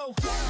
Trovo.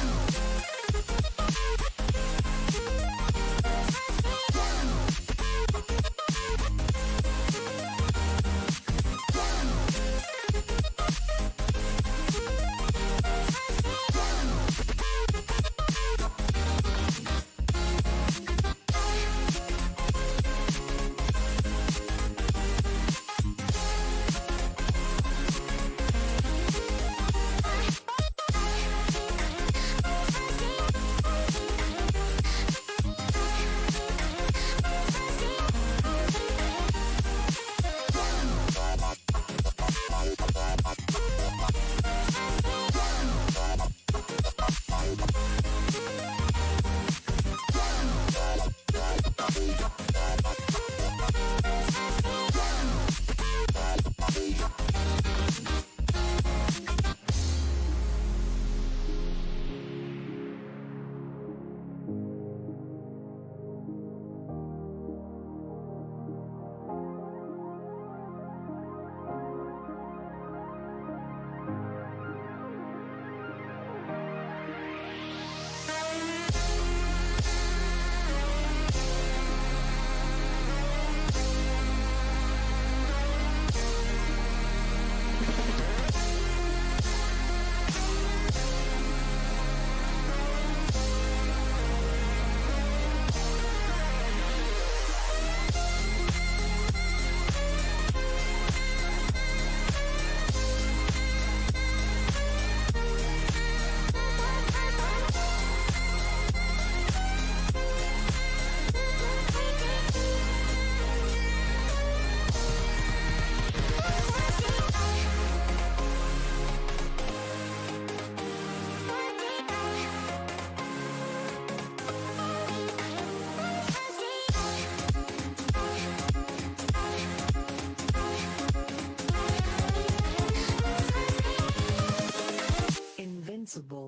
Invincible.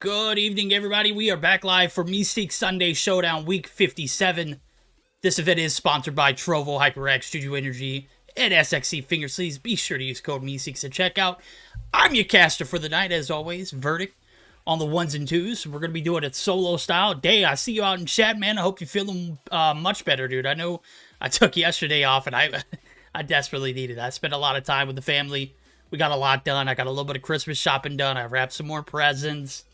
Good evening, everybody. We are back live for Meseeks Sunday Showdown Week 57. This event is sponsored by Trovo, HyperX, JuJu Energy, and SXC Finger Sleeves. Be sure to use code Meseeks at checkout. I'm your caster for the night, as always, Verdict on the ones and twos. We're going to be doing it solo style. Day, I see you out in chat, man. I hope you're feeling much better, dude. I know I took yesterday off, and I desperately needed it. I spent a lot of time with the family. We got a lot done. I got a little bit of Christmas shopping done. I wrapped some more presents.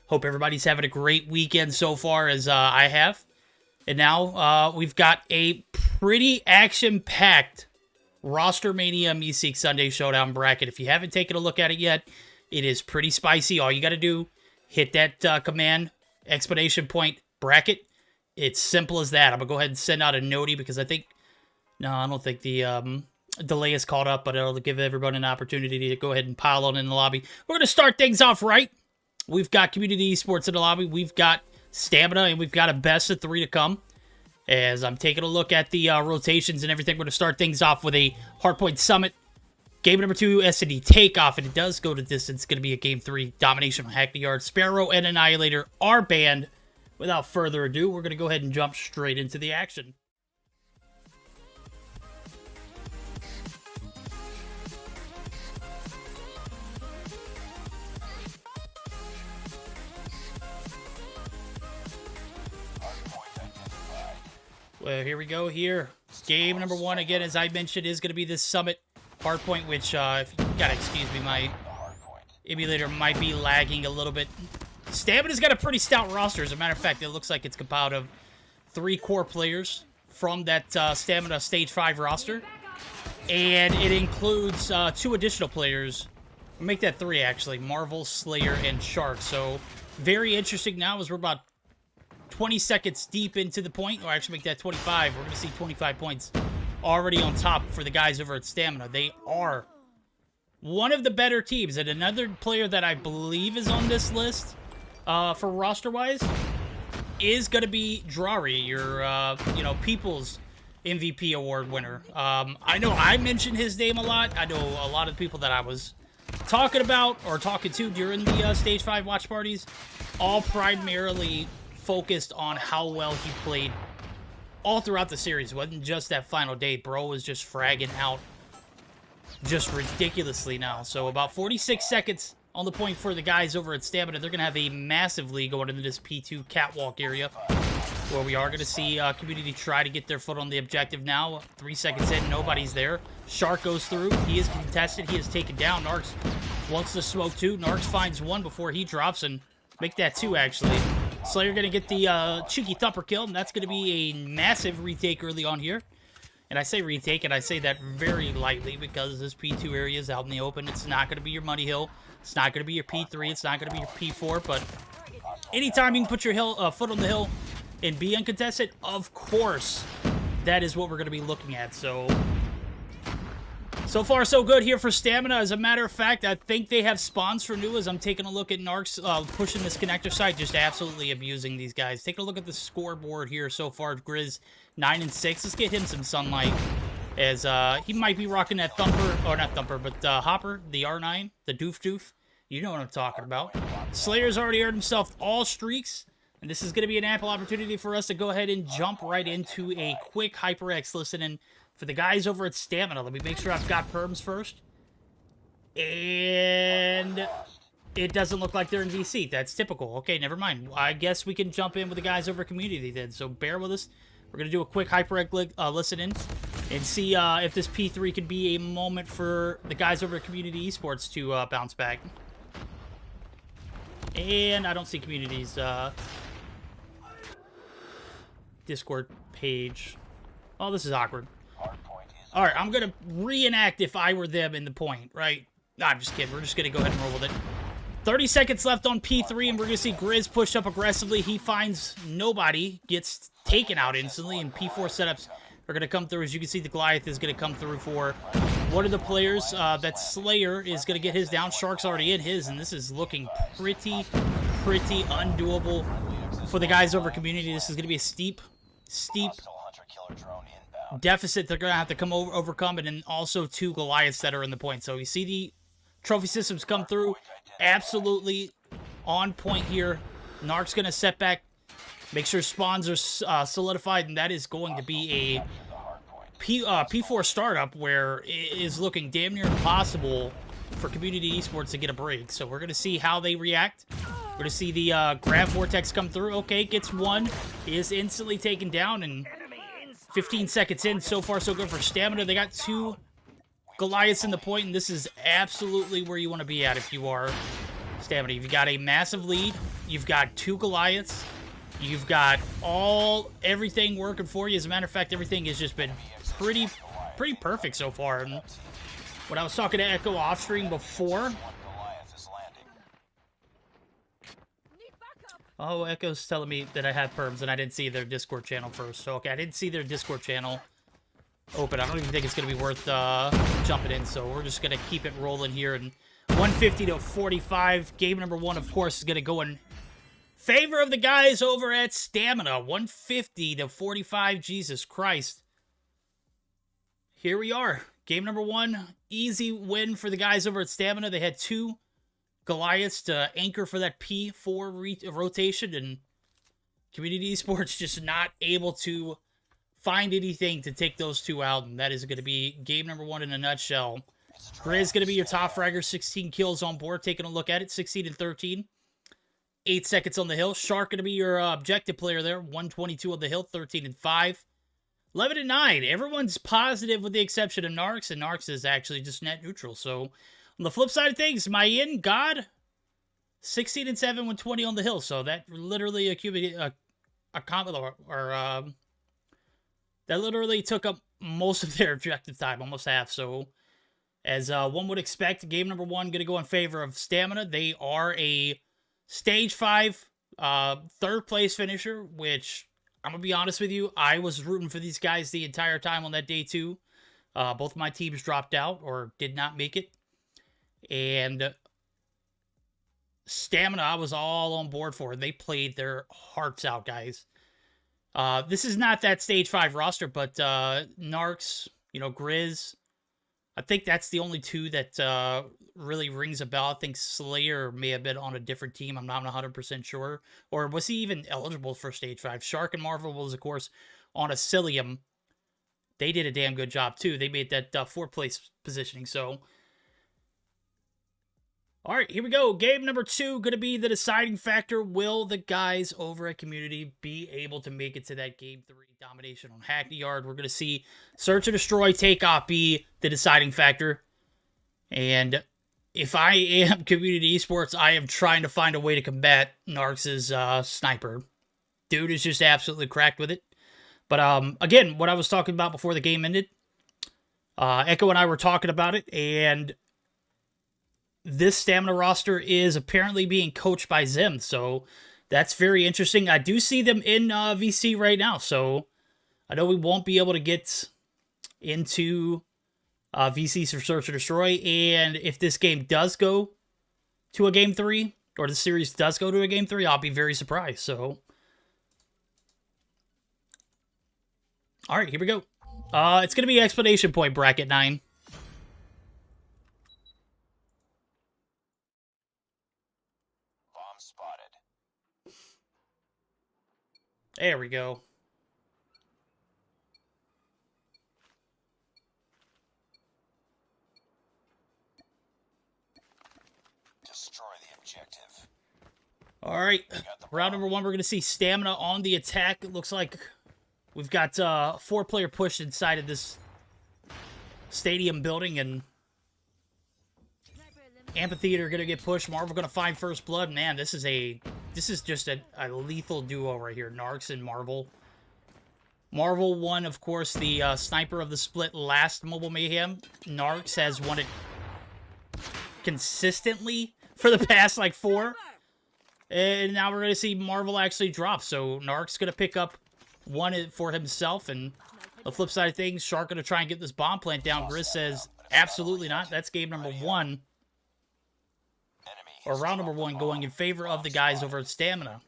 Hope everybody's having a great weekend so far, as I have. And now we've got a pretty action-packed Roster Mania Meseeks Sunday Showdown bracket. If you haven't taken a look at it yet, it is pretty spicy. All you got to do, hit that command, exclamation point, bracket. It's simple as that. I'm going to go ahead and send out a noti because I think... No, I don't think the delay is caught up, but it'll give everyone an opportunity to go ahead and pile on in the lobby. We're going to start things off right. We've got Community Esports in the lobby. We've got Stamina, and we've got a best of 3 to come. As I'm taking a look at the rotations and everything, we're going to start things off with a Hardpoint Summit. Game number 2, S&D Takeoff, and it does go to distance. It's going to be a Game 3 Domination on Hackney Yard. Sparrow and Annihilator are banned. Without further ado, we're going to go ahead and jump straight into the action. Well, here we go here. Game number 1, again, as I mentioned, is going to be this Summit Hardpoint, which, if you gotta excuse me, my emulator might be lagging a little bit. Stamina's got a pretty stout roster. As a matter of fact, it looks like it's composed of 3 core players from that Stamina Stage 5 roster. And it includes 2 additional players. I'll make that 3, actually. Marvel, Slayer, and Shark. So, very interesting now as we're about 20 seconds deep into the point, or actually make that 25. We're going to see 25 points already on top for the guys over at Stamina. They are one of the better teams. And another player that I believe is on this list for roster-wise is going to be Drari, your, People's MVP Award winner. I know I mentioned his name a lot. I know a lot of the people that I was talking about or talking to during the Stage 5 watch parties all primarily focused on how well he played all throughout the series. It wasn't just that final day. Bro was just fragging out just ridiculously now. So about 46 seconds on the point for the guys over at Stamina. They're going to have a massive lead going into this P2 catwalk area, where we are going to see Community try to get their foot on the objective now. 3 seconds in, nobody's there. Shark goes through. He is contested. He is taken down. Narks wants to smoke two. Narks finds one before he drops and make that two, actually. Slayer going to get the cheeky thumper kill, and that's going to be a massive retake early on here. And I say retake, and I say that very lightly because this P2 area is out in the open. It's not going to be your money hill. It's not going to be your P3. It's not going to be your P4. But anytime you can put your foot on the hill and be uncontested, of course, that is what we're going to be looking at. So far, so good here for Stamina. As a matter of fact, I think they have spawns for new as I'm taking a look at Narcs pushing this connector side, just absolutely abusing these guys. Taking a look at the scoreboard here so far. Grizz 9 and 6. Let's get him some sunlight as he might be rocking that Thumper, or not Thumper, but Hopper, the R9, the Doof. You know what I'm talking about. Slayer's already earned himself all streaks, and this is going to be an ample opportunity for us to go ahead and jump right into a quick HyperX listening for the guys over at Stamina. Let me make sure I've got perms first. And it doesn't look like they're in VC. That's typical. Okay, never mind. I guess we can jump in with the guys over at Community then. So bear with us. We're going to do a quick HyperX listen in and see if this P3 could be a moment for the guys over at Community Esports to bounce back. And I don't see Community's Discord page. Oh, this is awkward. Alright, I'm going to reenact if I were them in the point, right? Nah, I'm just kidding. We're just going to go ahead and roll with it. 30 seconds left on P3, and we're going to see Grizz push up aggressively. He finds nobody, gets taken out instantly, and P4 setups are going to come through. As you can see, the Goliath is going to come through for one of the players. That Slayer is going to get his down. Shark's already in his, and this is looking pretty undoable for the guys over Community. This is going to be a steep deficit they're going to have to overcome, and then also two Goliaths that are in the point. So you see the trophy systems come through. Absolutely on point here. Narc's going to set back, make sure spawns are solidified, and that is going to be a P4 startup where it is looking damn near impossible for Community Esports to get a break. So we're going to see how they react. We're going to see the Grab Vortex come through. Okay, gets one. Is instantly taken down, and 15 seconds in, so far so good for Stamina. They got two Goliaths in the point, and this is absolutely where you want to be at if you are Stamina. You've got a massive lead. You've got two Goliaths. You've got everything working for you. As a matter of fact, everything has just been pretty perfect so far. And when I was talking to Echo off stream before, oh, Echo's telling me that I have perms and I didn't see their Discord channel first. So, okay, I didn't see their Discord channel open. I don't even think it's going to be worth jumping in. So we're just going to keep it rolling here. And 150 to 45. Game number one, of course, is going to go in favor of the guys over at Stamina. 150 to 45. Jesus Christ. Here we are. Game number one. Easy win for the guys over at Stamina. They had two Goliaths to anchor for that P4 rotation, and Community Esports just not able to find anything to take those two out, and that is going to be game number one in a nutshell. Grizz is going to be your top fragger, 16 kills on board. Taking a look at it, 16 and 13. 8 seconds on the hill. Shark going to be your objective player there, 122 on the hill, 13 and 5. 11 and 9. Everyone's positive with the exception of Narcs, and Narcs is actually just net neutral, so on the flip side of things, Mayin, God, 16 and 7 with 20 on the hill. So that literally that literally took up most of their objective time, almost half. So as one would expect, game number one going to go in favor of Stamina. They are a stage 5 third place finisher, which I'm going to be honest with you, I was rooting for these guys the entire time on that day too. Both my teams dropped out or did not make it. And Stamina, I was all on board for. They played their hearts out, guys. This is not that stage 5 roster, but Narcs, Grizz, I think that's the only two that really rings a bell. I think Slayer may have been on a different team. I'm not 100% sure. Or was he even eligible for stage 5? Shark and Marvel was, of course, on Asilium. They did a damn good job, too. They made that 4th place positioning, so All right, here we go. Game number 2 going to be the deciding factor. Will the guys over at Community be able to make it to that Game 3 domination on Hackney Yard? We're going to see Search and Destroy Takeoff be the deciding factor. And if I am Community Esports, I am trying to find a way to combat Narcs' sniper. Dude is just absolutely cracked with it. But again, what I was talking about before the game ended, Echo and I were talking about it, and this stamina roster is apparently being coached by Zim, so that's very interesting. I do see them in VC right now, so I know we won't be able to get into VCs for Search or Destroy, and if this game does go to a Game 3, or the series does go to a Game 3, I'll be very surprised, so. Alright, here we go. It's going to be Explanation Point Bracket 9. There we go. Destroy the objective. All right. Round number 1, we're going to see stamina on the attack. It looks like we've got 4-player push inside of this stadium building, and Amphitheater going to get pushed. Marvel going to find first blood. Man, this is just a lethal duo right here. Narcs and Marvel. Marvel won, of course, the sniper of the split last Mobile Mayhem. Narcs has won it consistently for the past, like, 4. And now we're going to see Marvel actually drop. So Narcs going to pick up 1 for himself. And the flip side of things, Shark going to try and get this bomb plant down. Grizz says, absolutely not. That's game number 1. Or round number 1 going in favor of the guys over at Stamina.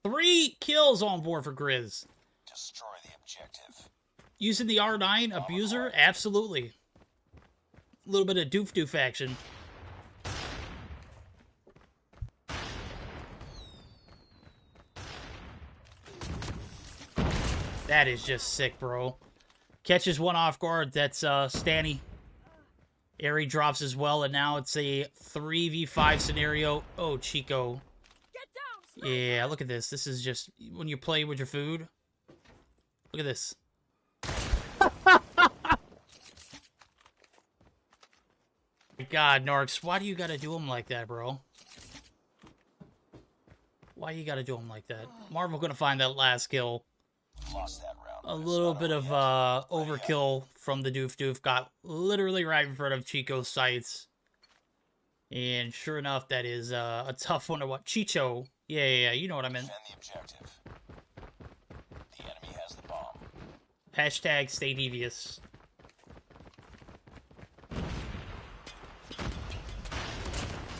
3 kills on board for Grizz. Destroy the objective. Using the R9 Abuser? Absolutely. A little bit of doof action. That is just sick, bro. Catches 1 off guard. That's Stanny. Airy drops as well, and now it's a 3v5 scenario. Oh, Chico. Yeah, look at this. This is just when you play with your food. Look at this. God, Narcs, why do you gotta do him like that, bro? Why you gotta do him like that? Marvel gonna find that last kill. Lost that round. A little bit of overkill from the doof. Got literally right in front of Chico's sights. And sure enough, that is a tough one to watch. Chicho. Yeah, you know what I meant. Defend the objective. The enemy has the bomb. Hashtag stay devious.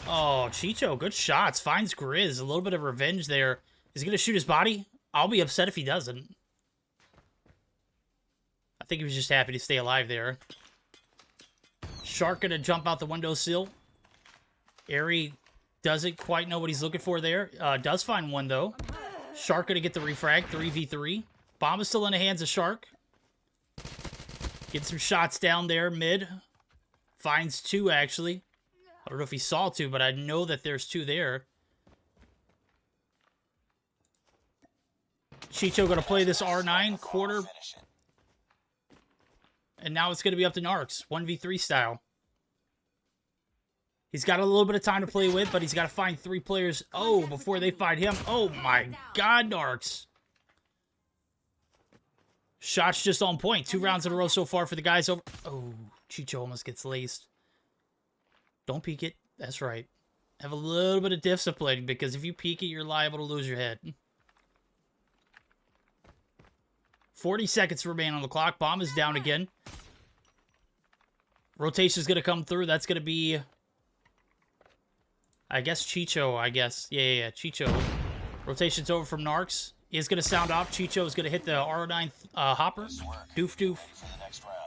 Oh, Chicho, good shots. Finds Grizz. A little bit of revenge there. Is he going to shoot his body? I'll be upset if he doesn't. I think he was just happy to stay alive there. Shark going to jump out the windowsill. Airy doesn't quite know what he's looking for there. Does find 1, though. Shark going to get the refrag. 3v3. Bomb is still in the hands of Shark. Get some shots down there mid. Finds 2, actually. I don't know if he saw 2, but I know that there's 2 there. Chicho going to play this R9 quarter. And now it's going to be up to Narcs. 1v3 style. He's got a little bit of time to play with, but he's got to find 3 players. Oh, before they find him. Oh my God, Narcs. Shots just on point. 2 rounds in a row so far for the guys over. Oh, Chicho almost gets laced. Don't peek it. That's right. Have a little bit of discipline, because if you peek it, you're liable to lose your head. 40 seconds remain on the clock. Bomb is down again. Rotation's going to come through. That's going to be, I guess, Chicho, I guess. Yeah, Chicho. Rotation's over from Narcs. He is going to sound off. Chicho is going to hit the R9 hopper. Doof. For the next round.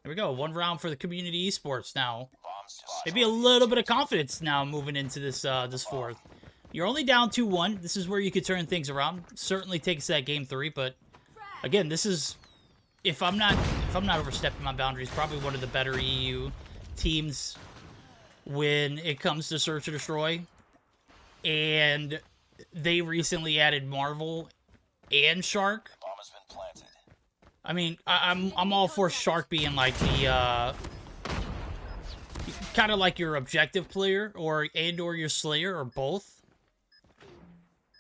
There we go. 1 round for the Community Esports now. Maybe a little bit of confidence now moving into this this 4th. You're only down 2-1. This is where you could turn things around. Certainly take us to that game 3, but again, this is if I'm not overstepping my boundaries, probably one of the better EU teams when it comes to search and destroy. And they recently added Marvel and Shark. Bomb has been planted. I mean, I'm all for Shark being like the kind of like your objective player or your Slayer or both.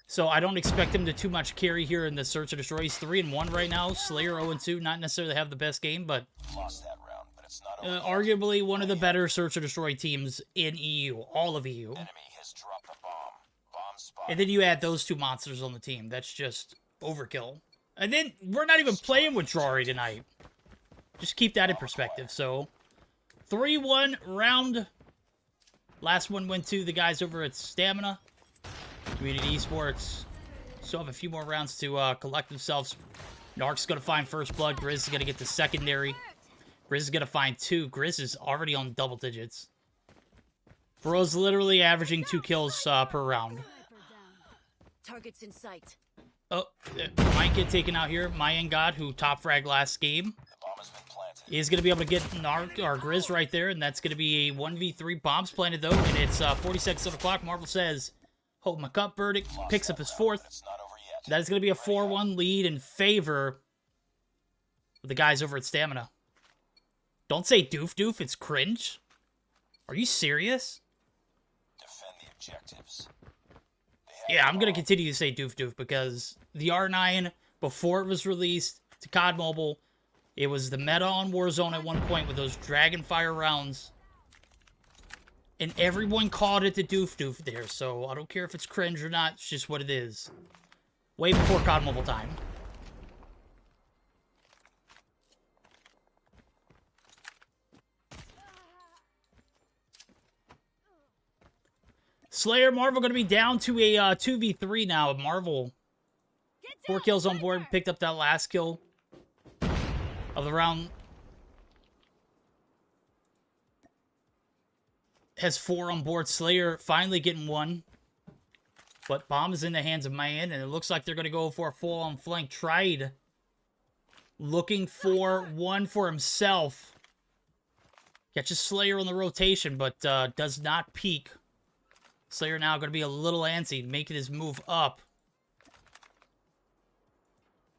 So I don't expect him to too much carry here in the search and destroy. He's 3-1 right now. Slayer 0-2, not necessarily have the best game, but Lost that round, but it's not over. arguably one of the better search and destroy teams in EU, all of EU. Enemy has dropped a bomb. Bomb spotted. And then you add those two monsters on the team. That's just overkill. And then we're not even playing with Drari tonight. Just keep that in perspective. So 3-1 round. Last one went to the guys over at Stamina. Community Esports. Still have a few more rounds to collect themselves. Narc's going to find first blood. Grizz is going to get the secondary. Grizz is going to find 2. Grizz is already on double digits. Bro's literally averaging 2 kills per round. Targets in sight. Oh, might get taken out here. Mayan God, who top frag last game, The bomb has been planted. is going to be able to get Narc or Grizz right there, and that's going to be a 1v3. Bombs planted, though, and it's 40 seconds on the clock. Marvel says, hold my cup verdict, picks up his 4th. It's not over yet. That is going to be a 4-1 lead in favor of the guys over at Stamina. Don't say doof doof, it's cringe. Are you serious? Defend the objectives. Yeah, I'm going to continue to say doof doof because the R9, before it was released to COD Mobile, it was the meta on Warzone at one point with those Dragonfire rounds. And everyone called it the doof doof there, so I don't care if it's cringe or not, it's just what it is. Way before COD Mobile time. Slayer, Marvel going to be down to a 2v3 now. Marvel, 4 kills on board, picked up that last kill of the round. Has 4 on board. Slayer finally getting 1. But bomb is in the hands of Mayan, and it looks like they're going to go for a full-on flank. Tried looking for 1 for himself. Catches Slayer on the rotation, but does not peek. Slayer now going to be a little antsy, making his move up.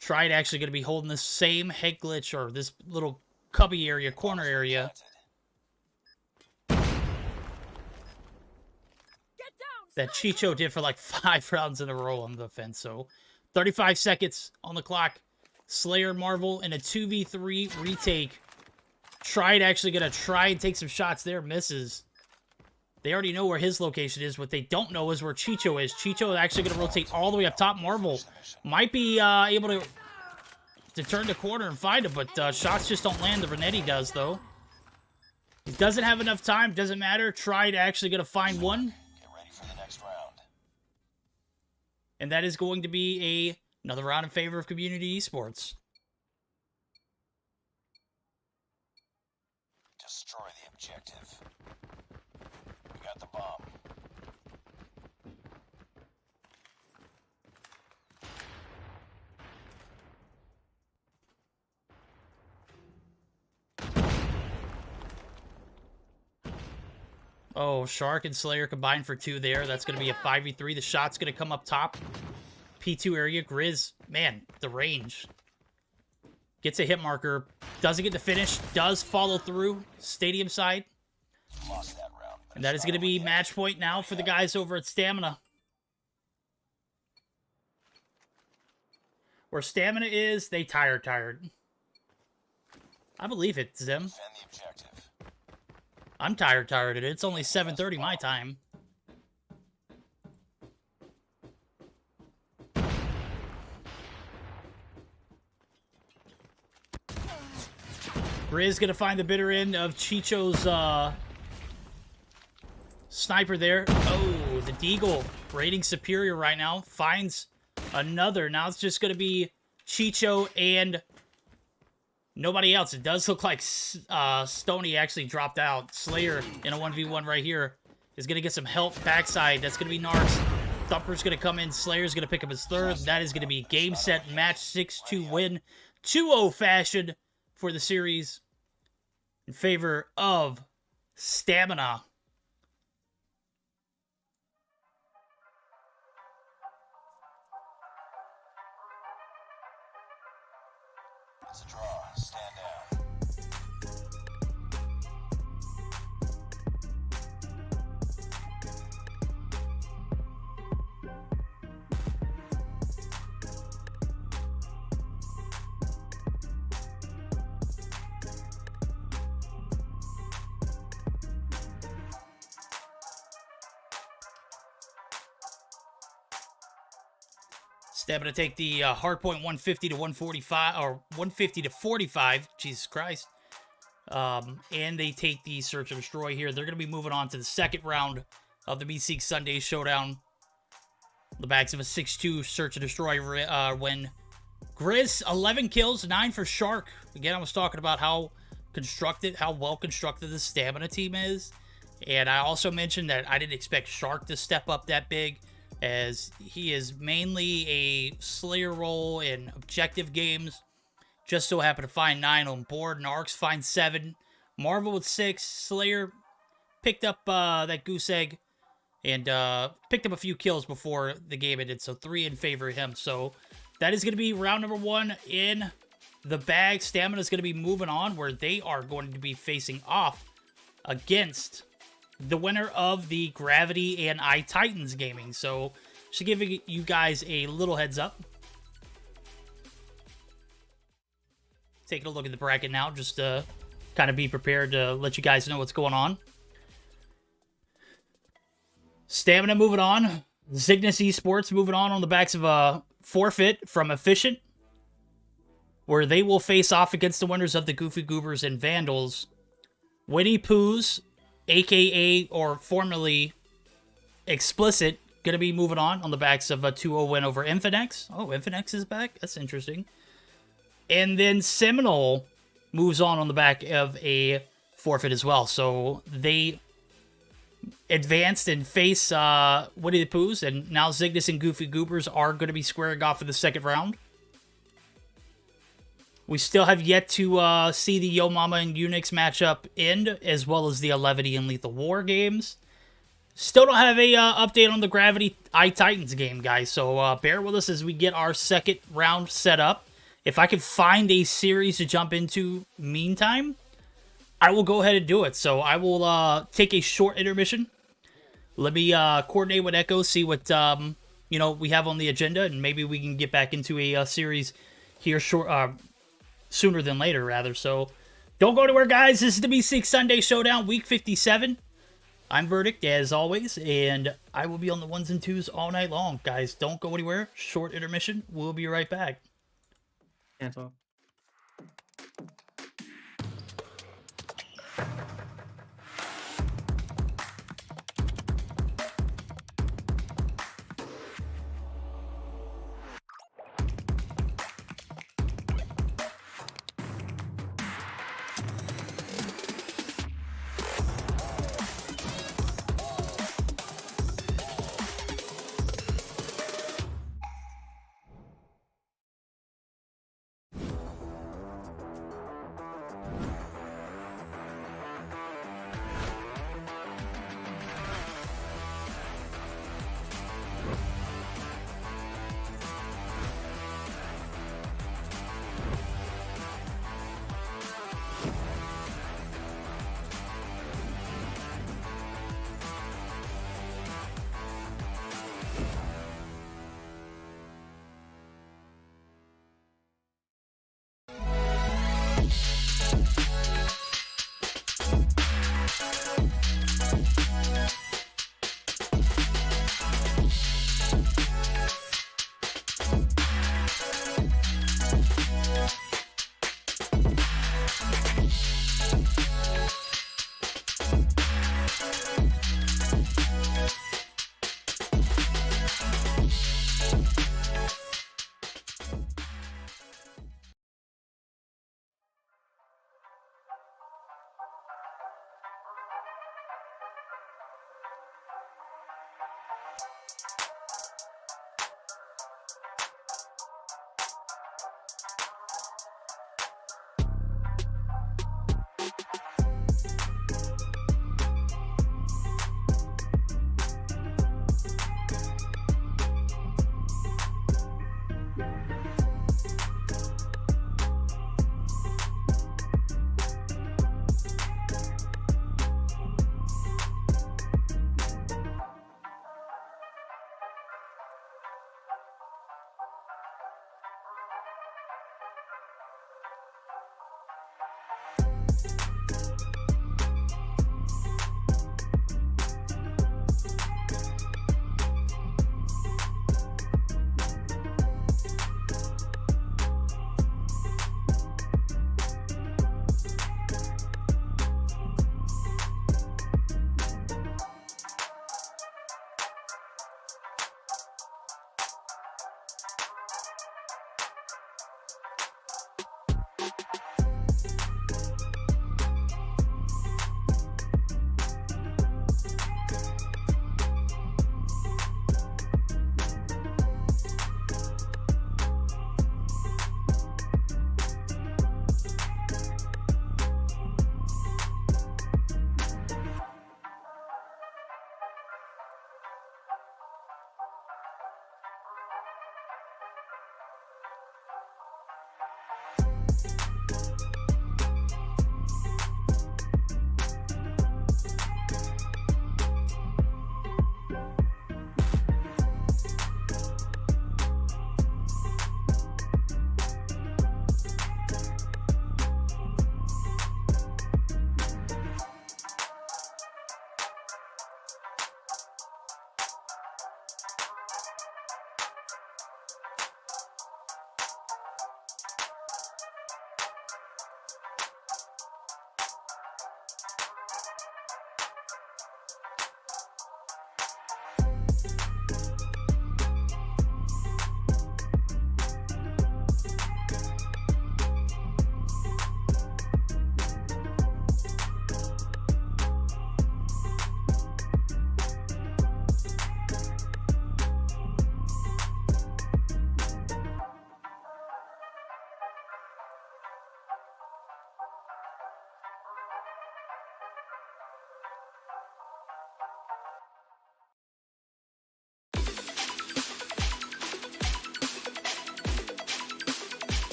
Tried actually going to be holding the same head glitch, or this little cubby area, corner area. That Chicho did for like 5 rounds in a row on the fence. So 35 seconds on the clock. Slayer, Marvel in a 2v3 retake. Tried actually going to try and take some shots there. Misses. They already know where his location is. What they don't know is where Chicho is. Chicho is actually going to rotate all the way up top. Marvel might be able to turn the corner and find him, but shots just don't land. The Renetti does, though. He doesn't have enough time. Doesn't matter. Tried actually going to find 1. Get ready for the next round. And that is going to be another round in favor of Community Esports. Destroy the objective. We got the bomb. Oh, Shark and Slayer combined for 2 there. That's going to be a 5v3. The shot's going to come up top. P2 area. Grizz, man, the range. Gets a hit marker. Doesn't get the finish. Does follow through. Stadium side. Lost that round. And that is going to be match point now for the guys over at Stamina. Where Stamina is, they tired. I believe it, Zim. Defend the objective. I'm tired. It's only 7:30 my time. Grizz gonna find the bitter end of Chicho's sniper there. Oh, the Deagle rating superior right now. Finds another. Now it's just gonna be Chicho and nobody else. It does look like Stoney actually dropped out. Slayer in a 1v1 right here is going to get some help backside. That's going to be Narcs. Thumper's going to come in. Slayer's going to pick up his 3rd. That is going to be game, set, match, 6-2 win. 2-0 fashion for the series in favor of Stamina. It's a draw. Stand down. Stamina take the hardpoint 150 to 145, or 150 to 45. Jesus Christ. And they take the Search and Destroy here. They're going to be moving on to the second round of the Meseeks Sunday Showdown. The backs of a 6-2 Search and Destroy win. Grizz, 11 kills, 9 for Shark. Again, I was talking about how well constructed the Stamina team is. And I also mentioned that I didn't expect Shark to step up that big, as he is mainly a Slayer role in objective games. Just so happened to find 9 on board. Narcs finds 7. Marvel with 6. Slayer picked up that goose egg and picked up a few kills before the game ended. So 3 in favor of him. So that is going to be round number 1 in the bag. Stamina is going to be moving on, where they are going to be facing off against the winner of the Gravity and iTitans gaming. So just giving you guys a little heads up. Taking a look at the bracket now, just to kind of be prepared to let you guys know what's going on. Stamina moving on. Cygnus Esports moving on the backs of a forfeit from Efficient, where they will face off against the winners of the Goofy Goobers and Vandals. Winnie Pooh's, aka or formerly Explicit, going to be moving on the backs of a 2-0 win over Infinex. Oh, Infinex is back? That's interesting. And then Seminole moves on the back of a forfeit as well. So they advanced and face Winnie the Poohs, and now Cygnus and Goofy Goobers are going to be squaring off for the second round. We still have yet to see the Yo Mama and Unix matchup end, as well as the Levity and Lethal War games. Still don't have a update on the Gravity iTitans game, guys, so bear with us as we get our second round set up. If I can find a series to jump into meantime, I will go ahead and do it. So I will take a short intermission. Let me coordinate with Echo, see what we have on the agenda, and maybe we can get back into a series here sooner than later, rather. So don't go anywhere, guys. This is the Meseeks Sunday Showdown, Week 57. I'm Verdict, as always, and I will be on the 1s and 2s all night long. Guys, don't go anywhere. Short intermission. We'll be right back. Cancel.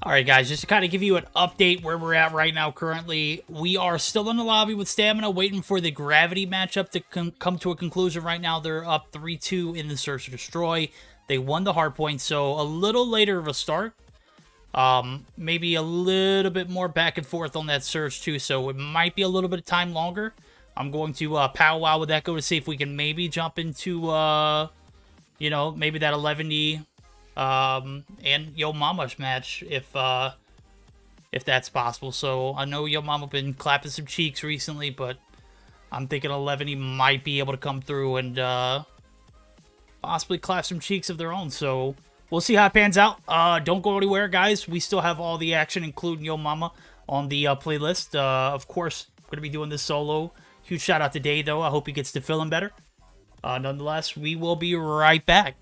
Alright guys, just to kind of give you an update where we're at right now currently, we are still in the lobby with Stamina, waiting for the Gravity matchup to come to a conclusion. Right now, they're up 3-2 in the Search and Destroy. They won the hardpoint, so a little later of a start. Maybe a little bit more back and forth on that Search too, so it might be a little bit of time longer. I'm going to powwow with Echo to see if we can maybe jump into, you know, maybe that 11D and Yo Mama's match if that's possible. So I know Yo Mama been clapping some cheeks recently, but I'm thinking 11D might be able to come through and possibly clap some cheeks of their own. So we'll see how it pans out. Don't go anywhere, guys. We still have all the action, including Yo Mama, on the playlist. Of course, going to be doing this solo. Huge shout out to Day, though. I hope he gets to feeling better. Nonetheless, we will be right back.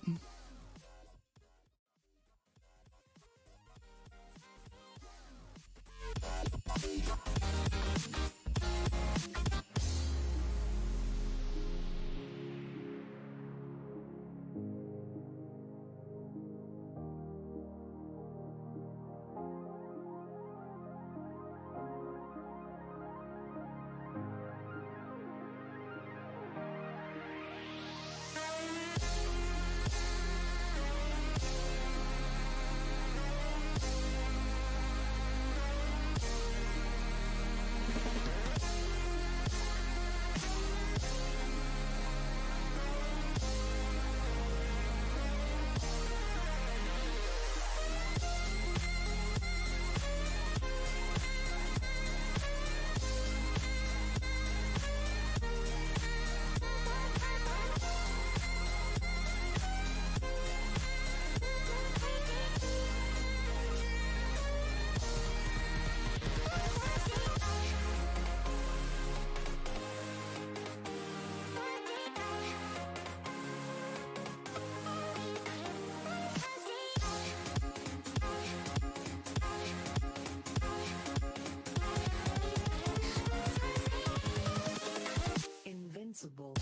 Invincible.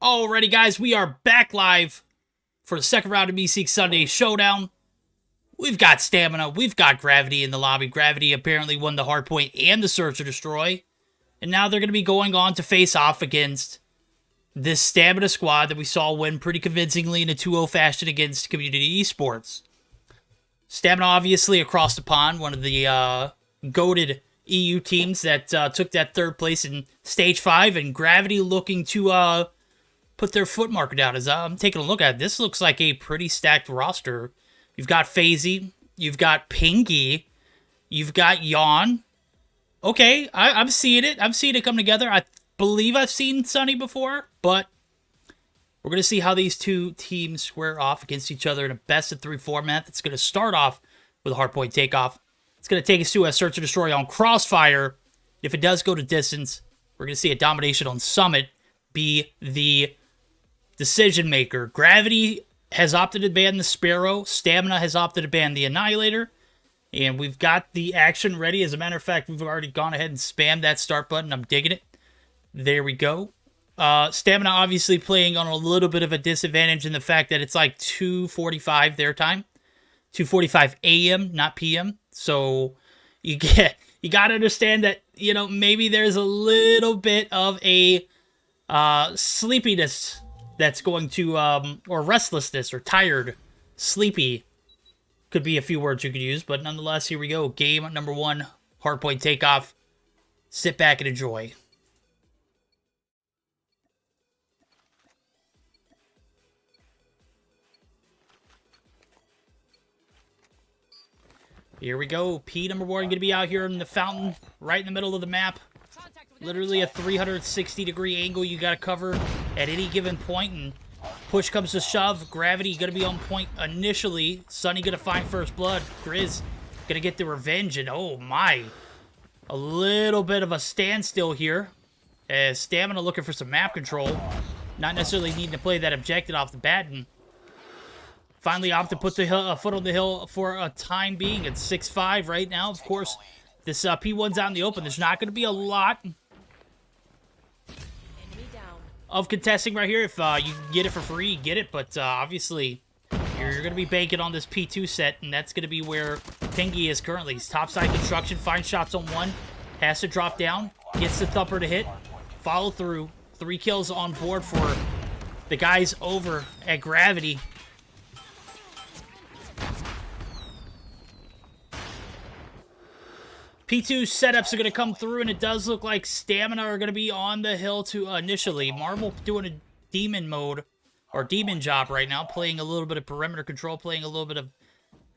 Alrighty, guys, we are back live for the second round of Meseeks Sunday Showdown. We've got Stamina, we've got Gravity in the lobby. Gravity apparently won the hardpoint and the Search or Destroy. And now they're going to be going on to face off against this Stamina squad that we saw win pretty convincingly in a 2-0 fashion against Community Esports. Stamina obviously across the pond, one of the goated EU teams that took that third place in Stage 5, and Gravity looking to put their foot marker down. As I'm taking a look at it, this looks like a pretty stacked roster. You've got FaZe, you've got Pingy, you've got Yawn. Okay, I'm seeing it. I'm seeing it come together. I believe I've seen Sunny before, but we're going to see how these two teams square off against each other in a best-of-3 format. That's going to start off with a hardpoint takeoff. It's going to take us to a Search and Destroy on Crossfire. If it does go to distance, we're going to see a domination on Summit be the decision maker. Gravity has opted to ban the Sparrow. Stamina has opted to ban the Annihilator. And we've got the action ready. As a matter of fact, we've already gone ahead and spammed that start button. I'm digging it. There we go. Stamina obviously playing on a little bit of a disadvantage in the fact that it's like 2:45 their time. 2:45 a.m., not p.m. So you got to understand that, you know, maybe there's a little bit of a sleepiness that's going to, or restlessness, or tired, sleepy, could be a few words you could use, but nonetheless, here we go. Game number 1, hardpoint takeoff. Sit back and enjoy. Here we go. P number 1 going to be out here in the fountain, right in the middle of the map. Literally a 360-degree angle you got to cover at any given point, and push comes to shove. Gravity going to be on point initially. Sunny going to find first blood. Grizz going to get the revenge, and oh my. A little bit of a standstill here, as Stamina looking for some map control. Not necessarily needing to play that objective off the bat, and finally opt to put the foot on the hill for a time being. It's 6-5 right now. Of course, this P1's out in the open. There's not going to be a lot of contesting right here. If you can get it for free, you get it. But obviously, you're going to be banking on this P2 set, and that's going to be where Pingy is currently. He's topside construction, finds shots on one, has to drop down, gets the thumper to hit, follow through. 3 kills on board for the guys over at Gravity. P2 setups are going to come through, and it does look like Stamina are going to be on the hill to initially. Marble doing a demon mode, or demon job right now, playing a little bit of perimeter control, playing a little bit of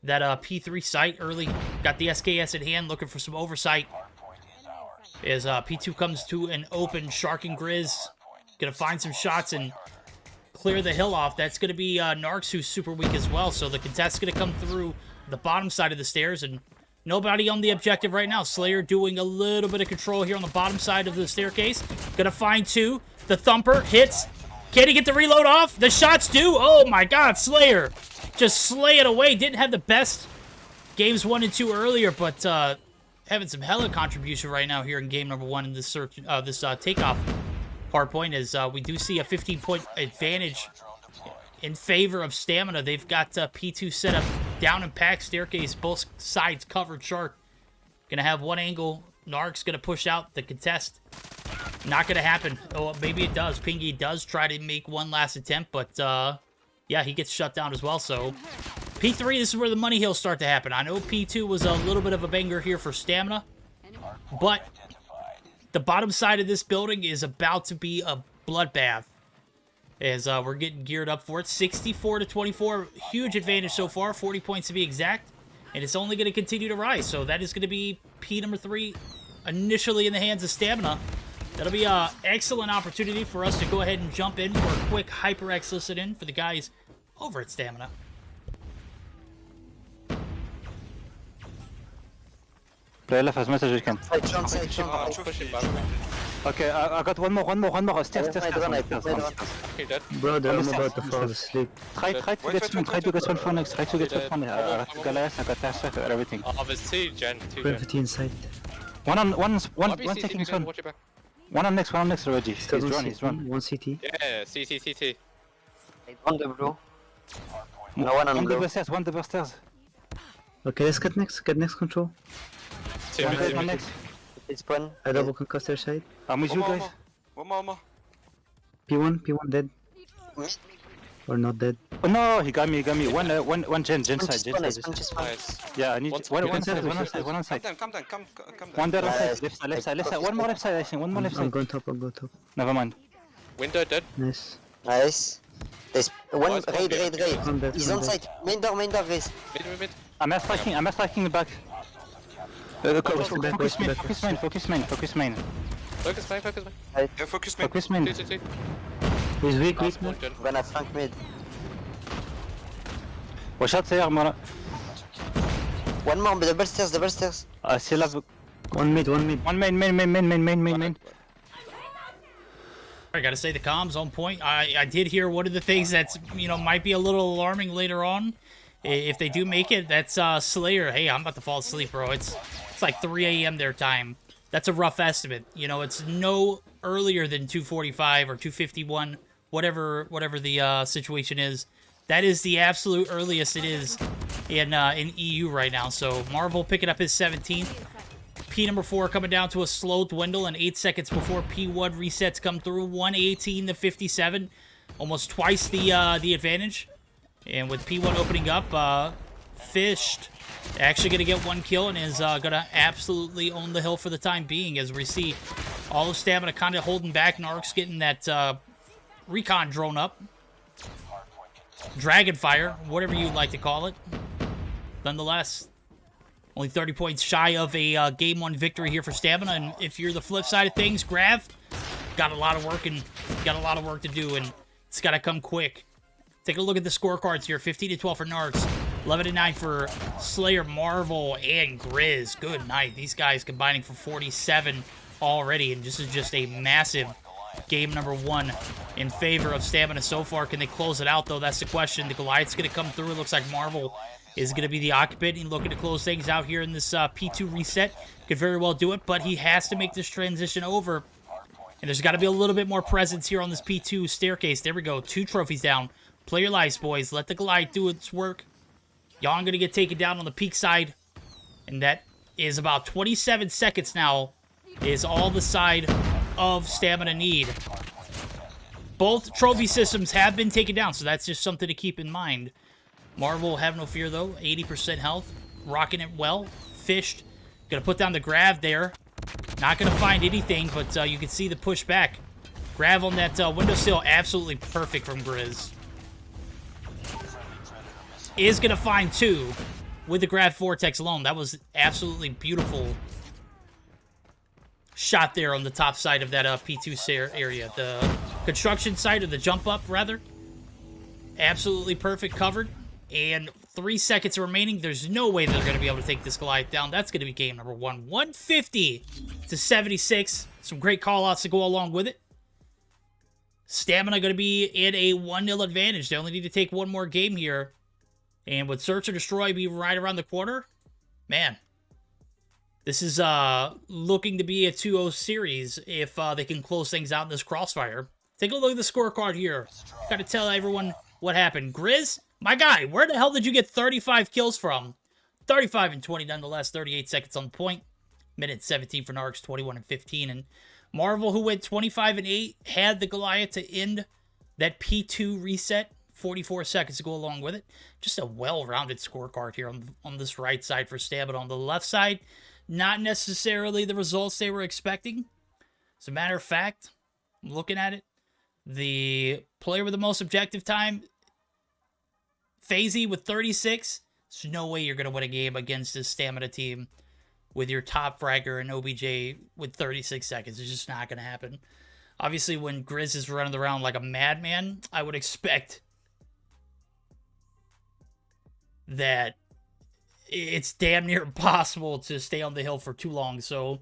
that P3 site early. Got the SKS in hand, looking for some oversight. As P2 comes to an open, Shark and Grizz going to find some shots and clear the hill off. That's going to be Narcs, who's super weak as well, so the contest's going to come through the bottom side of the stairs, and nobody on the objective right now. Slayer doing a little bit of control here on the bottom side of the staircase. Gonna find 2. The thumper hits. Can he get the reload off? The shots do. Oh my god, Slayer just slay it away. Didn't have the best games 1 and 2 earlier, but having some hella contribution right now here in game number 1 in this search, takeoff hardpoint, as we do see a 15-point advantage in favor of Stamina. They've got P2 set up down and packed staircase, both sides covered. Shark gonna have one angle. Narc's gonna push out the contest. Not gonna happen. Oh, maybe it does. Pingy does try to make one last attempt, but yeah, he gets shut down as well. So P3, this is where the money hills start to happen. I know P2 was a little bit of a banger here for Stamina, but the bottom side of this building is about to be a bloodbath, as we're getting geared up for it. 64-24, huge advantage so far, 40 points to be exact, and it's only going to continue to rise. So that is going to be P number 3 initially in the hands of Stamina. That'll be an excellent opportunity for us to go ahead and jump in for a quick HyperX listen-in for the guys over at Stamina. Play left as much as you can. Okay, I got one more. Stairs. Okay, dead. Bro, I'm about to fall asleep. Try to get one for next. I got Goliath, I got Tasha, everything. Oh, there's 2 gen. Gravity inside. One taking this one. Watch your back. One on next already. He's Still drawn, on he's CT, drawn. one CT. Yeah, CT. On the blue. No one on One blue. double stairs. Okay, let's get next control. One next. It's spawn. I double concuss their side. I'm with you guys. One more. P1 dead. Or not dead. Oh no, he got me. One gen side. Nice. Yeah, I need One one on side, side. Calm down. One there left side. One more left side, I think. One more left I'm side. going top. Never mind. Window dead. Nice. Nice. There's one Nice, raid. I'm dead. He's on site. Main door, guys. Mid. I'm air striking the back. Focus main. Focus main. Focus mid. Focus main. Two. He's weak. One gen. I'm gonna flank mid. Watch out there, man. One more, double stairs. I still have One mid. one main. I gotta say the comms on point. I did hear one of the things that's might be a little alarming later on. If they do make it, that's Slayer. Hey, I'm about to fall asleep, bro. It's like 3 a.m. their time. That's a rough estimate. It's no earlier than 2:45 or 2:51, whatever the situation is. That is the absolute earliest it is in EU right now. So Marvel picking up his 17th. P number 4 coming down to a slow dwindle, and 8 seconds before P1 resets come through. 118 to 57, almost twice the advantage. And with P1 opening up, Fished actually going to get 1 kill and is going to absolutely own the hill for the time being, as we see all of Stamina kind of holding back. Narc's getting that recon drone up. Dragonfire, whatever you like to call it. Nonetheless, only 30 points shy of a Game 1 victory here for Stamina. And if you're the flip side of things, Grav, got a lot of work to do, and it's got to come quick. Take a look at the scorecards here. 15-12 for Narcs. 11-9 for Slayer, Marvel, and Grizz. Good night. These guys combining for 47 already, and this is just a massive game number 1 in favor of Stamina so far. Can they close it out, though? That's the question. The Goliath's going to come through. It looks like Marvel is going to be the occupant and looking to close things out here in this P2 reset. Could very well do it, but he has to make this transition over. And there's got to be a little bit more presence here on this P2 staircase. There we go. 2 trophies down. Play your lives, boys. Let the Goliath do its work. Y'all are going to get taken down on the peak side. And that is about 27 seconds now is all the side of Stamina need. Both trophy systems have been taken down, so that's just something to keep in mind. Marvel, have no fear, though. 80% health. Rocking it well. Fished. Going to put down the Grav there. Not going to find anything, but you can see the pushback. Grav on that windowsill. Absolutely perfect from Grizz. Is going to find 2 with the Grav Vortex alone. That was absolutely beautiful shot there on the top side of that P2 area. The construction site, or the jump up, rather. Absolutely perfect, covered. And 3 seconds remaining. There's no way they're going to be able to take this Goliath down. That's going to be game number 1. 150 to 76. Some great call-outs to go along with it. Stamina going to be in a 1-0 advantage. They only need to take 1 more game here. And with Search and Destroy be right around the corner, man, this is looking to be a 2-0 series if they can close things out in this crossfire. Take a look at the scorecard here. Got to tell everyone what happened. Grizz, my guy, where the hell did you get 35 kills from? 35 and 20 nonetheless, 38 seconds on the point. Minute 17 for Narcs, 21 and 15. And Marvel, who went 25 and 8, had the Goliath to end that P2 reset. 44 seconds to go along with it. Just a well-rounded scorecard here on this right side for Stamina. On the left side, not necessarily the results they were expecting. As a matter of fact, I'm looking at it. The player with the most objective time, FaZe with 36. There's no way you're going to win a game against this Stamina team with your top fragger and OBJ with 36 seconds. It's just not going to happen. Obviously, when Grizz is running around like a madman, I would expect that it's damn near impossible to stay on the hill for too long. So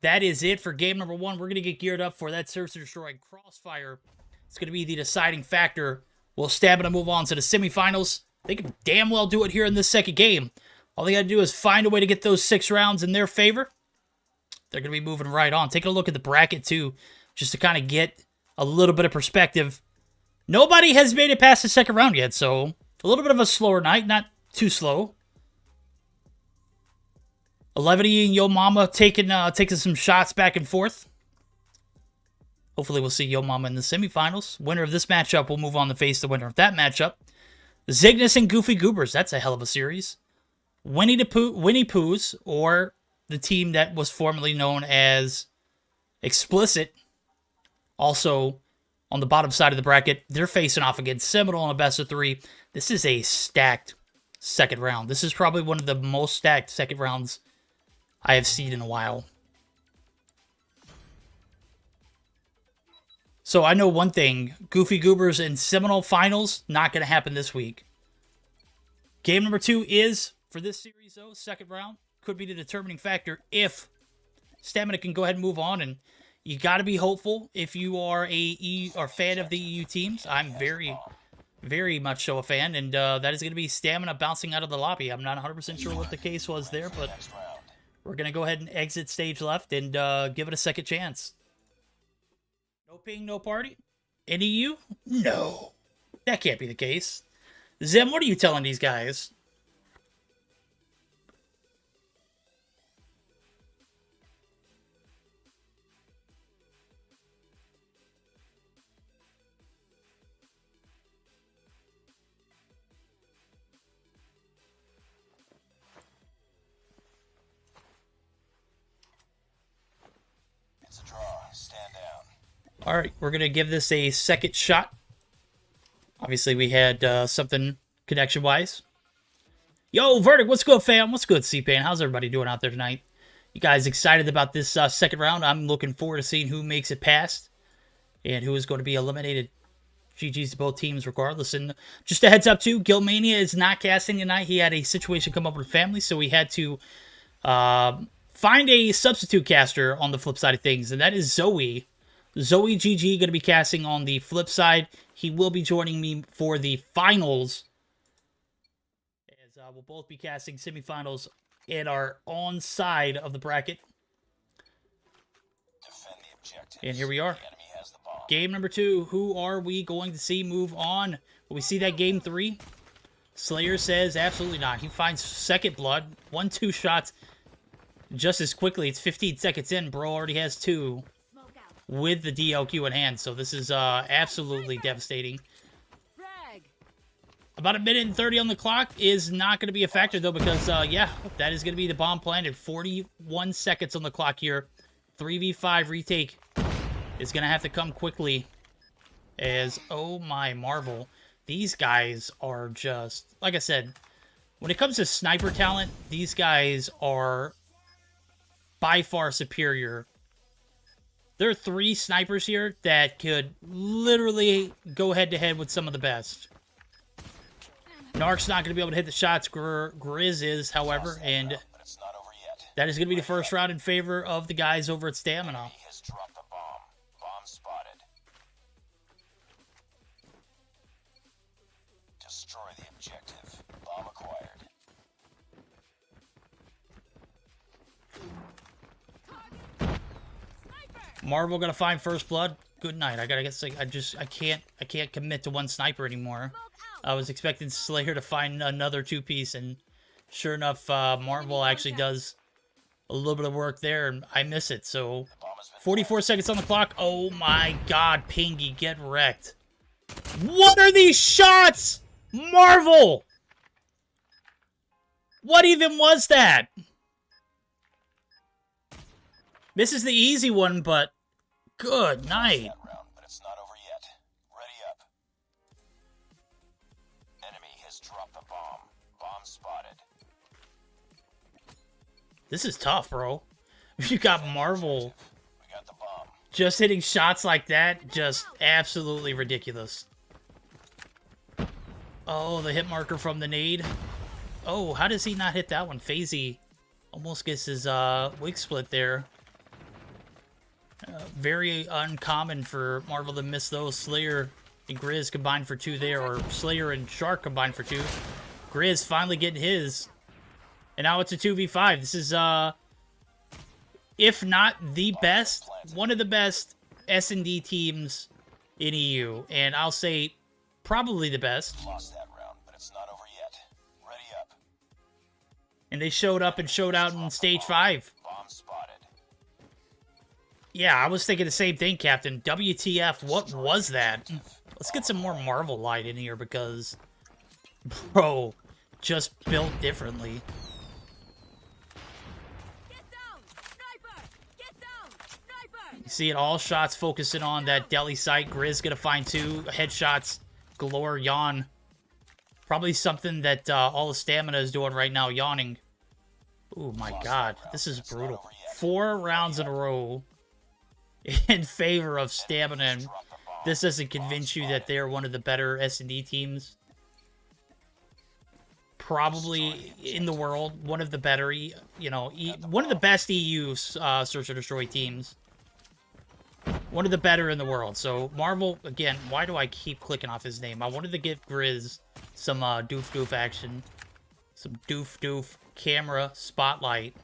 that is it for game number 1. We're going to get geared up for that Search and Destroy crossfire. It's going to be the deciding factor. Will Stamina move on to the semifinals? They can damn well do it here in this second game. All they got to do is find a way to get those 6 rounds in their favor. they're going to be moving right on. Taking a look at the bracket, too, just to kind of get a little bit of perspective. Nobody has made it past the second round yet, so a little bit of a slower night, not too slow. 11 and Yo Mama taking some shots back and forth. Hopefully we'll see Yo Mama in the semifinals. Winner of this matchup will move on to face the winner of that matchup. Zygnus and Goofy Goobers, that's a hell of a series. Winnie Poohs, or the team that was formerly known as Explicit, also on the bottom side of the bracket, they're facing off against Seminole in a best of 3. This is a stacked second round. This is probably one of the most stacked second rounds I have seen in a while. So I know one thing, Goofy Goobers and Seminole finals, not going to happen this week. Game number 2 is, for this series though, second round, could be the determining factor if Stamina can go ahead and move on, and you got to be hopeful if you are a fan of the EU teams. I'm very, very much so a fan, and that is going to be Stamina bouncing out of the lobby. I'm not 100% sure what the case was there, but we're going to go ahead and exit stage left and give it a second chance. No ping, no party? In EU? No. That can't be the case. Zem, what are you telling these guys? It's a draw. Stand down. All right, we're going to give this a second shot. Obviously, we had something connection-wise. Yo, Verdict, what's good, fam? What's good, C-Pan? How's everybody doing out there tonight? You guys excited about this second round? I'm looking forward to seeing who makes it past and who is going to be eliminated. GG's to both teams regardless. And just a heads up, too, Gilmania is not casting tonight. He had a situation come up with family, so we had to find a substitute caster on the flip side of things, and that is Zoe. Zoe GG going to be casting on the flip side. He will be joining me for the finals, as we'll both be casting semifinals in our own side of the bracket. Defend the objective. And here we are. The enemy has the bomb. Game number 2. Who are we going to see move on? Will we see that game 3? Slayer says absolutely not. He finds second blood. 1-2 shots just as quickly. It's 15 seconds in. Bro already has 2. With the DLQ in hand, so this is absolutely devastating. About 1:30 on the clock is not going to be a factor, though, because, yeah, that is going to be the bomb planted. 41 seconds on the clock here. 3v5 retake is going to have to come quickly, as, oh my Marvel, these guys are just, like I said, when it comes to sniper talent, these guys are by far superior. There are 3 snipers here that could literally go head-to-head with some of the best. Narc's not going to be able to hit the shots. Grizz is, however, and that is going to be the first round in favor of the guys over at Stamina. He has dropped the bomb. Bomb spotted. Destroy the objective. Bomb acquired. Marvel gonna find first blood. Good night. I guess I can't commit to one sniper anymore. I was expecting Slayer to find another 2-piece, and sure enough, Marvel actually does a little bit of work there, and I miss it. So 44 seconds on the clock. Oh my God, Pingy, get wrecked. What are these shots? Marvel! What even was that? This is the easy one, but good night. Round, but it's not over yet. Ready up. Enemy has dropped the bomb. Bomb spotted. This is tough, bro. You got Marvel We got the bomb. just hitting shots like that, just absolutely ridiculous. Oh, the hit marker from the nade. Oh, how does he not hit that one? FaZe almost gets his wig split there. Very uncommon for Marvel to miss those. Slayer and Grizz combined for 2 there, or Slayer and Shark combined for 2. Grizz finally getting his. And now it's a 2v5. This is if not the best, one of the best S&D teams in EU. And I'll say probably the best. Lost that round, but it's not over yet. Ready up. And they showed up and showed out in Stage 5. Bomb spotted. Yeah, I was thinking the same thing, Captain. WTF, what was that? Let's get some more Marvel light in here because, bro, just built differently. Get down! Sniper! Get down! Sniper! You see it, all shots focusing on that deli site. Grizz gonna find 2 headshots galore. Yawn. Probably something that all the stamina is doing right now, yawning. Oh my god, this is brutal. 4 rounds in a row in favor of stamina, and this doesn't convince you that they're one of the better S&D teams. Probably in the world, one of the better, you know, one of the best EU Search and Destroy teams. One of the better in the world. So, Marvel, again, why do I keep clicking off his name? I wanted to give Grizz some doof-doof action. Some doof-doof camera spotlight.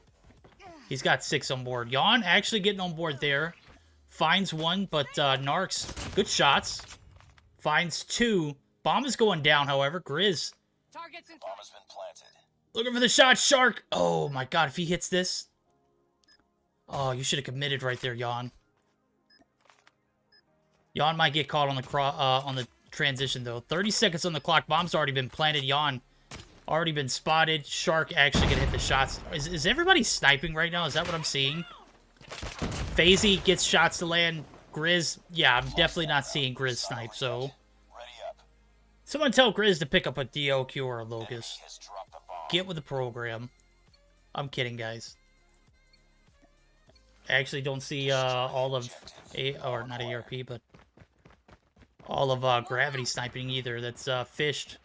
He's got 6 on board. Yawn actually getting on board there. Finds 1, but Narcs, good shots. Finds 2. Bomb is going down, however. Grizz. Targets in Bomb has been planted. Looking for the shot, Shark. Oh my god, if he hits this. Oh, you should have committed right there, Yawn. Yawn might get caught on the transition, though. 30 seconds on the clock. Bomb's already been planted. Yawn already been spotted. Shark actually gonna hit the shots. Is everybody sniping right now? Is that what I'm seeing? FaZe gets shots to land. Grizz, yeah, I'm definitely not seeing Grizz snipe, so... Ready up. Someone tell Grizz to pick up a DOQ or a Locust. Has dropped the bomb. Get with the program. I'm kidding, guys. I actually don't see all of... or not ARP, but... all of Gravity sniping either. That's fished.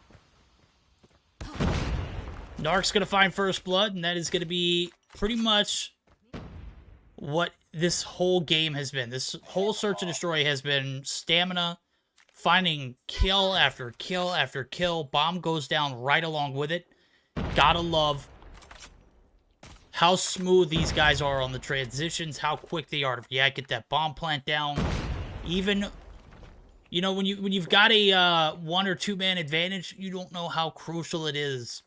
Narc's gonna find first blood, and that is gonna be pretty much what this whole game has been. This whole Search and Destroy has been stamina, finding kill after kill after kill. Bomb goes down right along with it. Gotta love how smooth these guys are on the transitions, how quick they are to react, get that bomb plant down. Even, you know, when you've got a 1 or 2 man advantage, you don't know how crucial it is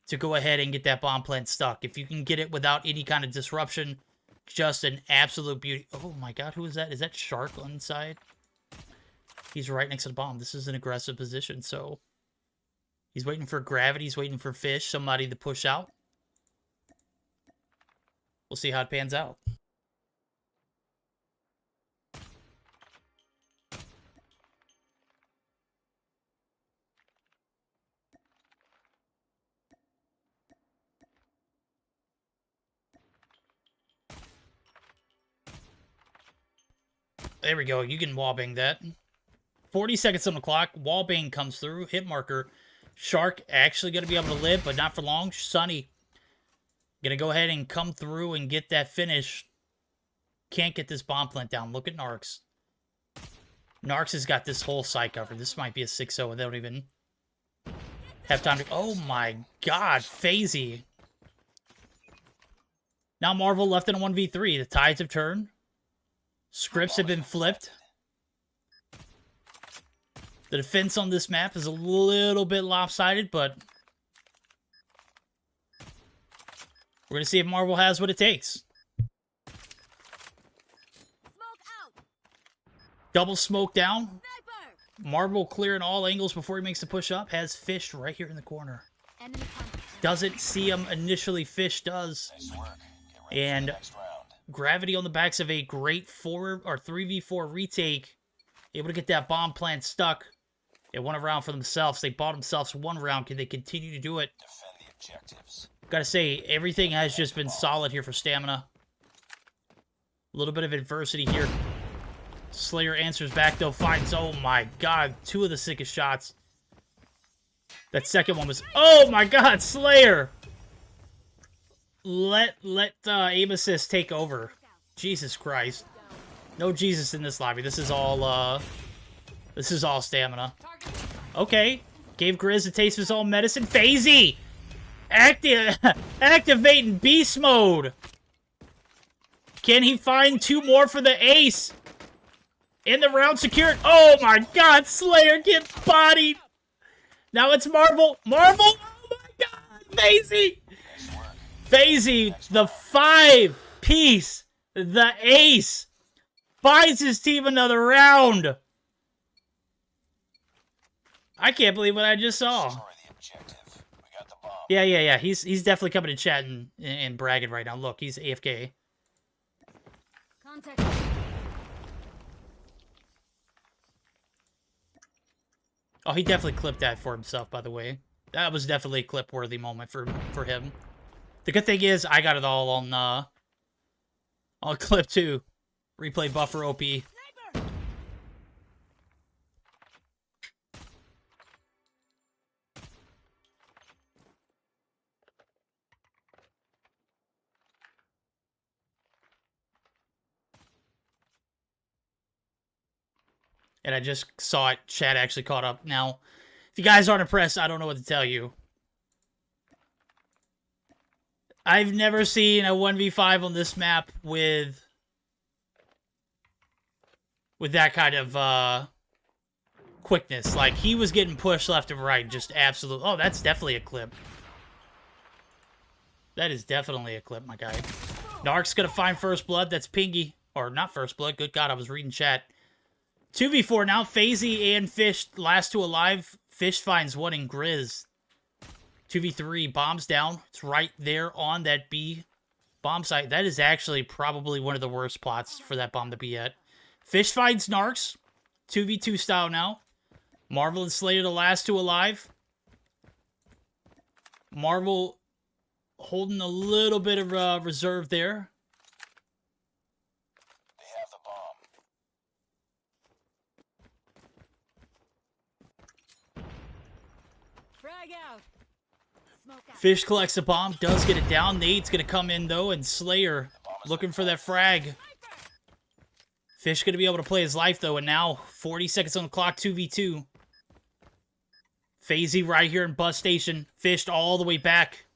to go ahead and get that bomb plant stuck. If you can get it without any kind of disruption, just an absolute beauty. Oh my god, who is that? Is that Shark on the side? He's right next to the bomb. This is an aggressive position, so... he's waiting for Gravity, he's waiting for Fish, somebody to push out. We'll see how it pans out. There we go. You can wallbang that. 40 seconds on the clock. Wallbang comes through. Hit marker. Shark actually going to be able to live, but not for long. Sunny going to go ahead and come through and get that finish. Can't get this bomb plant down. Look at Narcs. Narcs has got this whole side covered. This might be a 6-0 and they don't even have time to... oh my god. FaZe. Now Marvel left in a 1v3. The tides have turned. Scripts have been flipped. The defense on this map is a little bit lopsided, but we're going to see if Marvel has what it takes. Smoke out! Double smoke down. Sniper! Marvel clearing all angles before he makes the push up. Has Fish right here in the corner. Enemy contact. Doesn't see him initially. Fish does. Nice work. Get ready for And the next round. Gravity on the backs of a great 3v4 retake. Able to get that bomb plant stuck. They won a round for themselves. They bought themselves 1 round. Can they continue to do it? Defend the objectives. Gotta say, everything has just been solid here for stamina. A little bit of adversity here. Slayer answers back, though. Finds, oh my god, 2 of the sickest shots. That second one was, oh my god, Slayer! Let aim assist take over. Jesus Christ. No Jesus in this lobby. This is all stamina. Okay. Gave Grizz a taste of his own medicine. FaZe! Activating beast mode! Can he find 2 more for the ace? In the round secured. Oh my god, Slayer get bodied. Now it's Marvel. Marvel! Oh my god, FaZe! FaZe, the 5-piece, the ace, buys his team another round. I can't believe what I just saw. Destroy the objective. We got the bomb. Yeah. He's definitely coming to chat and bragging right now. Look, he's AFK. Contact. Oh, he definitely clipped that for himself, by the way. That was definitely a clip-worthy moment for him. The good thing is, I got it all on clip too. Replay buffer OP. Sniper! And I just saw it. Chat actually caught up. Now, if you guys aren't impressed, I don't know what to tell you. I've never seen a 1v5 on this map with that kind of quickness. Like, he was getting pushed left and right. Just absolute. Oh, that's definitely a clip. That is definitely a clip, my guy. Narc's gonna find first blood. That's Pingy. Or not first blood. Good God, I was reading chat. 2v4 now. FaZe and Fish, last 2 alive. Fish finds 1 in Grizz. 2v3, bombs down. It's right there on that B bomb site. That is actually probably one of the worst spots for that bomb to be at. Fish finds Narcs. 2v2 style now. Marvel and Slayer, the last 2 alive. Marvel holding a little bit of reserve there. They have the bomb. Frag out. Smoke out. Fish collects the bomb, does get it down. Nade's gonna come in though, and Slayer looking for that frag. Fish gonna be able to play his life though, and now 40 seconds on the clock, 2v2. FaZe right here in bus station. Fished all the way back.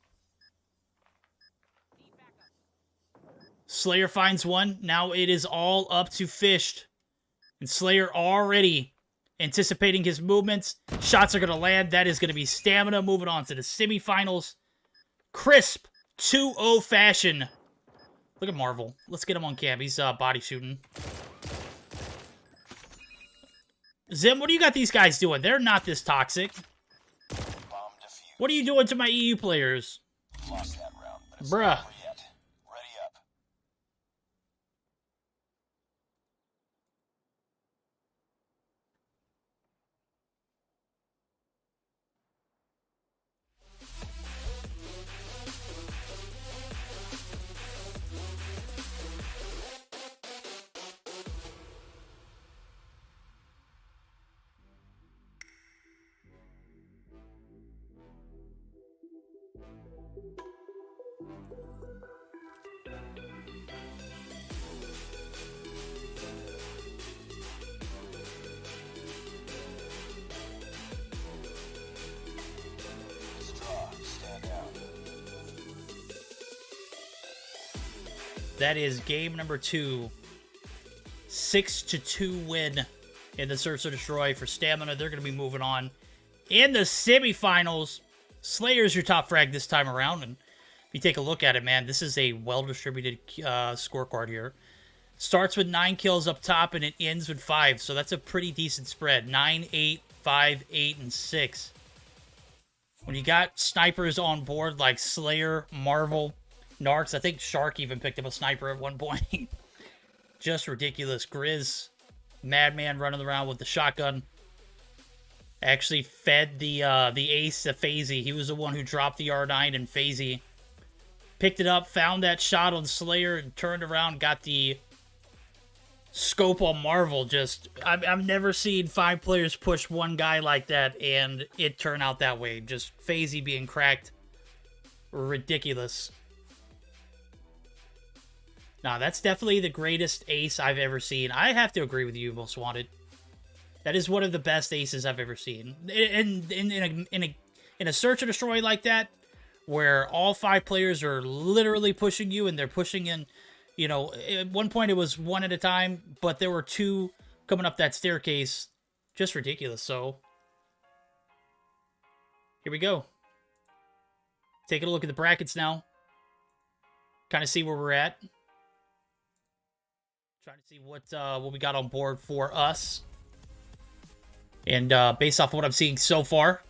Slayer finds 1. Now it is all up to Fished. And Slayer already anticipating his movements. Shots are going to land. That is going to be Stamina. Moving on to the semifinals. Crisp 2-0 fashion. Look at Marvel. Let's get him on cam. He's body shooting. Zim, what do you got these guys doing? They're not this toxic. Bomb defused. What are you doing to my EU players? Lost that round, but it's Bruh. not over yet. Ready up. Straw, stand down. That is game number 2. 6-2 win in the Search or Destroy for Stamina. They're going to be moving on. In the semifinals, Slayer's your top frag this time around. And if you take a look at it, man, this is a well-distributed scorecard here. Starts with 9 kills up top, and it ends with 5. So that's a pretty decent spread. 9, 8, 5, 8, and 6. When you got snipers on board like Slayer, Marvel, Narcs, I think Shark even picked up a sniper at one point. Just ridiculous. Grizz, Madman running around with the shotgun. Actually fed the ace to FaZe. He was the one who dropped the R9, and FaZe picked it up, found that shot on Slayer, and turned around, got the scope on Marvel. Just, I've never seen 5 players push one guy like that, and it turned out that way. Just FaZe being cracked. Ridiculous. Nah, that's definitely the greatest ace I've ever seen. I have to agree with you, Most Wanted. That is one of the best aces I've ever seen. In a Search or Destroy like that, where all 5 players are literally pushing you, and they're pushing in You know, at one point it was one at a time, but there were two coming up that staircase. Just ridiculous. So, here we go. Taking a look at the brackets now. Kind of see where we're at. Trying to see what we got on board for us. And based off of what I'm seeing so far,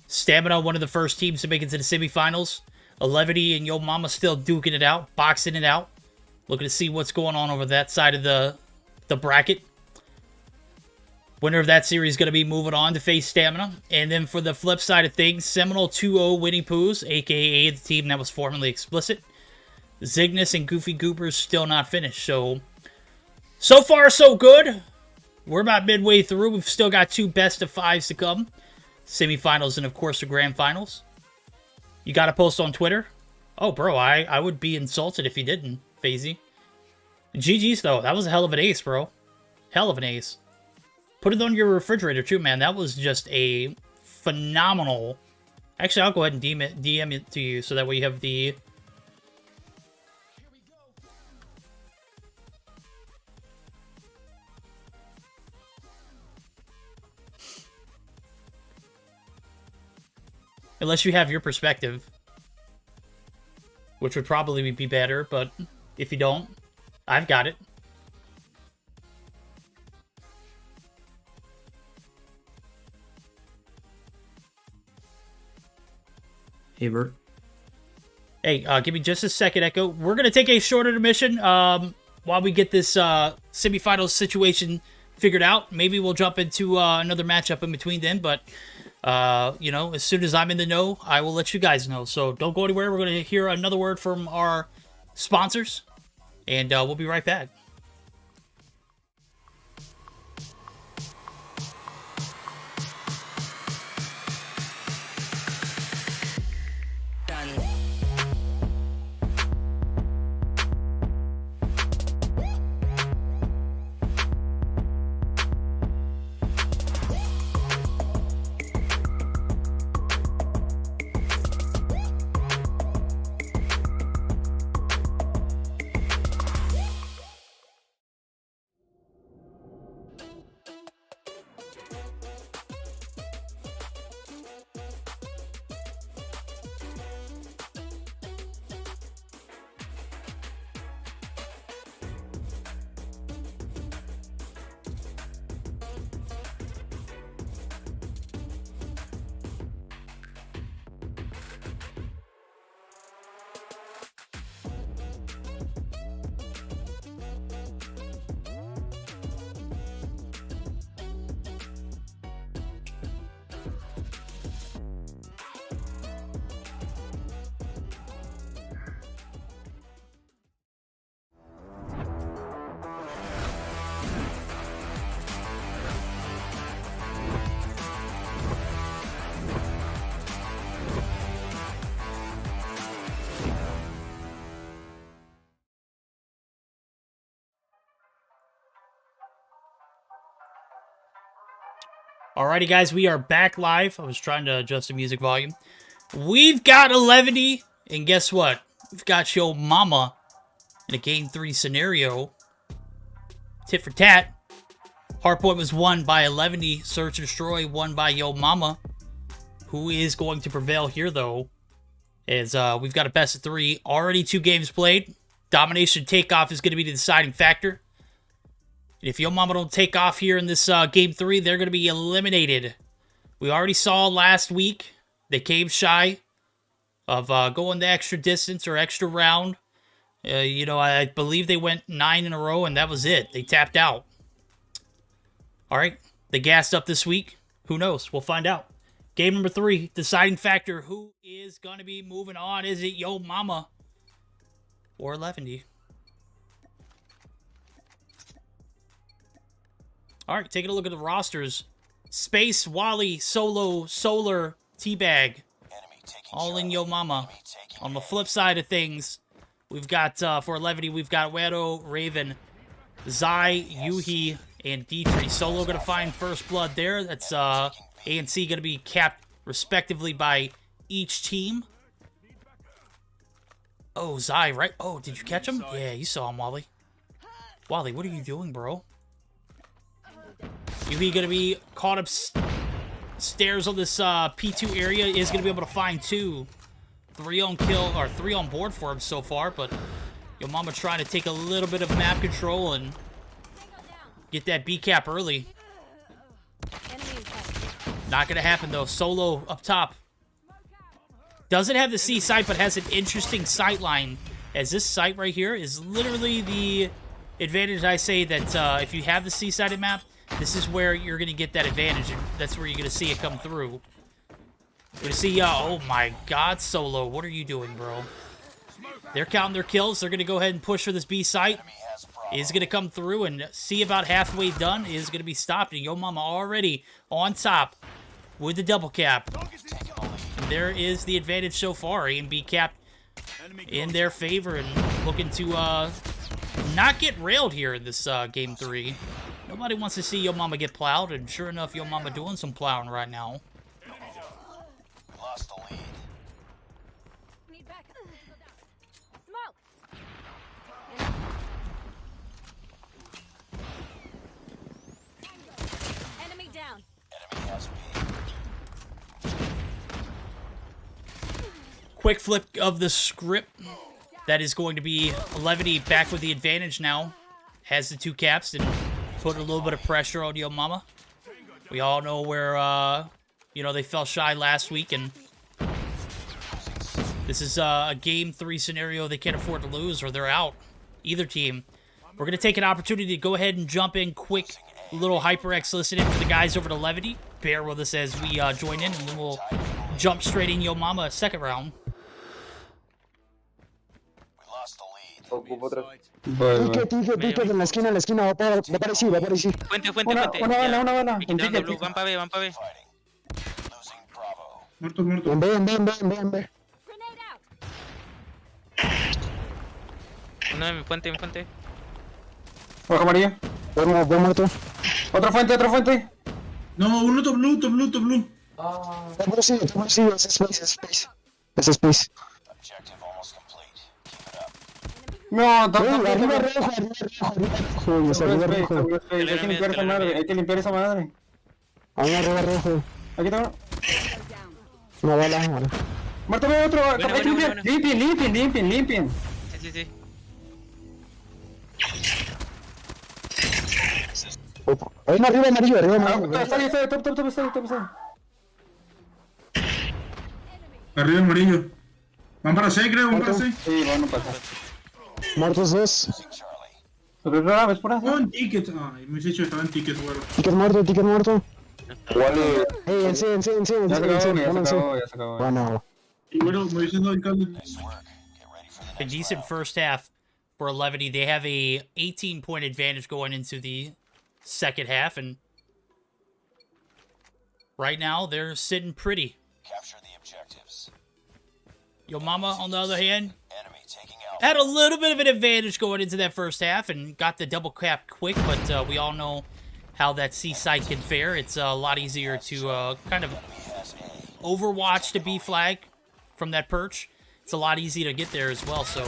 Stamina, one of the first teams to make it to the semifinals. 11 and Yo Mama still duking it out, boxing it out. Looking to see what's going on over that side of the bracket. Winner of that series is going to be moving on to face Stamina. And then for the flip side of things, Seminole 2-0 Winnie Poos, a.k.a. the team that was formerly Explicit. Zygnus and Goofy Goopers still not finished. So far, so good. We're about midway through. We've still got 2 best of 5s to come. Semifinals and, of course, the grand finals. You got to post on Twitter? Oh, bro, I would be insulted if you didn't, Fazy. GG's, though. That was a hell of an ace, bro. Hell of an ace. Put it on your refrigerator, too, man. That was just a phenomenal... Actually, I'll go ahead and DM it to you, so that way you have the... Unless you have your perspective. Which would probably be better, but if you don't, I've got it. Hey, Bert. Hey, give me just a second, Echo. We're going to take a short intermission while we get this semifinals situation figured out. Maybe we'll jump into another matchup in between then, but... you know, as soon as I'm in the know, I will let you guys know. So don't go anywhere. We're going to hear another word from our sponsors, and we'll be right back. Alrighty, guys, we are back live. I was trying to adjust the music volume. We've got 11, and guess what? We've got Yo Mama in a Game 3 scenario. Tit for tat. Hardpoint was won by 11, Search and Destroy won by Yo Mama. Who is going to prevail here, though, is we've got a best of 3. Already 2 games played. Domination takeoff is going to be the deciding factor. If Yo Mama don't take off here in this Game 3, they're going to be eliminated. We already saw last week they came shy of going the extra distance or extra round. You know, I believe they went 9 in a row, and that was it. They tapped out. All right, they gassed up this week. Who knows? We'll find out. Game number 3, deciding factor. Who is going to be moving on? Is it Yo Mama or 11? All right, taking a look at the rosters. Space, Wally, Solo, Solar, Teabag. All in Yo Mama. On the flip side of things, we've got, for 11, we've got Wedo, Raven, Zai, Yuhi, and Dietrich. Solo going to find first blood there. That's A and C going to be capped respectively by each team. Oh, Zai, right? Oh, did you catch him? Yeah, you saw him, Wally. Wally, what are you doing, bro? You gonna be caught up stairs on this P2 area. Is gonna be able to find 2. 3 on kill, or 3 on board for him so far, but Yo Mama trying to take a little bit of map control and get that B cap early. Not gonna happen though. Solo up top. Doesn't have the C site, but has an interesting sight line. As this site right here is literally the advantage. I say that if you have the C-sided map, this is where you're gonna get that advantage, and that's where you're gonna see it come through. We're gonna see, oh my God, Solo, what are you doing, bro? They're counting their kills. They're gonna go ahead and push for this B site. Is gonna come through and see about halfway done. Is gonna be stopped, and Yo Mama already on top with the double cap. And there is the advantage so far. A and B cap in their favor and looking to not get railed here in this game 3. Nobody wants to see Yo Mama get plowed, and sure enough, Yo Mama doing some plowing right now. We lost the lead. Need back. Smoke. Enemy down. Enemy has B. Quick flip of the script. That is going to be Levity back with the advantage now. Has the 2 caps and put a little bit of pressure on Yo Mama. We all know where, you know, they fell shy last week, and this is a game 3 scenario they can't afford to lose, or they're out. Either team. We're going to take an opportunity to go ahead and jump in quick. Little HyperX listening for the guys over to Levity. Bear with us as we join in, and then we'll jump straight in Yo Mama second round. We lost the lead. Ticket en la esquina, va para sí, va para sí. Fuente. Una. Me quitaron de blue, van pa' B. Fighting. Losing Bravo. Muerto. En B. Grenade out. Uno en mi fuente. Baja María. Buen muerto. Otra fuente. No, uno top blue. Está por sí, es space. Es space. Objective almost complete. Keep it up. No, arriba rojo. Hay que limpiar esa madre. Arriba rojo. Aquí está. Una bala. Muerto otro. Hay que limpiar. Limpien. Sí. Hay uno arriba amarillo. Está ahí, top. Arriba amarillo. Van para C, creo, van para C. Sí, van a pasar. Muertos 2. Charlie. ¿Ves por ahí? Oh, en ticket. Ay, me has dicho que estaba en ticket, güero. Ticket muerto. En C. Ya se acabó. Bueno. Y bueno, me dicen no, alcalde. Nice work. Get ready for the A next decent first half for Levity. They have a 18-point advantage going into the second half, and right now they're sitting pretty. Capture the objectives. Yo Mama, on the other hand, Enemy taking out. had a little bit of an advantage going into that first half and got the double cap quick, but we all know how that C site can fare. It's a lot easier to kind of overwatch the B flag from that perch. It's a lot easier to get there as well, so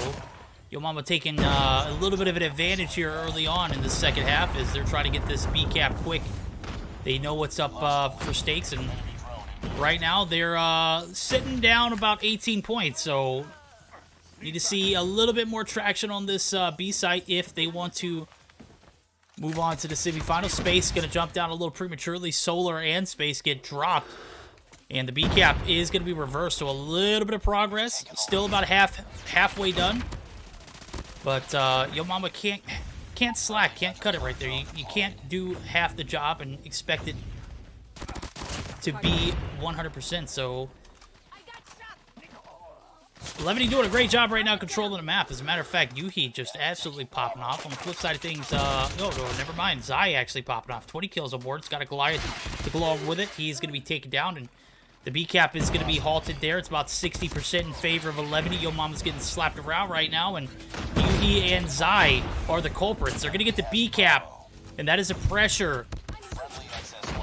Yo Mama taking a little bit of an advantage here early on in the second half as they're trying to get this B cap quick. They know what's up for stakes, and right now they're sitting down about 18 points, so need to see a little bit more traction on this B site if they want to move on to the semifinals. Space going to jump down a little prematurely. Solar and Space get dropped, and the B cap is going to be reversed, so a little bit of progress. Still about halfway done, but Yo Mama can't slack, can't cut it right there. You can't do half the job and expect it to be 100%, so Levity doing a great job right now controlling the map. As a matter of fact, Yuhi just absolutely popping off. On the flip side of things, no, never mind. Zai actually popping off. 20 kills on board. It's got a Goliath to go along with it. He's going to be taken down, and the B cap is going to be halted there. It's about 60% in favor of Levity. Yo Mama's getting slapped around right now, and Yuhi and Zai are the culprits. They're going to get the B cap, and that is a pressure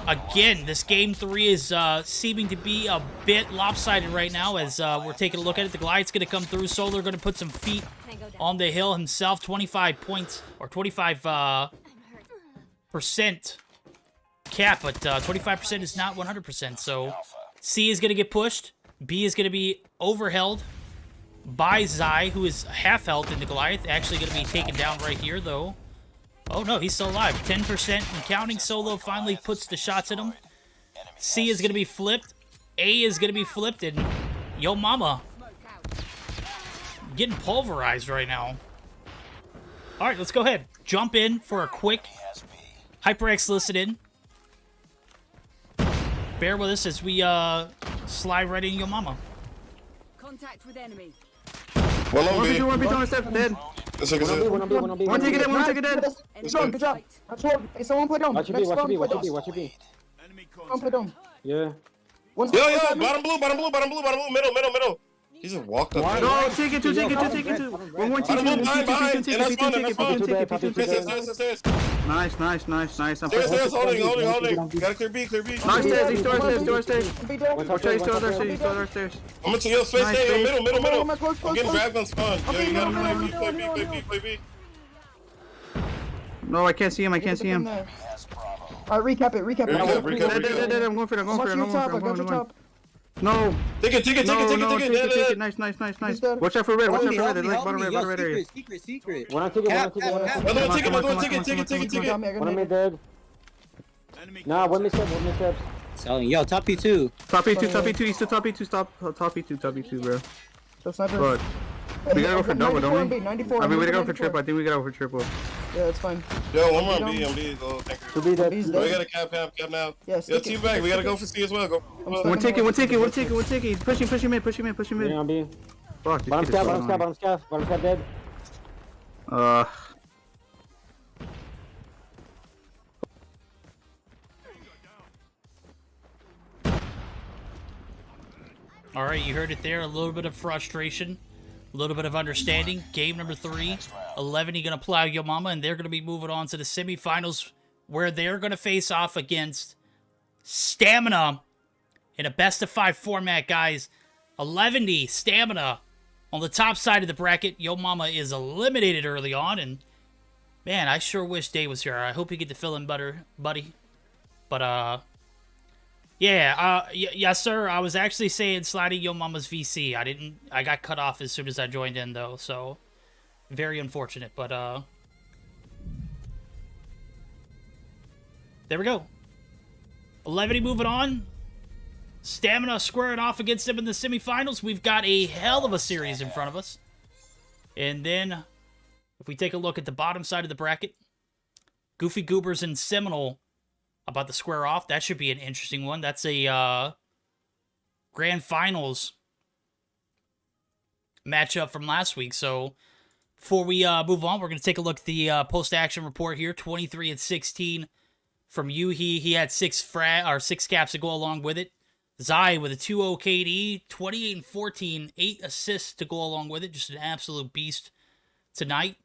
again, this game 3 is seeming to be a bit lopsided right now as we're taking a look at it. The Goliath's going to come through. Solar going to put some feet on the hill himself. 25 points, or 25% cap, but 25% is not 100%. So C is going to get pushed. B is going to be overheld by Zai, who is half health in the Goliath. Actually going to be taken down right here, though. Oh, no, he's still alive. 10% and counting. Solo finally puts the shots at him. C is going to be flipped. A is going to be flipped. And Yo Mama getting pulverized right now. All right, let's go ahead. Jump in for a quick HyperX listen in. Bear with us as we slide right in Yo Mama. Contact with enemy. One B. One B, don't step dead. That's like I said. One take it dead, one take it dead. Good job, good job. Hey, someone play dome. Watch your B, watch your B, watch your B, watch your B. Someone play dome. Yeah. Yo, bottom blue, middle. He just walked up. No, take it two. One Bottom blue, behind. And that's fine. Stairs. Nice. I'm Stairs, holding. Gotta clear B. Nice stairs, he's door stairs. Watch out, he's still other stairs. I'm gonna yo, space Nice, stay, space. middle. I'm getting grabbed on spawn. Yo, you gotta play B. No, I can't see him. Alright, recap it. Recap. I'm going for it. No. Take it. Nice. Watch out for red. Like bottom red area. Secret. One on ticket. Take it. One on mid dead. Nah, one missteps. Selling. Yo, top P2. Top E2. He's still top E2. Stop. Top E2, bro. Fuck. We gotta go for double, don't we? I mean, we gotta go for triple. I think we gotta go for triple. Yeah, it's fine. Yo, one more on B. To be dead. We gotta cap now. Yo, team back. We gotta go for C as well. Go. One ticket. He's pushing mid. Yeah, on B. Fuck. Bottom scav dead. All right, you heard it there. A little bit of frustration, a little bit of understanding. Game number 3, 11 going to plow Yo Mama, and they're going to be moving on to the semifinals where they're going to face off against Stamina in a best-of-5 format, guys. 11 Stamina on the top side of the bracket. Yo Mama is eliminated early on, and man, I sure wish Day was here. I hope you get to fill in better, buddy. But, yeah, yes, sir. I was actually saying sliding Yo Mama's VC. I got cut off as soon as I joined in, though, so very unfortunate, but, there we go. 11 moving on. Stamina squaring off against them in the semifinals. We've got a hell of a series in front of us. And then, if we take a look at the bottom side of the bracket, Goofy Goobers and Seminole about to square off. That should be an interesting one. That's a grand finals matchup from last week. So before we move on, we're going to take a look at the post-action report here. 23-16 from Yuhi. He had 6 caps to go along with it. Zai with a 2-0 KD, 28-14, 8 assists to go along with it. Just an absolute beast tonight.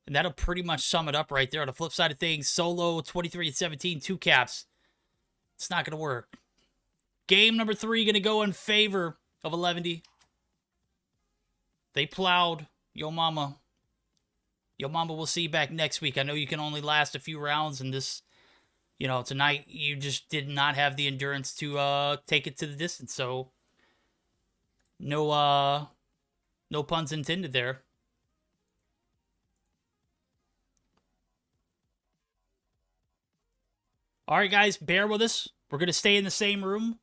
And that'll pretty much sum it up right there. On the flip side of things, Solo, 23-17, 2 caps. It's not going to work. Game number 3 going to go in favor of 11. They plowed Yo Mama. Yo Mama, we'll see you back next week. I know you can only last a few rounds, and this, tonight you just did not have the endurance to take it to the distance. So, no puns intended there. All right, guys, bear with us. We're going to stay in the same room.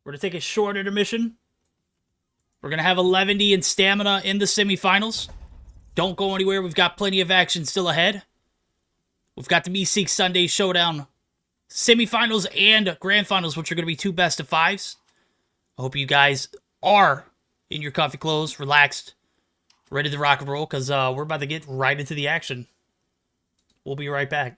We're going to take a short intermission. We're going to have 11 and Stamina in the semifinals. Don't go anywhere. We've got plenty of action still ahead. We've got the Meseeks Sunday Showdown semifinals and grand finals, which are going to be 2 best-of-5s. I hope you guys are in your comfy clothes, relaxed, ready to rock and roll, because we're about to get right into the action. We'll be right back.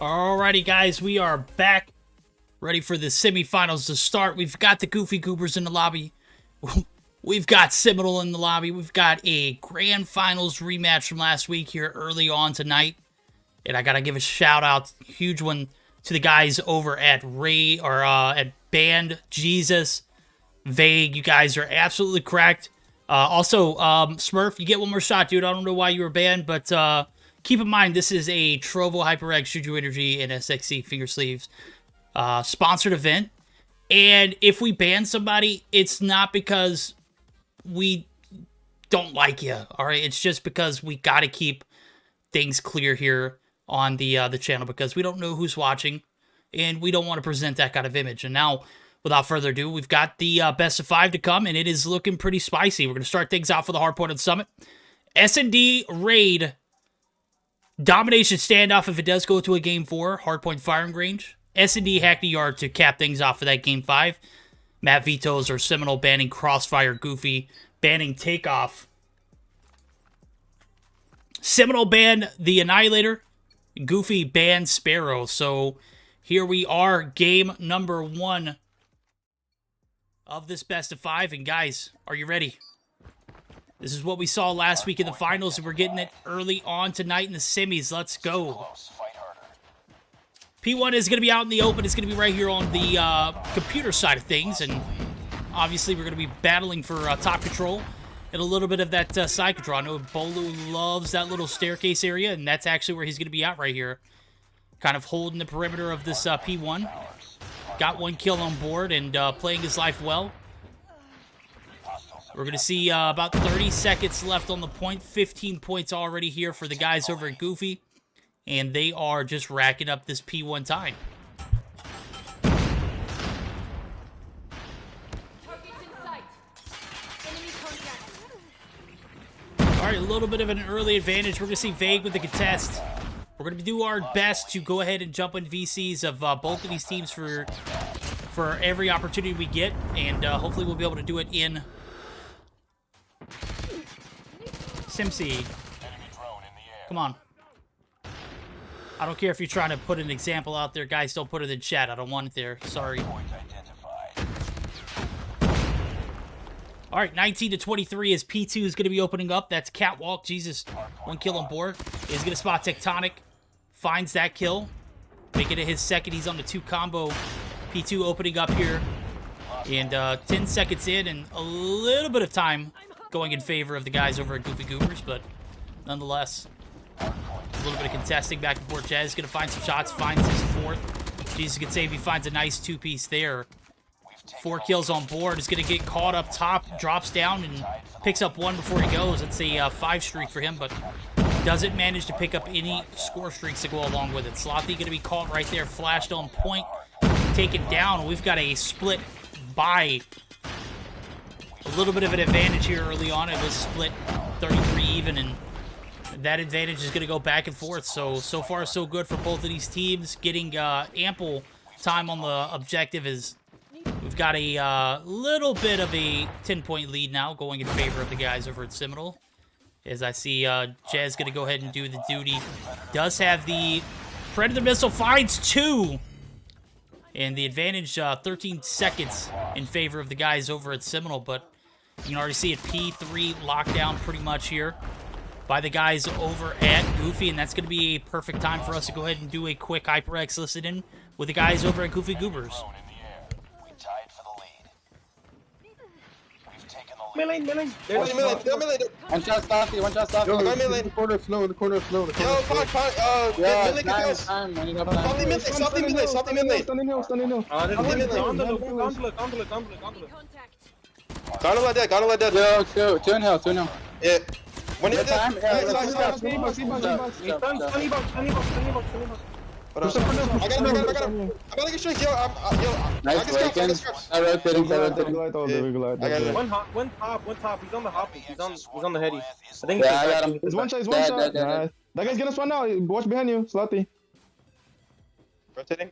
Alrighty, guys, we are back, ready for the semifinals to start. We've got the Goofy Goobers in the lobby. We've got Seminole in the lobby. We've got a grand finals rematch from last week here early on tonight. And I gotta give a shout out, huge one, to the guys over at at Band Jesus Vague. You guys are absolutely correct. Also, Smurf, you get one more shot, dude. I don't know why you were banned, but keep in mind this is a Trovo, HyperX, JuJu Energy, and SXC Finger Sleeves sponsored event. And if we ban somebody, it's not because we don't like you, all right? It's just because we got to keep things clear here on the channel because we don't know who's watching, and we don't want to present that kind of image. And now, without further ado, we've got the best of 5 to come, and it is looking pretty spicy. We're going to start things out for the Hardpoint of the Summit. S&D Raid Domination Standoff if it does go to a Game 4. Hardpoint Firing Range. S&D Hackney Yard to cap things off for that Game 5. Matt Vito's or Seminole banning Crossfire Goofy. Banning Takeoff. Seminole ban the Annihilator. Goofy ban Sparrow. So here we are, game number 1 of this best of 5. And guys, are you ready? This is what we saw last week in the finals, and we're getting it early on tonight in the semis. Let's go. P1 is going to be out in the open. It's going to be right here on the computer side of things, and obviously we're going to be battling for top control and a little bit of that side control. I know Bolu loves that little staircase area, and that's actually where he's going to be out right here, kind of holding the perimeter of this P1. Got 1 kill on board and playing his life well. We're going to see about 30 seconds left on the point. 15 points already here for the guys over at Goofy. And they are just racking up this P1 time. Alright, a little bit of an early advantage. We're going to see Vague with the contest. We're going to do our best to go ahead and jump in VCs of both of these teams for every opportunity we get. And hopefully we'll be able to do it in SimC. Come on. I don't care if you're trying to put an example out there. Guys, don't put it in chat. I don't want it there. Sorry. All right, 19 to 23 as P2 is going to be opening up. That's Catwalk. Jesus, 1 kill on board. Is going to spot Tectonic. Finds that kill. Making it his second. He's on the 2 combo. P2 opening up here. And 10 seconds in and a little bit of time going in favor of the guys over at Goofy Goobers, but nonetheless, a little bit of contesting back and forth. Jazz is going to find some shots, finds his 4th. Jesus can save, he finds a nice 2-piece there. 4 kills on board, is going to get caught up top, drops down and picks up 1 before he goes. It's a 5 streak for him, but doesn't manage to pick up any score streaks to go along with it. Slothy going to be caught right there, flashed on point, taken down. We've got a split by a little bit of an advantage here early on. It was split 33 even, and that advantage is going to go back and forth. So far, so good for both of these teams. Getting ample time on the objective is we've got a little bit of a 10-point lead now going in favor of the guys over at Seminole. As I see Jazz going to go ahead and do the duty. Does have the Predator Missile, finds 2. And the advantage, 13 seconds in favor of the guys over at Seminole. But you can already see it, P3 lockdown pretty much here by the guys over at Goofy. And that's going to be a perfect time for us to go ahead and do a quick HyperX listen-in with the guys over at Goofy Goobers. Melee. There's melee. One shot Staffy, one shot Staffy. Yo, go melee. In the corner slow. Yo, fuck. Yeah, Melee contest. time. Stop the melee. Standing hill. Condulet. Yo, two in hell. Yeah. When it's Time. I got him. I'm gonna get strings, yo. Nice Waken. I'm rotating. I got him. One top. He's on the hop. He's on the heady. I think I got him. It's one shot. Nice. That guy's gonna spawn now. Watch behind you, Slothy. Rotating.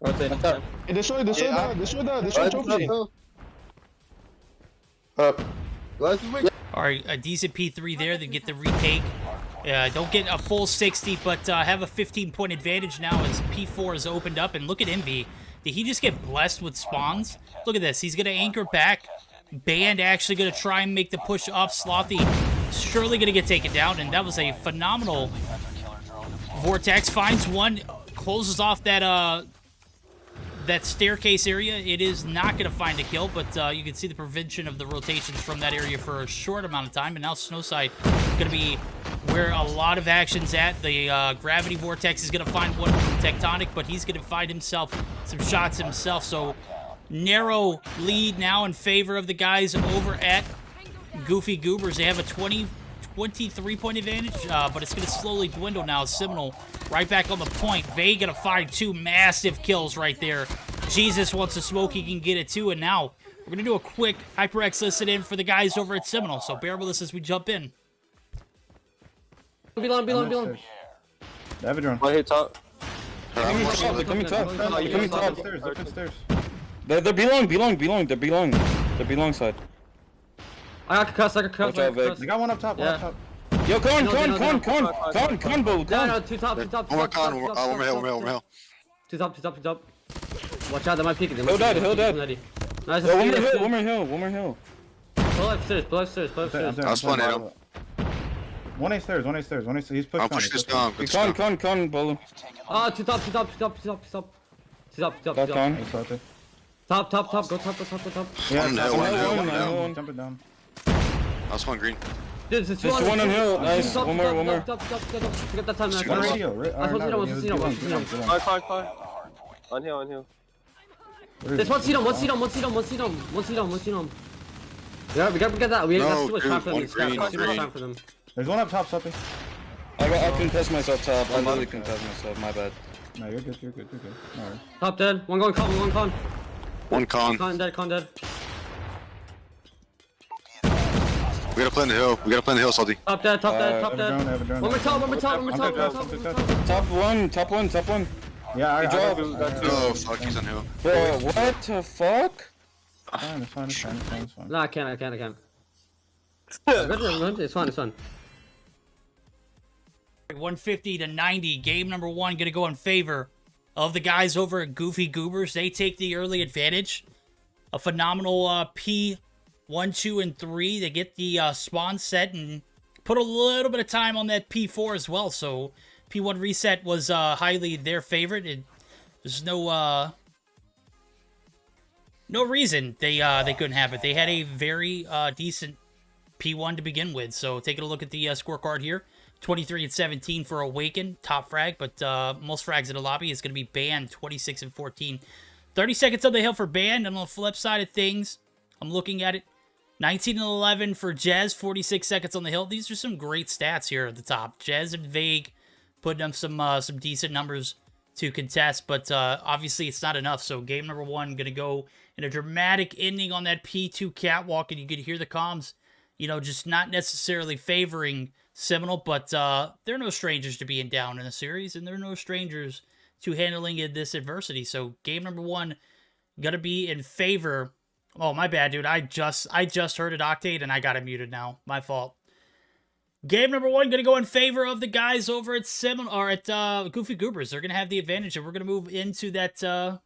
Hey, destroy the trophy. Up. All right, a decent P3 there. Then get the retake. Don't get a full 60, but have a 15-point advantage now as P4 is opened up. And look at Envy. Did he just get blessed with spawns? Look at this. He's going to anchor back. Band actually going to try and make the push up. Slothy surely going to get taken down. And that was a phenomenal Vortex. Finds one. Closes off that that staircase area. It is not going to find a kill, but you can see the prevention of the rotations from that area for a short amount of time. And now Snowside going to be where a lot of action's at. The Gravity Vortex is going to find one from Tectonic, but he's going to find himself some shots himself. So narrow lead now in favor of the guys over at Goofy Goobers. They have a 23-point advantage, but it's going to slowly dwindle now. Seminole right back on the point. Vay going to find 2 massive kills right there. Jesus wants to smoke. He can get it too. And now we're going to do a quick HyperX listen in for the guys over at Seminole. So bear with us as we jump in. Belong. They have a drone. Right here, top. They're coming top. They're coming top. Upstairs. They're belong. They're belong side. I got cuss. They got one up top. Yeah. Yo, con, bull. No, two top. One more con, one more hill. Two top. Watch out, they might peek it. Hill dead. Nice. One more hill. Pull upstairs. I'll spawn at him. One A stairs. He's pushing. I'm pushing this down. Con, bull. Oh, two top. Top. Top. Go top. Yeah, One hill. Jump it down. I'll spawn green. Dude, this There's one on hill. Nice. One more. Top. Forget that time. One radio. What's Car. On hill. There's one seat on. Yeah, we got that. We got too much time for them. Too much time for them. There's one up top, Suppy. I contest myself top. I literally contest myself. My bad. No, you're good. Alright. Top dead. One con. One con. Con dead. We gotta play in the hill. Salty. Top dead. Have a drone. One more top. Top one. Yeah, I got it. Oh, fuck, he's on hill. Bro, what the fuck? It's fine. No, I can't. It's fine. 150 to 90. Game number 1 going to go in favor of the guys over at Goofy Goobers. They take the early advantage. A phenomenal P1, 2, and 3. They get the spawn set and put a little bit of time on that P4 as well. So P1 reset was highly their favorite. There's no reason they couldn't have it. They had a very decent P1 to begin with. So taking a look at the scorecard here. 23 and 17 for Awaken, top frag, but most frags in the lobby is going to be Band, 26 and 14. 30 seconds on the hill for Band, and on the flip side of things, I'm looking at it, 19 and 11 for Jez, 46 seconds on the hill. These are some great stats here at the top. Jez and Vague putting up some decent numbers to contest, but obviously it's not enough, so game number 1 going to go in a dramatic ending on that P2 catwalk, and you could hear the comms, just not necessarily favoring Seminole, but they're no strangers to being down in the series, and they're no strangers to handling this adversity. So game number 1 gonna be in favor. Oh, my bad, dude. I just heard it Octade, and I got it muted now. My fault. Game number 1 gonna go in favor of the guys over at Seminole or at Goofy Goobers. They're gonna have the advantage, and we're gonna move into that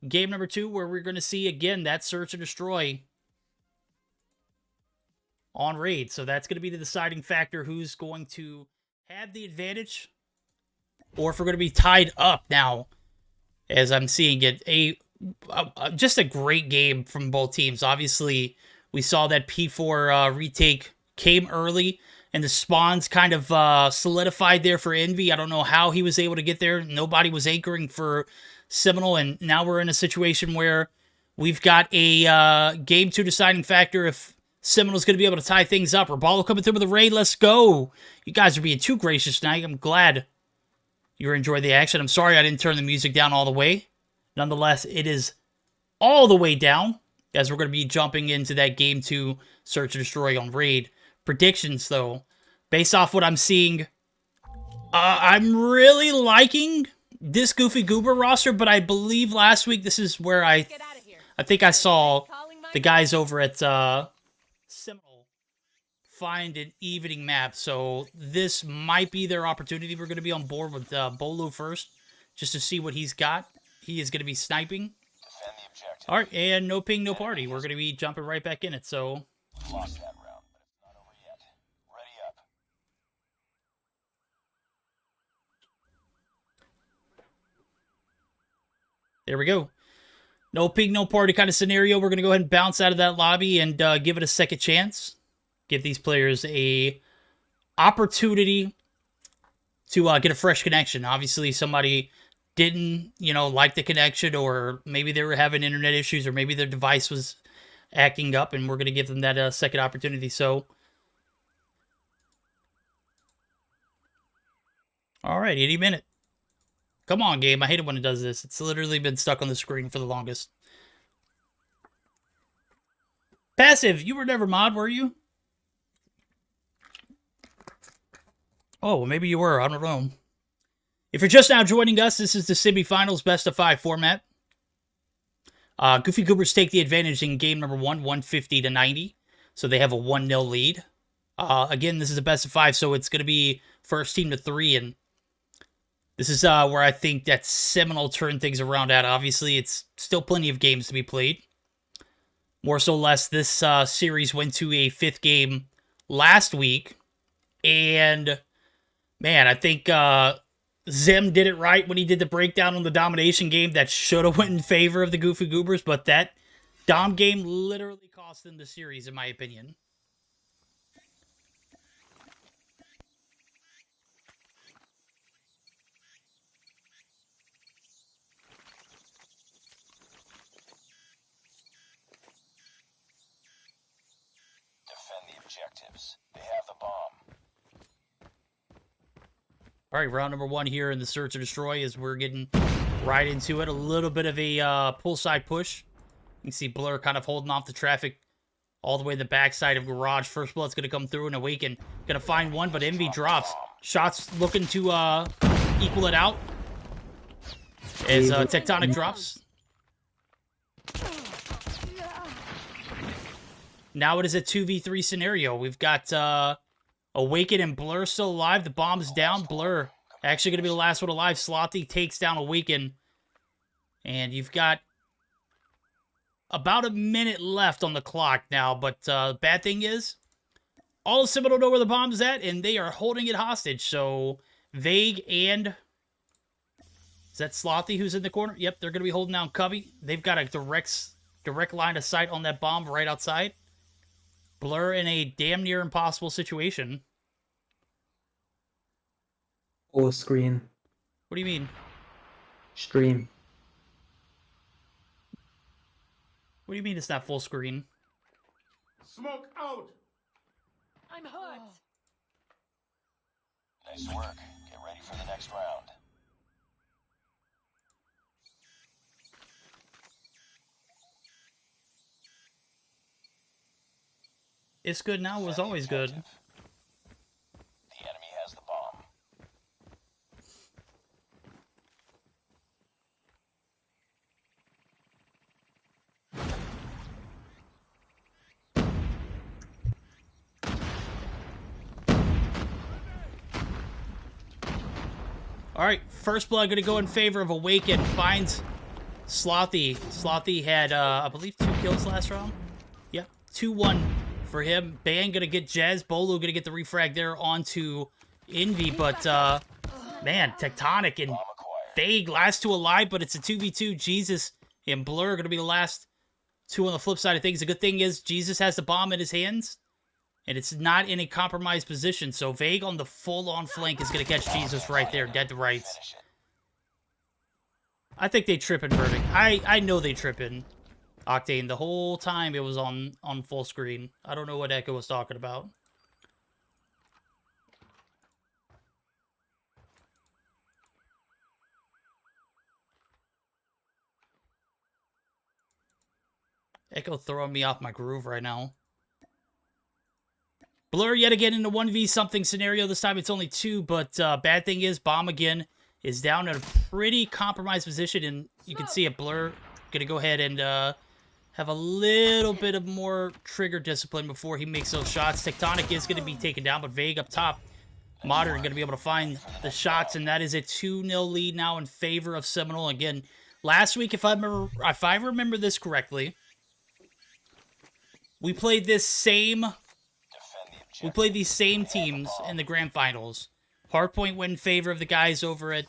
game number 2, where we're gonna see again that search and destroy on raid. So that's going to be the deciding factor who's going to have the advantage or if we're going to be tied up now as I'm seeing it. Just a great game from both teams. Obviously, we saw that P4 retake came early and the spawns kind of solidified there for Envy. I don't know how he was able to get there. Nobody was anchoring for Seminole, and now we're in a situation where we've got a game 2 deciding factor if Seminole's going to be able to tie things up. Rabalo coming through with a raid. Let's go. You guys are being too gracious tonight. I'm glad you're enjoying the action. I'm sorry I didn't turn the music down all the way. Nonetheless, it is all the way down as we're going to be jumping into that game 2 search and destroy on raid. Predictions, though, based off what I'm seeing, I'm really liking this Goofy Goober roster, but I believe last week this is where I think I saw the guys over at Seminole find an evening map, so this might be their opportunity. We're going to be on board with Bolo first, just to see what he's got. He is going to be sniping. All right, and no ping, no party. We're going to be jumping right back in it, so... Lost that round, but it's not over yet. Ready up. There we go. No ping, no party kind of scenario. We're going to go ahead and bounce out of that lobby and give it a second chance. Give these players a opportunity to get a fresh connection. Obviously, somebody didn't, like the connection, or maybe they were having internet issues, or maybe their device was acting up, and we're going to give them that second opportunity. So, all right, any minute. Come on, game. I hate it when it does this. It's literally been stuck on the screen for the longest. Passive, you were never mod, were you? Oh, well, maybe you were. I don't know. If you're just now joining us, this is the semifinals best of 5 format. Goofy Goobers take the advantage in game number 1, 150-90. So they have a 1-0 lead. Again, this is a best of 5, so it's going to be first team to 3, and this is where I think that Seminole turned things around at. Obviously, it's still plenty of games to be played. More so less, this series went to a 5th game last week. And, man, I think Zim did it right when he did the breakdown on the domination game. That should have went in favor of the Goofy Goobers. But that Dom game literally cost them the series, in my opinion. Objectives. They have the bomb. All right, round number 1 here in the search and destroy as we're getting right into it. A little bit of a pull side push. You can see Blur kind of holding off the traffic all the way to the backside of Garage. First blood's going to come through and Awaken. Going to find one, but Envy drops. Shots looking to equal it out as Tectonic drops. Now it is a 2v3 scenario. We've got Awaken and Blur still alive. The bomb's down. Blur actually going to be the last one alive. Slothy takes down Awaken. And you've got about a minute left on the clock now. But bad thing is, all of Seminole know where the bomb's at, and they are holding it hostage. So Vague and... is that Slothy who's in the corner? Yep, they're going to be holding down Cubby. They've got a direct line of sight on that bomb right outside. Blur in a damn near impossible situation. Full screen. What do you mean? Stream. What do you mean it's not full screen? Smoke out. I'm hurt. Nice work. Get ready for the next round. It's good now, it was always good. The enemy has the bomb. Alright, first blood going to go in favor of Awaken. Finds Slothy. Slothy had, I believe, 2 kills last round. Yep, 2-1 for him. Ban going to get Jez. Bolo going to get the refrag there onto Envy. But, man, Tectonic and Vague, last 2 alive, but it's a 2v2. Jesus and Blur going to be the last 2 on the flip side of things. The good thing is Jesus has the bomb in his hands, and it's not in a compromised position. So Vague on the full-on flank is going to catch Jesus right there, dead to rights. I think they trip in Verdict. I know they trip in Octane. The whole time it was on full screen. I don't know what Echo was talking about. Echo throwing me off my groove right now. Blur yet again in the 1v something scenario. This time it's only 2, but bad thing is Bomb again is down in a pretty compromised position, and you can see a Blur gonna go ahead and have a little bit of more trigger discipline before he makes those shots. Tectonic is going to be taken down, but Vague up top, Modern going to be able to find the shots, and that is a 2-0 lead now in favor of Seminole. Again, last week, if I remember this correctly, we played these same teams in the grand finals. Hardpoint went in favor of the guys over at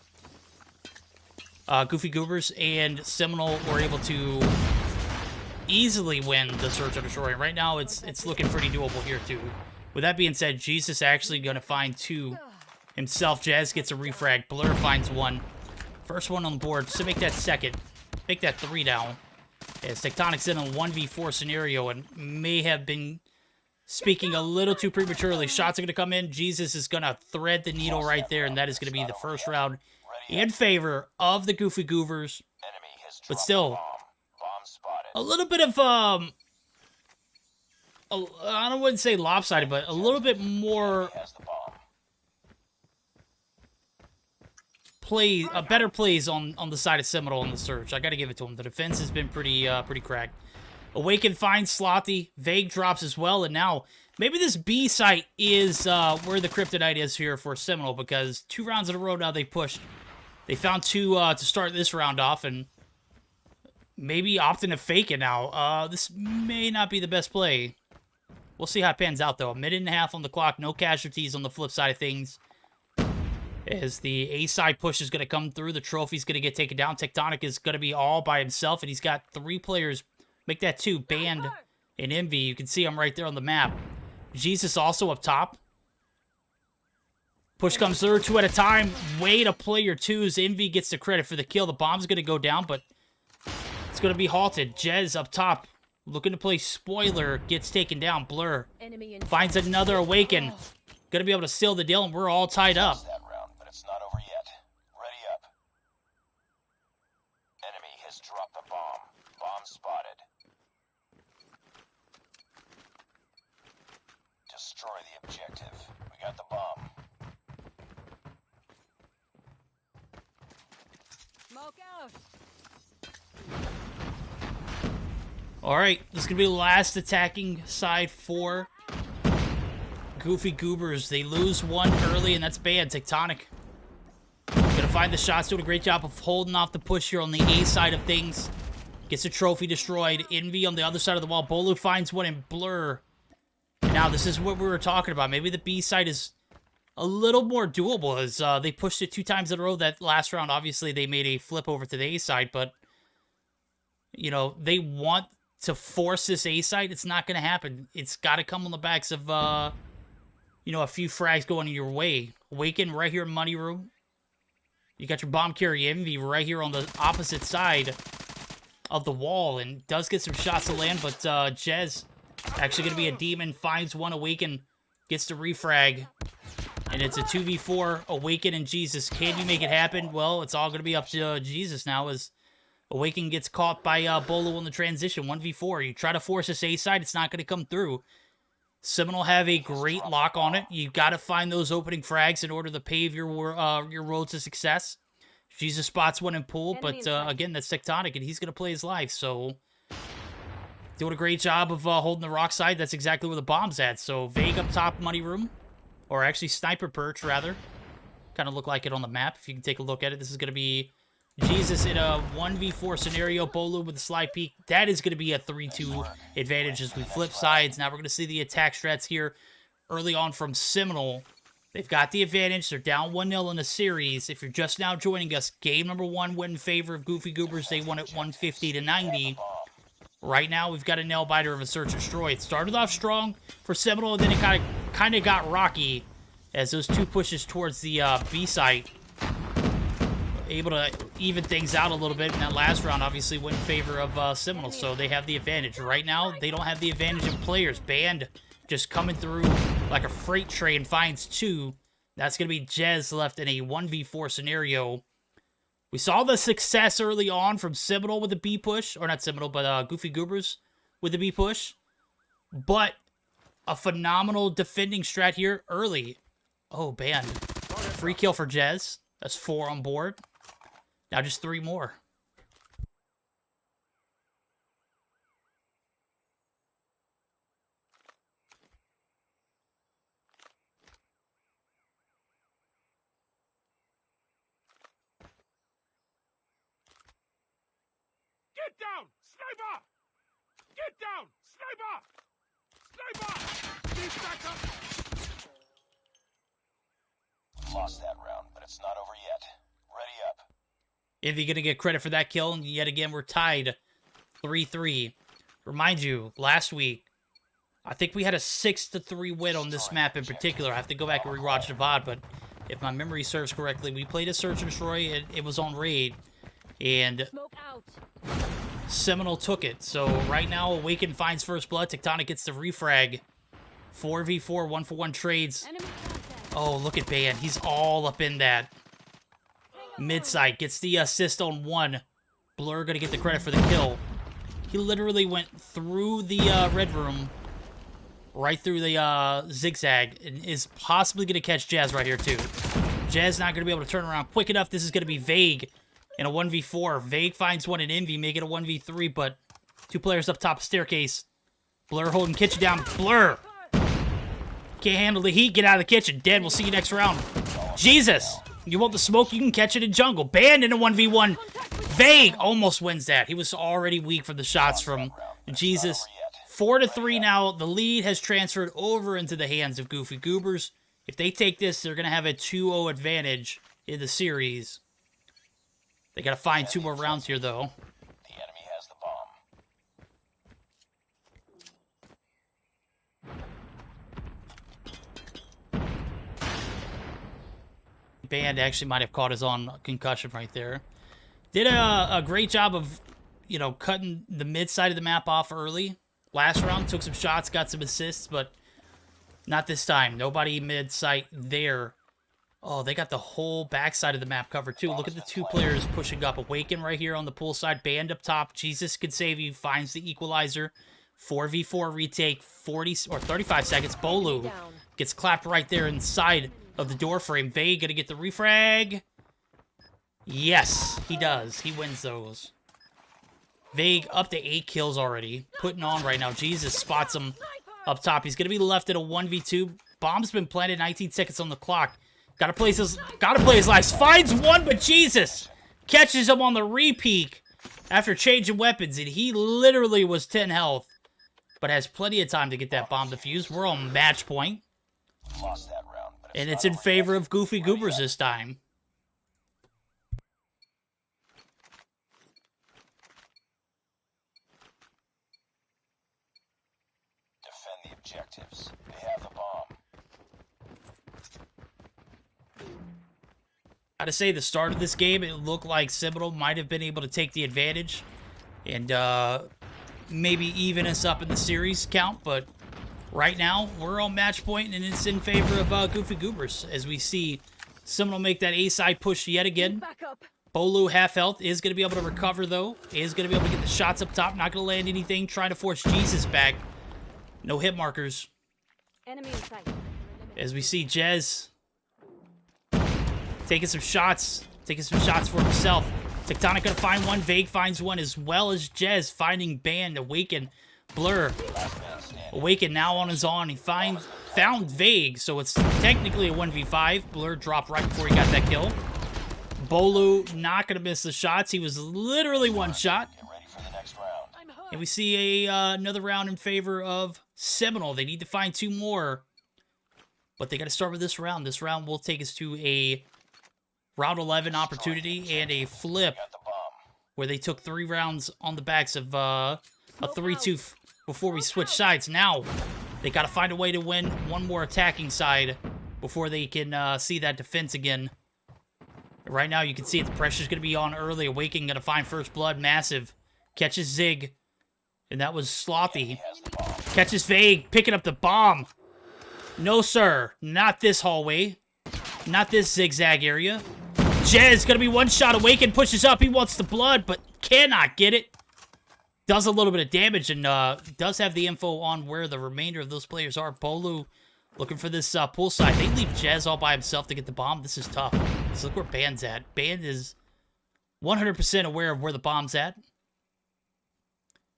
Goofy Goobers, and Seminole were able to easily win the Search and Destroy. Right now, it's looking pretty doable here, too. With that being said, Jesus actually going to find 2 himself. Jazz gets a refrag. Blur finds 1. First one on the board. So make that second. Make that 3 down. As Tectonic's in a 1v4 scenario and may have been speaking a little too prematurely. Shots are going to come in. Jesus is going to thread the needle right there, and that is going to be the first round in favor of the Goofy Goovers. But still, a little bit of, I wouldn't say lopsided, but a little bit more better plays on the side of Seminole in the Search. I got to give it to him. The defense has been pretty cracked. Awaken finds Slothy. Vague drops as well, and now maybe this B site is where the kryptonite is here for Seminole, because 2 rounds in a row now they pushed. They found 2 to start this round off, and maybe opting to fake it now. This may not be the best play. We'll see how it pans out, though. A minute and a half on the clock. No casualties on the flip side of things. As the A-side push is going to come through, the trophy's going to get taken down. Tectonic is going to be all by himself, and he's got 3 players. Make that 2. Band and Envy. You can see him right there on the map. Jesus also up top. Push comes through, 2 at a time. Way to play your 2s. Envy gets the credit for the kill. The bomb's going to go down, but it's going to be halted. Jez up top, looking to play spoiler, gets taken down. Blur finds another Awaken. Going to be able to seal the deal, and we're all tied up. That round, but it's not over yet. Ready up. Enemy has dropped the bomb. Bomb spotted. Destroy the objective. We got the bomb. Smoke out. All right, this is going to be the last attacking side for Goofy Goobers. They lose 1 early, and that's bad. Tectonic going to find the shots, doing a great job of holding off the push here on the A side of things. Gets a trophy destroyed. Envy on the other side of the wall. Bolu finds 1 in Blur. Now, this is what we were talking about. Maybe the B side is a little more doable, as they pushed it 2 times in a row that last round. Obviously, they made a flip over to the A side, but, you know, they want to force this A side. It's not going to happen. It's got to come on the backs of, you know, a few frags going your way. Awaken right here in Money Room. You got your bomb carry Envy right here on the opposite side of the wall, and does get some shots to land, but Jez actually going to be a demon, finds 1 Awaken, gets the refrag, and it's a 2v4, Awaken and Jesus. Can you make it happen? Well, it's all going to be up to Jesus now, as Awaken gets caught by Bolo in the transition. 1v4. You try to force this A side, it's not going to come through. Seminole have a great lock on it. You got to find those opening frags in order to pave your road to success. Jesus spots 1 in pool, but again, that's Tectonic, and he's going to play his life. So, doing a great job of holding the rock side. That's exactly where the bomb's at. So, Vague up top, Money Room. Or actually, Sniper Perch, rather. Kind of look like it on the map, if you can take a look at it. This is going to be Jesus in a 1v4 scenario. Bolo with a slide peek. That is going to be a 3-2 advantage as we flip sides. Now we're going to see the attack strats here early on from Seminole. They've got the advantage. They're down 1-0 in the series. If you're just now joining us, game number 1 went in favor of Goofy Goobers. They won at 150-90. Right now, we've got a nail-biter of a Search and Destroy. It started off strong for Seminole, and then it kind of got rocky as those 2 pushes towards the B site. Able to even things out a little bit. And that last round obviously went in favor of Seminole, so they have the advantage. Right now, they don't have the advantage of players. Band just coming through like a freight train, finds 2. That's going to be Jez left in a 1v4 scenario. We saw the success early on from Seminole with the B push. Or not Seminole, but Goofy Goobers with the B push. But a phenomenal defending strat here early. Oh, Band. Free kill for Jez. That's 4 on board. Now just 3 more. Get down! Sniper! Get down! Sniper! Sniper! Need backup! Lost that round, but it's not over yet. Ready up. Envy gonna get credit for that kill, and yet again we're tied 3-3. Remind you, last week, I think we had a 6-3 win on this map in particular. I have to go back and rewatch the VOD, but if my memory serves correctly, we played a Search and Destroy, it was on raid, and Smoke out. Seminole took it. So right now, Awaken finds first blood, Tectonic gets the refrag, 4v4, 1-for-1 trades. Enemy contact. Oh, look at Ban, he's all up in that. Mid-site, gets the assist on 1. Blur gonna get the credit for the kill. He literally went through the red room, right through the zigzag, and is possibly going to catch Jazz right here, too. Jazz not going to be able to turn around quick enough. This is going to be Vague in a 1v4. Vague finds one in Envy, make it a 1v3, but 2 players up top of staircase. Blur holding kitchen down. Blur! Can't handle the heat. Get out of the kitchen. Dead. We'll see you next round. Jesus! You want the smoke? You can catch it in jungle. Banned in a 1v1. Vague almost wins that. He was already weak from the shots from Jesus. 4-3 now. The lead has transferred over into the hands of Goofy Goobers. If they take this, they're going to have a 2-0 advantage in the series. They got to find 2 more rounds here, though. The enemy has the bomb. Band actually might have caught his own concussion right there. Did a great job of, you know, cutting the mid side of the map off early. Last round, took some shots, got some assists, but not this time. Nobody mid-site there. Oh, they got the whole backside of the map covered, too. Look at the 2 players pushing up. Awaken right here on the pool side. Band up top. Jesus can save you. Finds the equalizer. 4v4 retake. 40 or 35 seconds. Bolu gets clapped right there inside of the door frame. Vague gonna get the refrag. Yes, he does. He wins those. Vague up to 8 kills already. Putting on right now. Jesus spots him up top. He's going to be left at a 1v2. Bomb's been planted. 19 seconds on the clock. Gotta play his life. Finds one, but Jesus catches him on the repeat after changing weapons. And he literally was 10 health. But has plenty of time to get that bomb defused. We're on match point. Lost that round, but And it's in favor of Goofy Goobers this time. defend the objectives. They have the bomb. Gotta say, the start of this game, it looked like Seminole might have been able to take the advantage and maybe even us up in the series count, but right now, we're on match point, and it's in favor of Goofy Goobers, as we see Seminole make that A-side push yet again. Bolu, half health, is going to be able to recover, though. Is going to be able to get the shots up top, not going to land anything, trying to force Jesus back. No hit markers. Enemy in sight. As we see Jez taking some shots for himself. Tectonic gonna find one, Vague finds one, as well as Jez finding Band, Awaken, Blur. Awaken now on his own. He found Vague, so it's technically a 1v5. Blur dropped right before he got that kill. Bolu not gonna miss the shots. He was literally one shot. Get ready for the next round. And we see another round in favor of Seminole. They need to find 2 more. But they got to start with this round. This round will take us to a round 11 opportunity and a flip where they took 3 rounds on the backs of a 3-2 before we switch sides. Now, they got to find a way to win one more attacking side before they can see that defense again. Right now, you can see it. The pressure's going to be on early. Awakening going to find first blood. Massive. Catches Zig. And that was Slothy. Catches Vague. Picking up the bomb. No, sir. Not this hallway. Not this zigzag area. Jez going to be one shot. Awaken pushes up. He wants the blood, but cannot get it. Does a little bit of damage and does have the info on where the remainder of those players are. Bolu looking for this pool side. They leave Jez all by himself to get the bomb. This is tough. So look where Band's at. Band is 100% aware of where the bomb's at.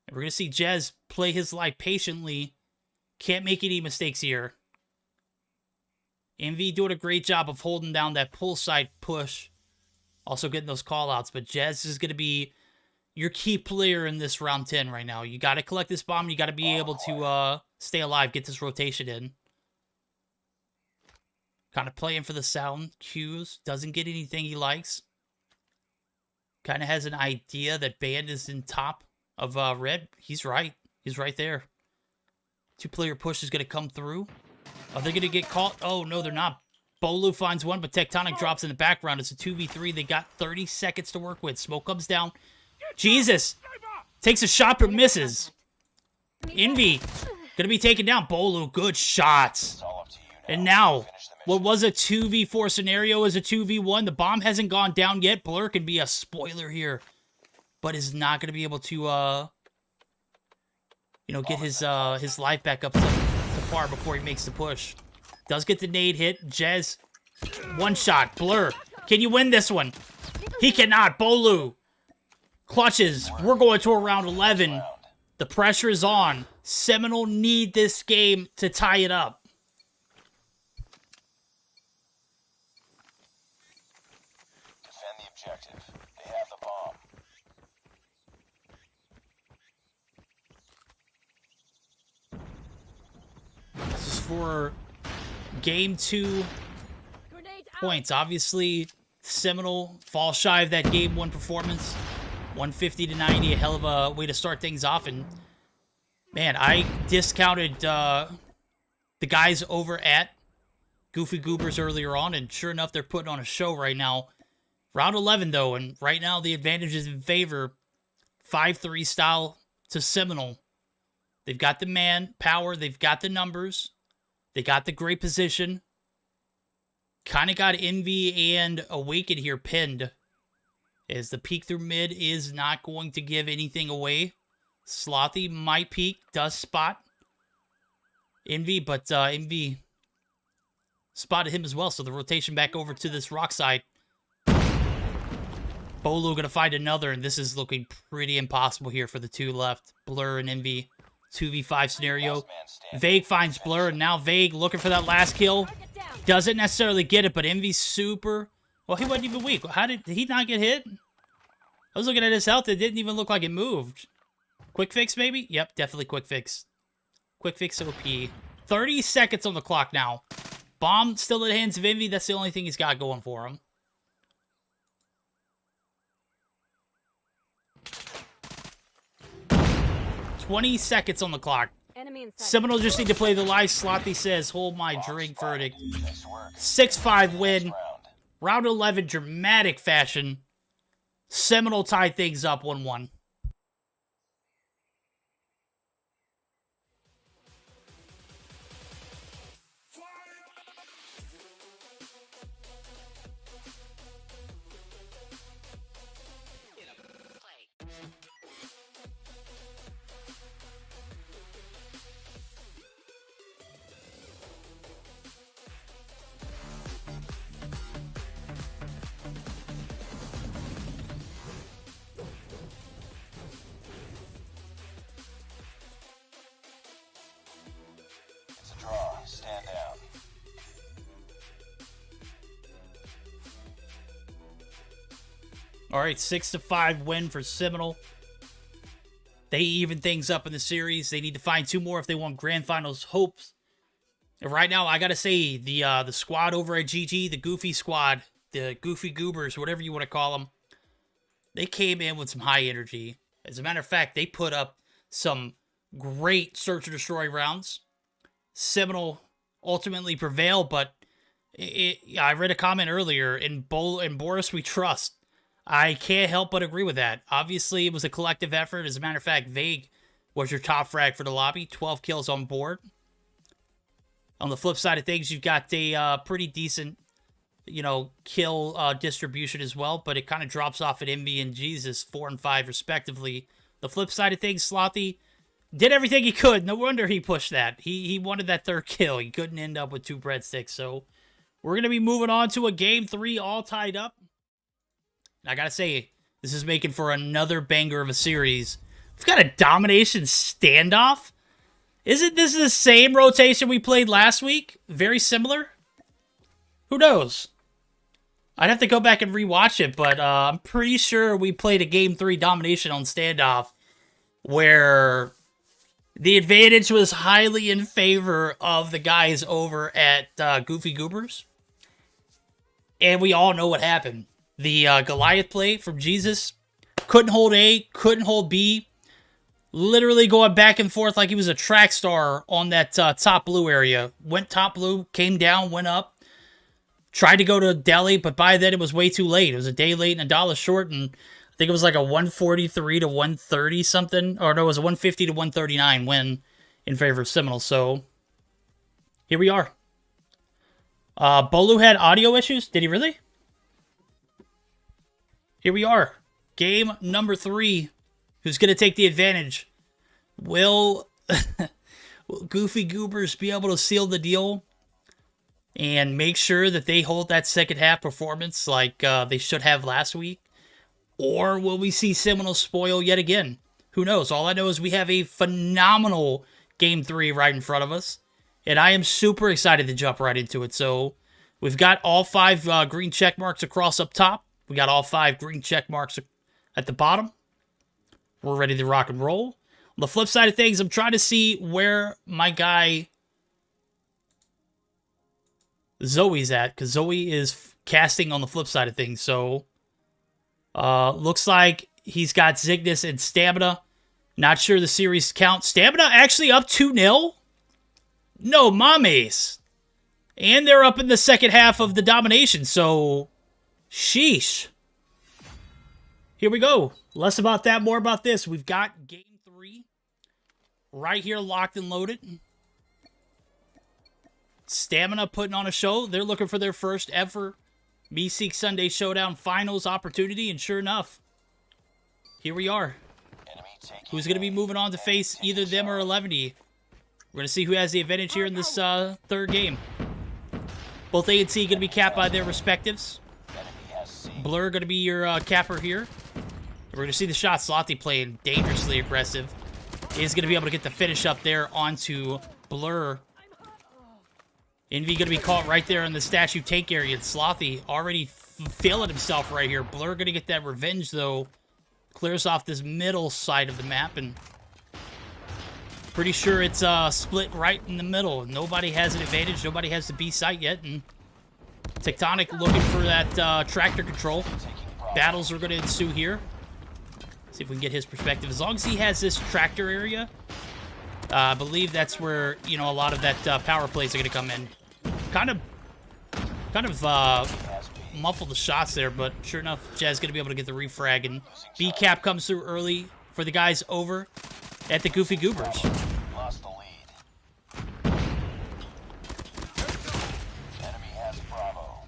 And we're going to see Jez play his life patiently. Can't make any mistakes here. Envy doing a great job of holding down that pull side push. Also getting those call outs. But Jez is going to be your key player in this round 10 right now. You got to collect this bomb. You got to be able to stay alive, get this rotation in. Kind of playing for the sound cues. Doesn't get anything he likes. Kind of has an idea that Band is in top of red. He's right. He's right there. 2-player push is going to come through. Are they going to get caught? Oh, no, they're not. Bolu finds one, but Tectonic drops in the background. It's a 2v3. They got 30 seconds to work with. Smoke comes down. Jesus! Takes a shot but misses. Envy gonna be taken down. Bolu, good shots. And now, what was a 2v4 scenario is a 2v1. The bomb hasn't gone down yet. Blur can be a spoiler here, but is not gonna be able to, get his life back up to par before he makes the push. Does get the nade hit. Jez, one shot. Blur, can you win this one? He cannot. Bolu clutches. We're going to a round 11. The pressure is on. Seminole need this game to tie it up. Defend the objective. They have the bomb. This is for game 2 points. Obviously, Seminole fall shy of that game 1 performance. 150 to 90, a hell of a way to start things off. And, man, I discounted the guys over at Goofy Goobers earlier on, and sure enough, they're putting on a show right now. Round 11, though, and right now the advantage is in favor. 5-3 style to Seminole. They've got the man power. They've got the numbers. They got the great position. Kind of got Envy and Awaken here pinned. As the peek through mid is not going to give anything away. Slothy might peek, does spot Envy, but Envy spotted him as well, so the rotation back over to this rock side. Bolu gonna find another, and this is looking pretty impossible here for the 2 left. Blur and Envy, 2v5 scenario. Vague finds Blur, and now Vague looking for that last kill. Doesn't necessarily get it, but Envy's super... Well, he wasn't even weak. How did he not get hit? I was looking at his health. It didn't even look like it moved. Quick fix, maybe? Yep, definitely quick fix. Quick fix OP. 30 seconds on the clock now. Bomb still in the hands of Envy. That's the only thing he's got going for him. $20 seconds on the clock. Seminole just need to play the live. Slothy says, hold my drink verdict. 6-5 win. Round 11, dramatic fashion. Seminole tied things up 1-1. Stand down. All right, 6-5 win for Seminole. They even things up in the series. They need to find 2 more if they want grand finals hopes. And right now, I gotta say the squad over at GG, the Goofy squad, the Goofy Goobers, whatever you want to call them, they came in with some high energy. As a matter of fact, they put up some great search and destroy rounds. Seminole ultimately prevailed, but I read a comment earlier, in Boris we trust. I can't help but agree with that. Obviously, it was a collective effort. As a matter of fact, Vague was your top frag for the lobby. 12 kills on board. On the flip side of things, you've got a pretty decent, kill distribution as well, but it kind of drops off at Envy and Jesus, 4 and 5 respectively. The flip side of things, Slothy did everything he could. No wonder he pushed that. He wanted that 3rd kill. He couldn't end up with 2 breadsticks. So we're going to be moving on to a game 3 all tied up. And I got to say, this is making for another banger of a series. We've got a domination standoff. Isn't this the same rotation we played last week? Very similar? Who knows? I'd have to go back and rewatch it, but I'm pretty sure we played a Game 3 domination on standoff where the advantage was highly in favor of the guys over at Goofy Goobers. And we all know what happened. The Goliath play from Jesus couldn't hold A, couldn't hold B. Literally going back and forth like he was a track star on that top blue area. Went top blue, came down, went up. Tried to go to Delhi, but by then it was way too late. It was a day late and $1 short, and I think it was like a 143 to 130 something. Or no, it was a 150 to 139 win in favor of Seminole. So, here we are. Bolu had audio issues. Did he really? Here we are. Game number 3. Who's going to take the advantage? Will Goofy Goobers be able to seal the deal and make sure that they hold that second half performance like they should have last week? Or will we see Seminole spoil yet again? Who knows? All I know is we have a phenomenal Game 3 right in front of us, and I am super excited to jump right into it. So we've got all 5 green check marks across up top. We got all 5 green check marks at the bottom. We're ready to rock and roll. On the flip side of things, I'm trying to see where my guy Zoe's at, because Zoe is casting on the flip side of things. So, looks like he's got Zygnus and Stamina. Not sure the series count. Stamina actually up 2-0? No, mames. And they're up in the second half of the domination, so sheesh. Here we go. Less about that, more about this. We've got Game 3 right here locked and loaded. Stamina putting on a show. They're looking for their first ever Meseeks Sunday Showdown Finals opportunity, and sure enough, here we are. Who's going to be moving on to face either them or 11D? We're going to see who has the advantage here in this third game. Both A and C going to be capped by their respectives. Blur going to be your capper here. We're going to see the shot. Slothy playing dangerously aggressive. Is going to be able to get the finish up there onto Blur. Envy going to be caught right there in the statue tank area. Slothy already feeling himself right here. Blur going to get that revenge, though. Clears off this middle side of the map, and pretty sure it's split right in the middle. Nobody has an advantage. Nobody has the B site yet, and Tectonic looking for that tractor control. Battles are going to ensue here. See if we can get his perspective. As long as he has this tractor area, I believe that's where, you know, a lot of that power plays are going to come in. Kind of muffled the shots there, but sure enough, Jazz going to be able to get the refrag, and B-Cap comes through early for the guys over at the Goofy Goobers. Lost the lead. Enemy has Bravo.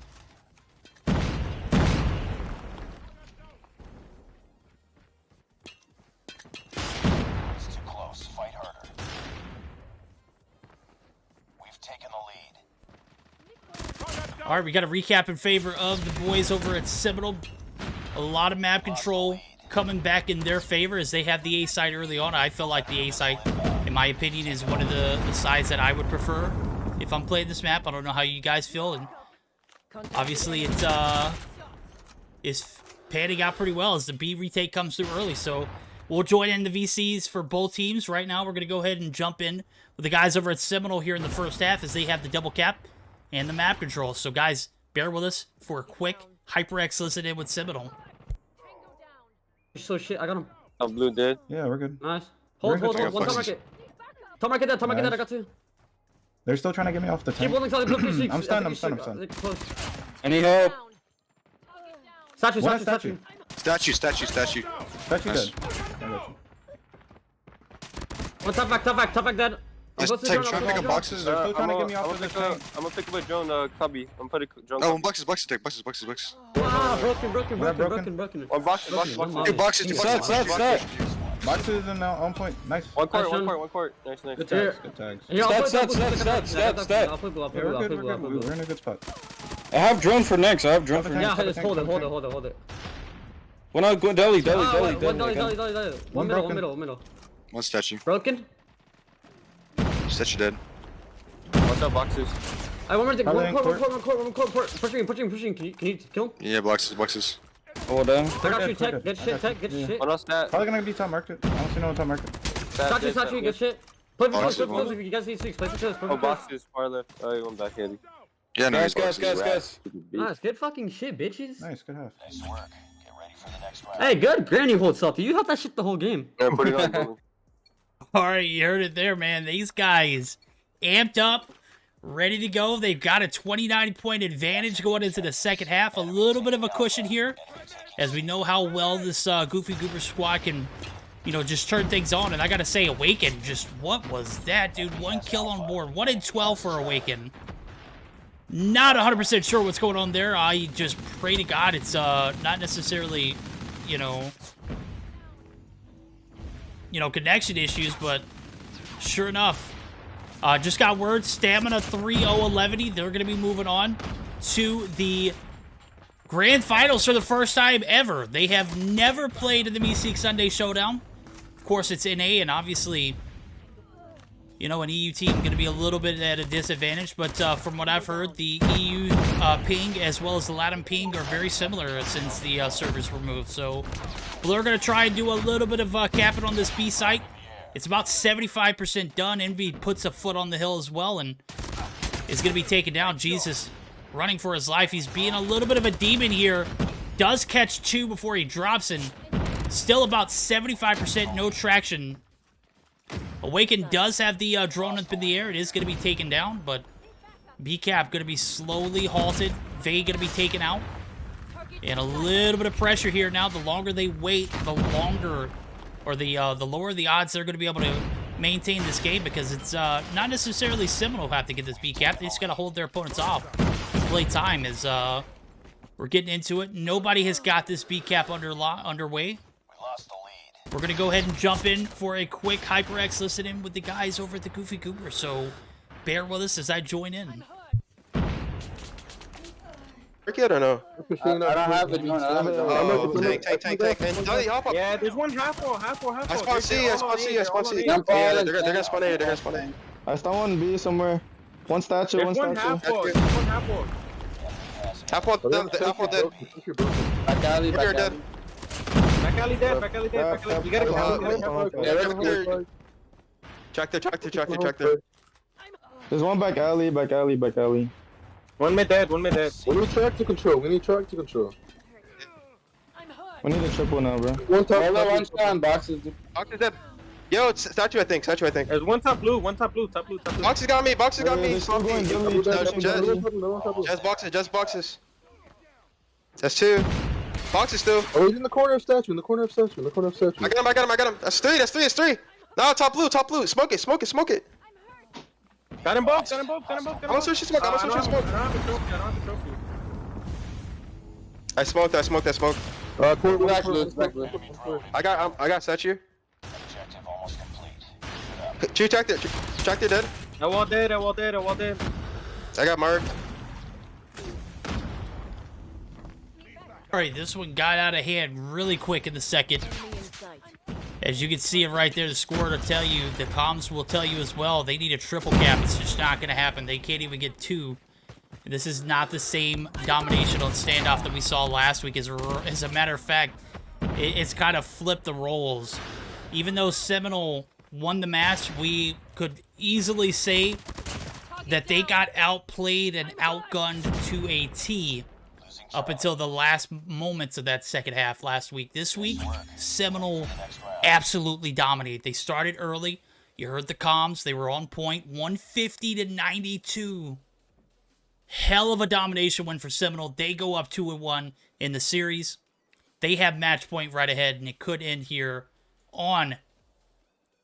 It's too close. Fight harder. We've taken the lead. All right, we got a recap in favor of the boys over at Seminole. A lot of map control coming back in their favor as they have the A side early on. I feel like the A side, in my opinion, is one of the sides that I would prefer if I'm playing this map. I don't know how you guys feel, and obviously it is panning out pretty well as the B retake comes through early. So we'll join in the VCs for both teams. Right now, we're going to go ahead and jump in with the guys over at Seminole here in the first half as they have the double cap and the map control. So guys, bear with us for a quick HyperX listen in with Seminole. So shit, I got him. Oh, blue dead. Yeah, we're good. Nice. Hold. One top market. Top market dead, I got two. They're still trying to get me off the tank. Keep holding solid, blue 36. I'm stunned. I need help. Statue. Statue Statue Nice. dead. One top back dead. Nice. Try to pick up boxes. They're still trying to get me off of this tank. I'm gonna pick up a drone, Cubby. I'm putting drone. Oh, boxes. Ah, broken. One box. Two boxes. Stat. Boxes and now on point. Nice. One court. Nice. Good tags. Stat. I'll play blue. We're good. We're in a good spot. I have drone for next. Yeah, just hold it. When I go deli. One middle. One statue. Broken. Statue dead. Watch out boxes. I one more thing. One Court. Pushing. Can you kill him? Yeah, boxes. Oh, down. I got you, tech. Get shit. What else that? Probably gonna be top market. I don't see no one top market. Sachi, get shit. Play for Boxes, close if you guys need 6. Play for close. Oh, boxes, far left. Oh, you went back, Eddie. Yeah, no, Guys. Nice, good fucking shit, bitches. Nice, good half. Nice work. Get ready for the next round. Hey, good granny hold salty. You held that shit the whole game. Yeah, put it on. Bro. All right, you heard it there, man. These guys amped up, ready to go. They've got a 29-point advantage going into the second half. A little bit of a cushion here, as we know how well this Goofy Goober squad can, you know, just turn things on. And I got to say, Awaken, just what was that, dude? 1 kill on board. 1 in 12 for Awaken. Not 100% sure what's going on there. I just pray to God it's not necessarily, you know, connection issues, but sure enough, just got word, Stamina 3-0-11. They're going to be moving on to the Grand Finals for the first time ever. They have never played in the Meseeks Sunday Showdown. Of course, it's NA, and obviously, you know, an EU team going to be a little bit at a disadvantage, but from what I've heard, the EU ping as well as the LATAM ping are very similar since the servers were moved. So we're going to try and do a little bit of capping on this B site. It's about 75% done. Envy puts a foot on the hill as well and is going to be taken down. Jesus running for his life. He's being a little bit of a demon here. Does catch 2 before he drops, and still about 75% no traction. Awaken does have the drone up in the air. It is going to be taken down, but BCAP going to be slowly halted. Vay going to be taken out. And a little bit of pressure here now. The longer they wait, the longer, or the lower the odds they're going to be able to maintain this game, because it's not necessarily Seminole who have to get this BCAP. They just got to hold their opponents off. Play time is, we're getting into it. Nobody has got this BCAP underway. We're going to go ahead and jump in for a quick HyperX listen in with the guys over at the Goofy Goober, so bear with us as I join in. Yet or no? I don't have it. Tank. Hop up. Yeah, there's one half wall. I spawn C. Yeah, they're gonna spawn A. I saw one B somewhere. One statue, one statue. Half wall. Half wall dead. Back alley, You're dead. Back alley dead. You gotta go. Track there. There's one back alley. One mid dead. We need track to control. We need a triple now, bro. One stand, boxes. Box is dead. Yo, it's statue, I think. There's one top blue. Boxes got me. Just boxes. That's 2. Boxes still. Oh, he's in the corner of statue. I got him. That's 3. No, top blue. Smoke it. Got him both. I'm gonna switch to smoke. I don't have a trophy. I smoked. I got statue. Objective almost complete. Track there dead. I wall dead. I got marked. All right, this one got out of hand really quick in the second. As you can see it right there, the score will tell you, the comms will tell you as well, they need a triple cap. It's just not going to happen. They can't even get 2. This is not the same domination on standoff that we saw last week. As a matter of fact, it's kind of flipped the roles. Even though Seminole won the match, we could easily say that they got outplayed and outgunned to a T up until the last moments of that second half last week. This week, Seminole absolutely dominated. They started early. You heard the comms. They were on point. 150-92. Hell of a domination win for Seminole. They go up 2-1 in the series. They have match point right ahead, and it could end here on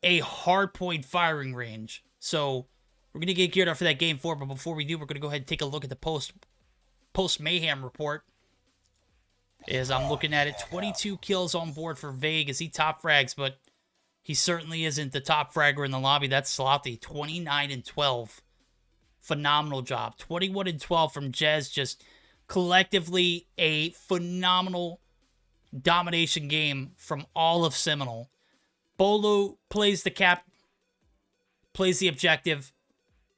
a hard point firing range. So we're going to get geared up for that game 4, but before we do, we're going to go ahead and take a look at the post-mayhem report. As I'm looking at it, 22 kills on board for Vague as he top frags, but he certainly isn't the top fragger in the lobby. That's Sloppy, 29-12. Phenomenal job. 21-12 from Jez, just collectively a phenomenal domination game from all of Seminole. Bolu plays the cap, plays the objective,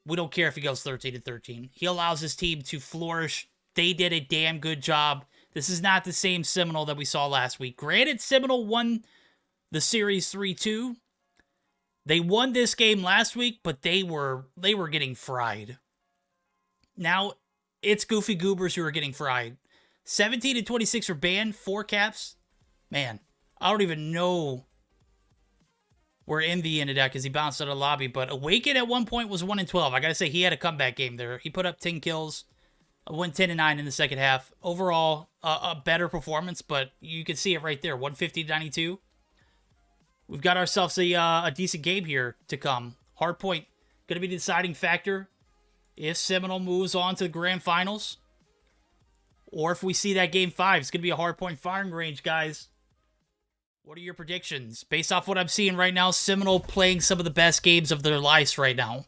We don't care if he goes 13-13. He allows his team to flourish. They did a damn good job. This is not the same Seminole that we saw last week. Granted, Seminole won the series 3-2. They won this game last week, but they were getting fried. Now, it's Goofy Goobers who are getting fried. 17-26 for banned, 4 caps. Man, I don't even know where MV ended up because he bounced out of the lobby. But Awaken at one point was 1-12. I got to say, he had a comeback game there. He put up 10 kills, went 10-9 in the second half. Overall, a better performance, but you can see it right there, 150-92. We've got ourselves a decent game here to come. Hardpoint going to be the deciding factor if Seminole moves on to the grand finals. Or if we see that game 5, it's going to be a hardpoint firing range, guys. What are your predictions? Based off what I'm seeing right now, Seminole playing some of the best games of their lives right now.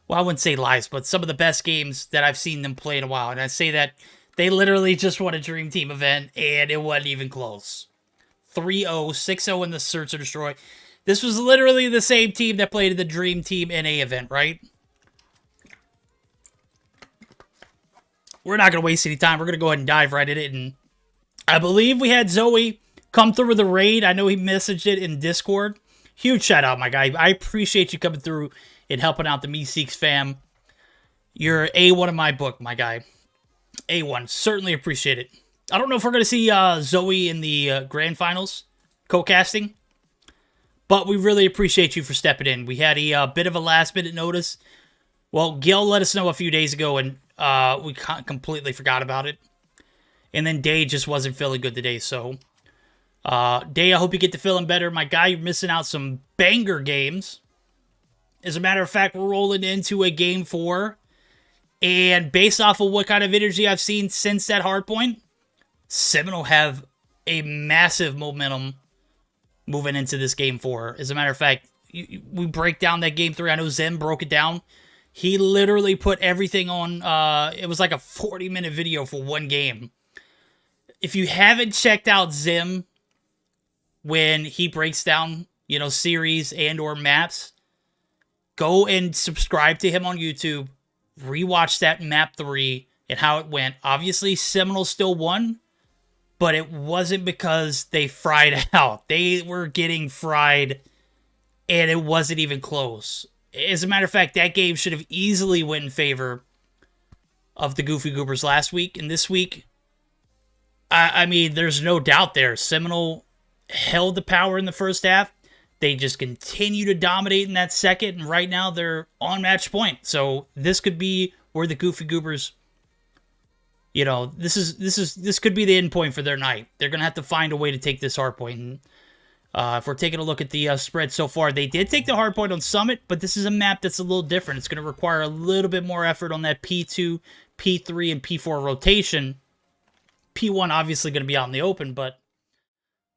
Well, I wouldn't say lives, but some of the best games that I've seen them play in a while. And I say that they literally just won a Dream Team event, and it wasn't even close. 3-0, 6-0 in the Search and Destroy. This was literally the same team that played in the Dream Team NA event, right? We're not going to waste any time. We're going to go ahead and dive right in it. And I believe we had Zoe come through with a raid. I know he messaged it in Discord. Huge shout out, my guy. I appreciate you coming through and helping out the Meseeks fam. You're A1 in my book, my guy. A1. Certainly appreciate it. I don't know if we're going to see Zoe in the grand finals co-casting, but we really appreciate you for stepping in. We had a bit of a last-minute notice. Well, Gil let us know a few days ago, and we completely forgot about it. And then Day just wasn't feeling good today, so Day, I hope you get to feeling better. My guy, you're missing out some banger games. As a matter of fact, we're rolling into a game 4, and based off of what kind of energy I've seen since that hardpoint, Seminole have a massive momentum moving into this game 4. As a matter of fact, we break down that game 3. I know Zim broke it down. He literally put everything on, it was like a 40-minute video for one game. If you haven't checked out Zim when he breaks down, you know, series and or maps, go and subscribe to him on YouTube. Rewatch that map 3 and how it went. Obviously, Seminole still won, but it wasn't because they fried out. They were getting fried, and it wasn't even close. As a matter of fact, that game should have easily went in favor of the Goofy Goobers last week. And this week, I mean, there's no doubt there. Seminole held the power in the first half. They just continue to dominate in that second, and right now they're on match point. So this could be where the Goofy Goobers, you know, this could be the end point for their night. They're gonna have to find a way to take this hard point. And if we're taking a look at the spread so far, they did take the hard point on Summit, but this is a map that's a little different. It's going to require a little bit more effort on that P2, P3, and P4 rotation. P1 obviously going to be out in the open, but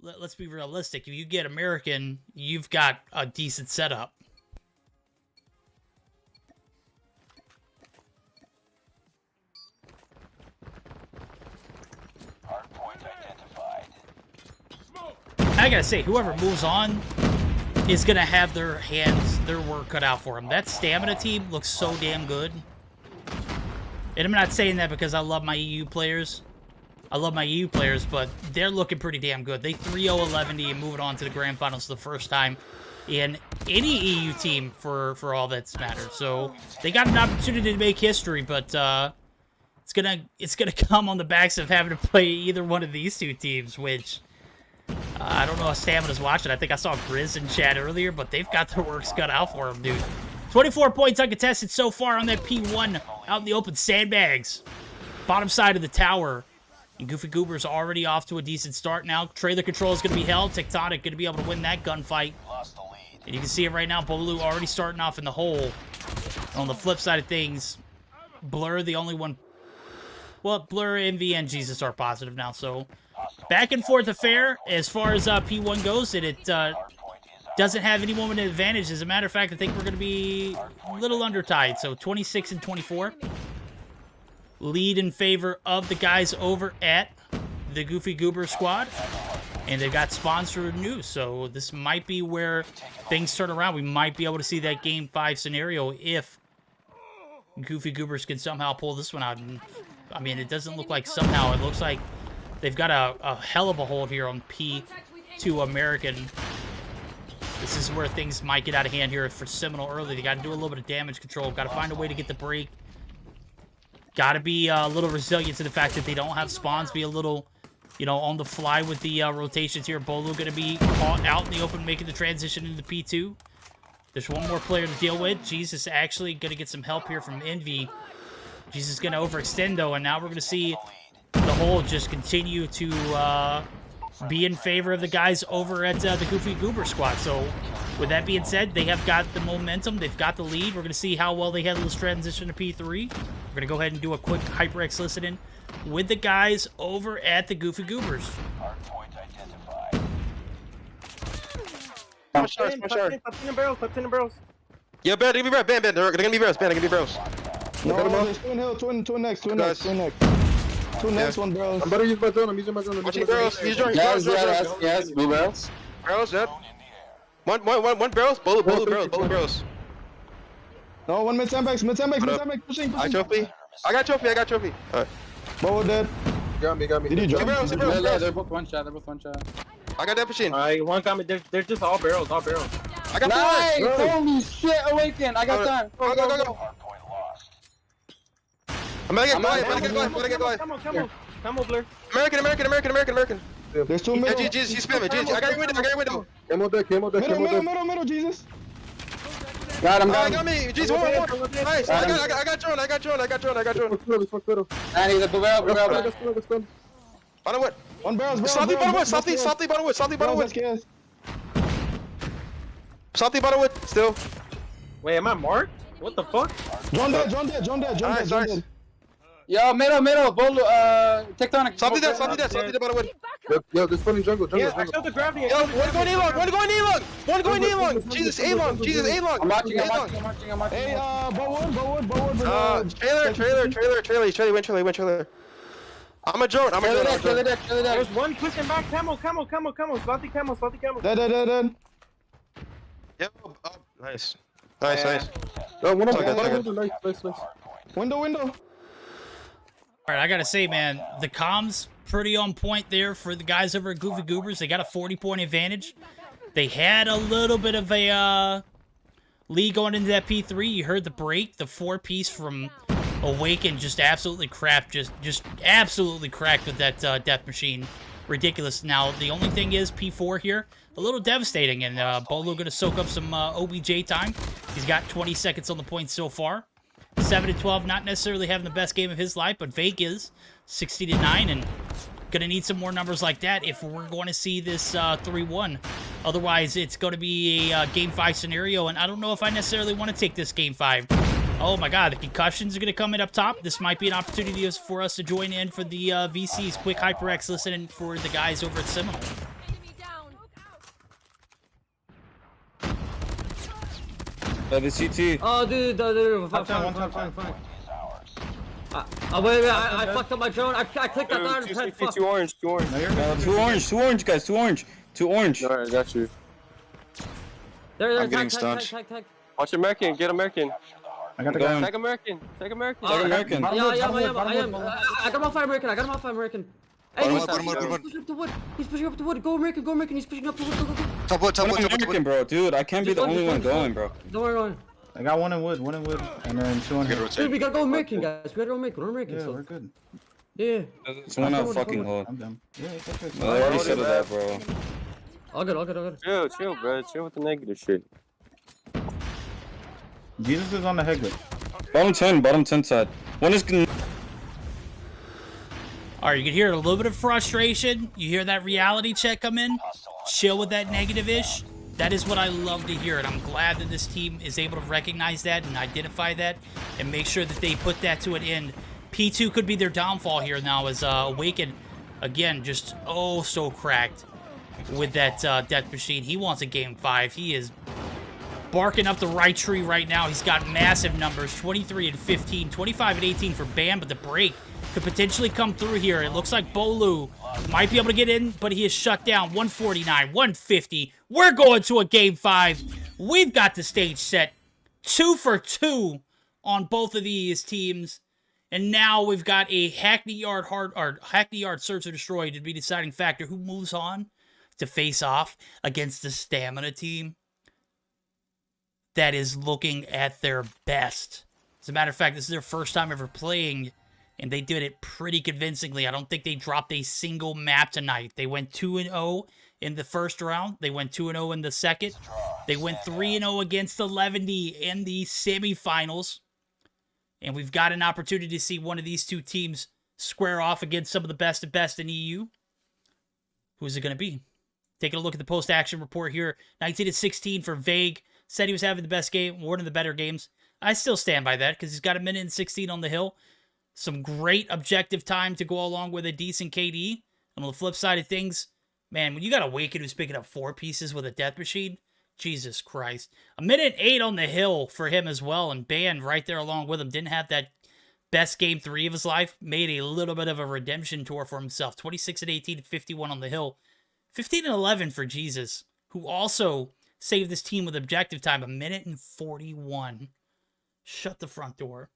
let's be realistic. If you get American, you've got a decent setup. I gotta say, whoever moves on is gonna have their work cut out for them. That stamina team looks so damn good. And I'm not saying that because I love my EU players. I love my EU players, but they're looking pretty damn good. They 3-0-11 and moving on to the grand finals for the first time in any EU team for all that's mattered. So they got an opportunity to make history, but it's gonna come on the backs of having to play either one of these two teams, which I don't know if Stamina's watching. I think I saw Grizz in chat earlier, but they've got their works cut out for them, dude. 24 points uncontested so far on that P1 out in the open. Sandbags. Bottom side of the tower. And Goofy Goober's already off to a decent start now. Trailer control is going to be held. Tectonic going to be able to win that gunfight. And you can see it right now. Bolu already starting off in the hole. On the flip side of things, Blur, the only one. Well, Blur, MV, and Jesus are positive now, so back and forth affair as far as P1 goes, and it doesn't have any moment advantage. As a matter of fact, I think we're going to be a little undertied, so 26 and 24. Lead in favor of the guys over at the Goofy Goober squad, and they've got sponsored news, so this might be where things turn around. We might be able to see that Game 5 scenario if Goofy Goobers can somehow pull this one out. And, I mean, it doesn't look like somehow. It looks like they've got a hell of a hold here on P2 American. This is where things might get out of hand here for Seminole early. They got to do a little bit of damage control. Got to find a way to get the break. Got to be a little resilient to the fact that they don't have spawns. Be a little, you know, on the fly with the rotations here. Bolu going to be caught out in the open, making the transition into P2. There's one more player to deal with. Jesus actually going to get some help here from Envy. Jesus going to overextend, though, and now we're going to see the hold just continue to be in favor of the guys over at the Goofy Goober squad. So, with that being said, they have got the momentum. They've got the lead. We're going to see how well they handle this transition to P3. We're going to go ahead and do a quick HyperX listening with the guys over at the Goofy Goobers. Hardpoint identified. Top barrels. Yeah, Ben, they're gonna be barrels. Ben, they're gonna be barrels. Ben, they're gonna be barrels. No, there's two in hill, two next. Two next, one barrels. I'm better use my drone. I'm using my drone. Watching barrels. He's drawing. Yes, blue barrels. Barrels, yep. One barrels. Both barrels. No, one mid sandbags, pushing. I got trophy. Alright. Bow dead. Got me. Did you drop? Barrels. They're both one shot. I got that machine. Alright, one coming. They're just all barrels. I got nice. Holy shit, Awaken. I got time. Go. Hardpoint lost. I'm gonna get glide. Come on, Blur. American. There's two middle. Jesus, he's spamming. Jesus, I got your window. Camo deck. Middle, Jesus. Got him. I got me. Jesus, one. Nice. I got drone. I need a blue barrel. Bottom wood. One barrel. Softly bottom wood. Softly bottom wood. Still. Wait, am I marked? What the fuck? John dead. Nice. Yo, middle. Bolu, tectonic. Softly dead bottom wood. Yo, there's funny jungle. Yeah, I showed the gravity. Yo, one going A-long. Jesus, A-long. I'm watching. Hey, Bowwood. Trailer, win trailer. I'm a drone. Trailer deck. There's one pushing back. Camo. Slotty camo. Dead. Yo, nice. Yo, one up. Nice. Window. All right, I gotta say, man, the comms pretty on point there for the guys over at Goofy Goobers. They got a 40-point advantage. They had a little bit of a lead going into that P3. You heard the break, the 4-piece from Awaken just absolutely cracked, just absolutely cracked with that death machine. Ridiculous. Now, the only thing is P4 here, a little devastating, and Bolu gonna soak up some OBJ time. He's got 20 seconds on the point so far. 7-12, not necessarily having the best game of his life, but Vake is 60-9, and gonna need some more numbers like that if we're going to see this 3-1. Otherwise, it's going to be a Game 5 scenario, and I don't know if I necessarily want to take this Game 5. Oh my god, the concussions are going to come in up top. This might be an opportunity for us to join in for the VC's quick HyperX listening for the guys over at Seminole. The CT. Oh, dude, One time. Wait, I fucked up my drone. I clicked that down and pressed fuck. Two orange. Two orange. Alright, I got you. There, I'm getting tag. stunned. Watch American, get American. I got the Going. guy. Take American. Yeah, I am. I got him off American. Hey, he's pushing up the wood. He's pushing up the wood. Go American. He's pushing up the wood. Go. Top wood, American, bro. Dude, I can't be the only one going, bro. Don't worry. I got one in wood, and then two on here. Dude, we gotta go American, guys. We gotta go American. Yeah, So. we're good. Yeah. It's one out fucking hold. I'm done. Yeah, it's okay. I already settled that, bro. All good. Chill, bro. Chill with the negative shit. Jesus is on the head glitch. Bottom 10 side. One is gonna... Alright, you can hear a little bit of frustration. You hear that reality check come in. Chill with that negative-ish. That is what I love to hear, and I'm glad that this team is able to recognize that and identify that and make sure that they put that to an end. P2 could be their downfall here now as Awaken, again, just so cracked with that death machine. He wants a Game 5. He is barking up the right tree right now. He's got massive numbers, 23 and 15, 25 and 18 for Bam, but the break could potentially come through here. It looks like Bolu might be able to get in, but he is shut down. 149, 150. We're going to a Game 5. We've got the stage set. 2 for 2 on both of these teams. And now we've got a Hackney Yard Search and Destroy to be the deciding factor who moves on to face off against the Stamina team that is looking at their best. As a matter of fact, this is their first time ever playing, and they did it pretty convincingly. I don't think they dropped a single map tonight. They went 2-0 in the first round. They went 2-0 in the second. They went 3-0 against the Levandy in the semifinals. And we've got an opportunity to see one of these two teams square off against some of the best of best in EU. Who's it going to be? Taking a look at the post-action report here. 19-16 for Vague. Said he was having the best game, one of the better games. I still stand by that because he's got 1:16 on the hill. Some great objective time to go along with a decent KD. And on the flip side of things, man, when you got Awaken who's picking up 4 pieces with a death machine, Jesus Christ. 1:08 on the hill for him as well, and Band right there along with him. Didn't have that best game 3 of his life. Made a little bit of a redemption tour for himself. 26-18, 51 on the hill. 15-11 for Jesus, who also saved this team with objective time. 1:41. Shut the front door.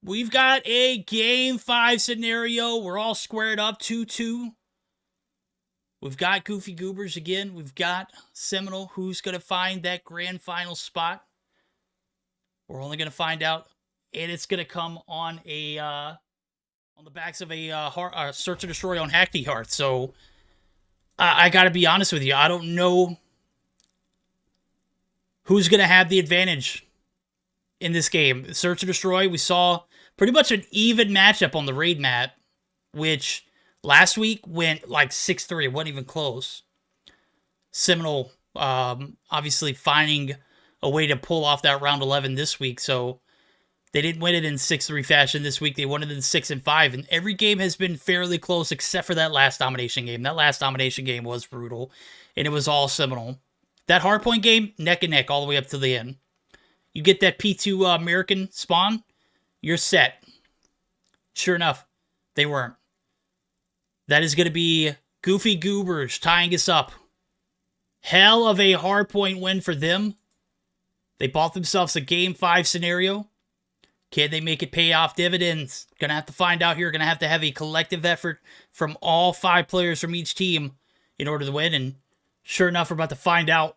We've got a Game 5 scenario. We're all squared up, 2-2. We've got Goofy Goobers again. We've got Seminole, who's going to find that grand final spot. We're only going to find out, and it's going to come on a on the backs of a Search and Destroy on Hackney Heart. So I got to be honest with you. I don't know who's going to have the advantage in this game. Search and Destroy, we saw pretty much an even matchup on the raid map, which last week went like 6-3. It wasn't even close. Seminole obviously finding a way to pull off that round 11 this week. So they didn't win it in 6-3 fashion this week. They won it in 6-5. And every game has been fairly close except for that last domination game. That last domination game was brutal. And it was all Seminole. That hardpoint game, neck and neck all the way up to the end. You get that P2 American spawn, you're set. Sure enough, they weren't. That is going to be Goofy Goobers tying us up. Hell of a hardpoint win for them. They bought themselves a Game 5 scenario. Can they make it pay off dividends? Gonna have to find out here. Gonna have to have a collective effort from all 5 players from each team in order to win. And sure enough, we're about to find out.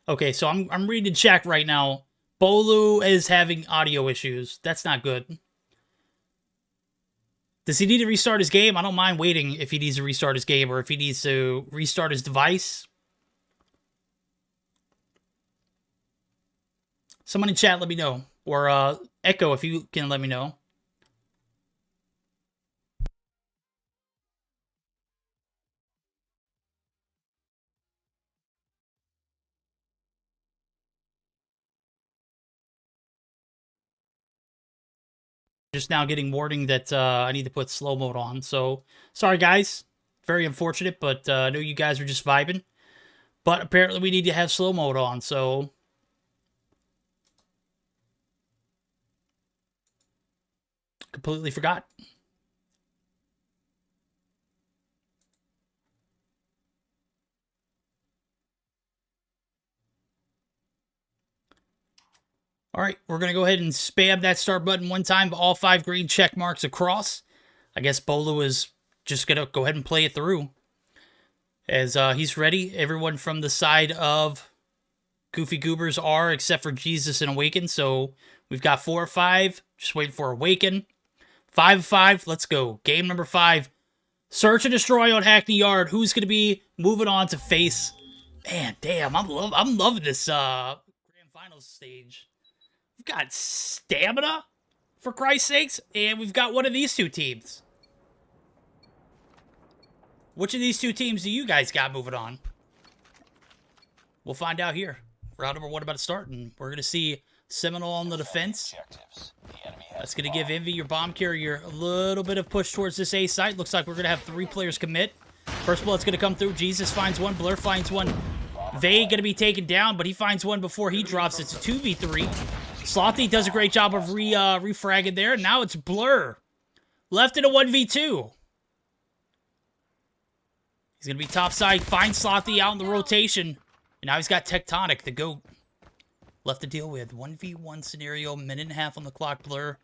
Okay, so I'm reading chat right now. Bolu is having audio issues. That's not good. Does he need to restart his game? I don't mind waiting if he needs to restart his game or if he needs to restart his device. Someone in chat, let me know. Or Echo, if you can let me know. Just now getting warning that I need to put slow mode on. So, sorry guys. Very unfortunate, but I know you guys are just vibing. But apparently we need to have slow mode on, so completely forgot. All right, we're going to go ahead and spam that start button one time. All 5 green check marks across. I guess Bolo is just going to go ahead and play it through. As he's ready. Everyone from the side of Goofy Goobers are, except for Jesus and Awaken. So we've got 4 or 5. Just waiting for Awaken. 5-5. Let's go. Game number 5. Search and Destroy on Hackney Yard. Who's going to be moving on to face? Man, damn. I'm loving this Grand Finals stage. We've got Stamina, for Christ's sakes, and we've got one of these 2 teams. Which of these 2 teams do you guys got moving on? We'll find out here. Round number 1 about to start, and we're going to see Seminole on the defense. That's going to give Envy, your bomb carrier, a little bit of push towards this A site. Looks like we're going to have 3 players commit. First blood's going to come through. Jesus finds one. Blur finds one. Vay going to be taken down, but he finds one before he drops. It's a 2v3. Slothy does a great job of refragging there. Now it's Blur. Left in a 1v2. He's going to be topside. Finds Slothy out in the rotation. And now he's got Tectonic, the GOAT. left to deal with. 1v1 scenario, minute and a half on the clock. Blur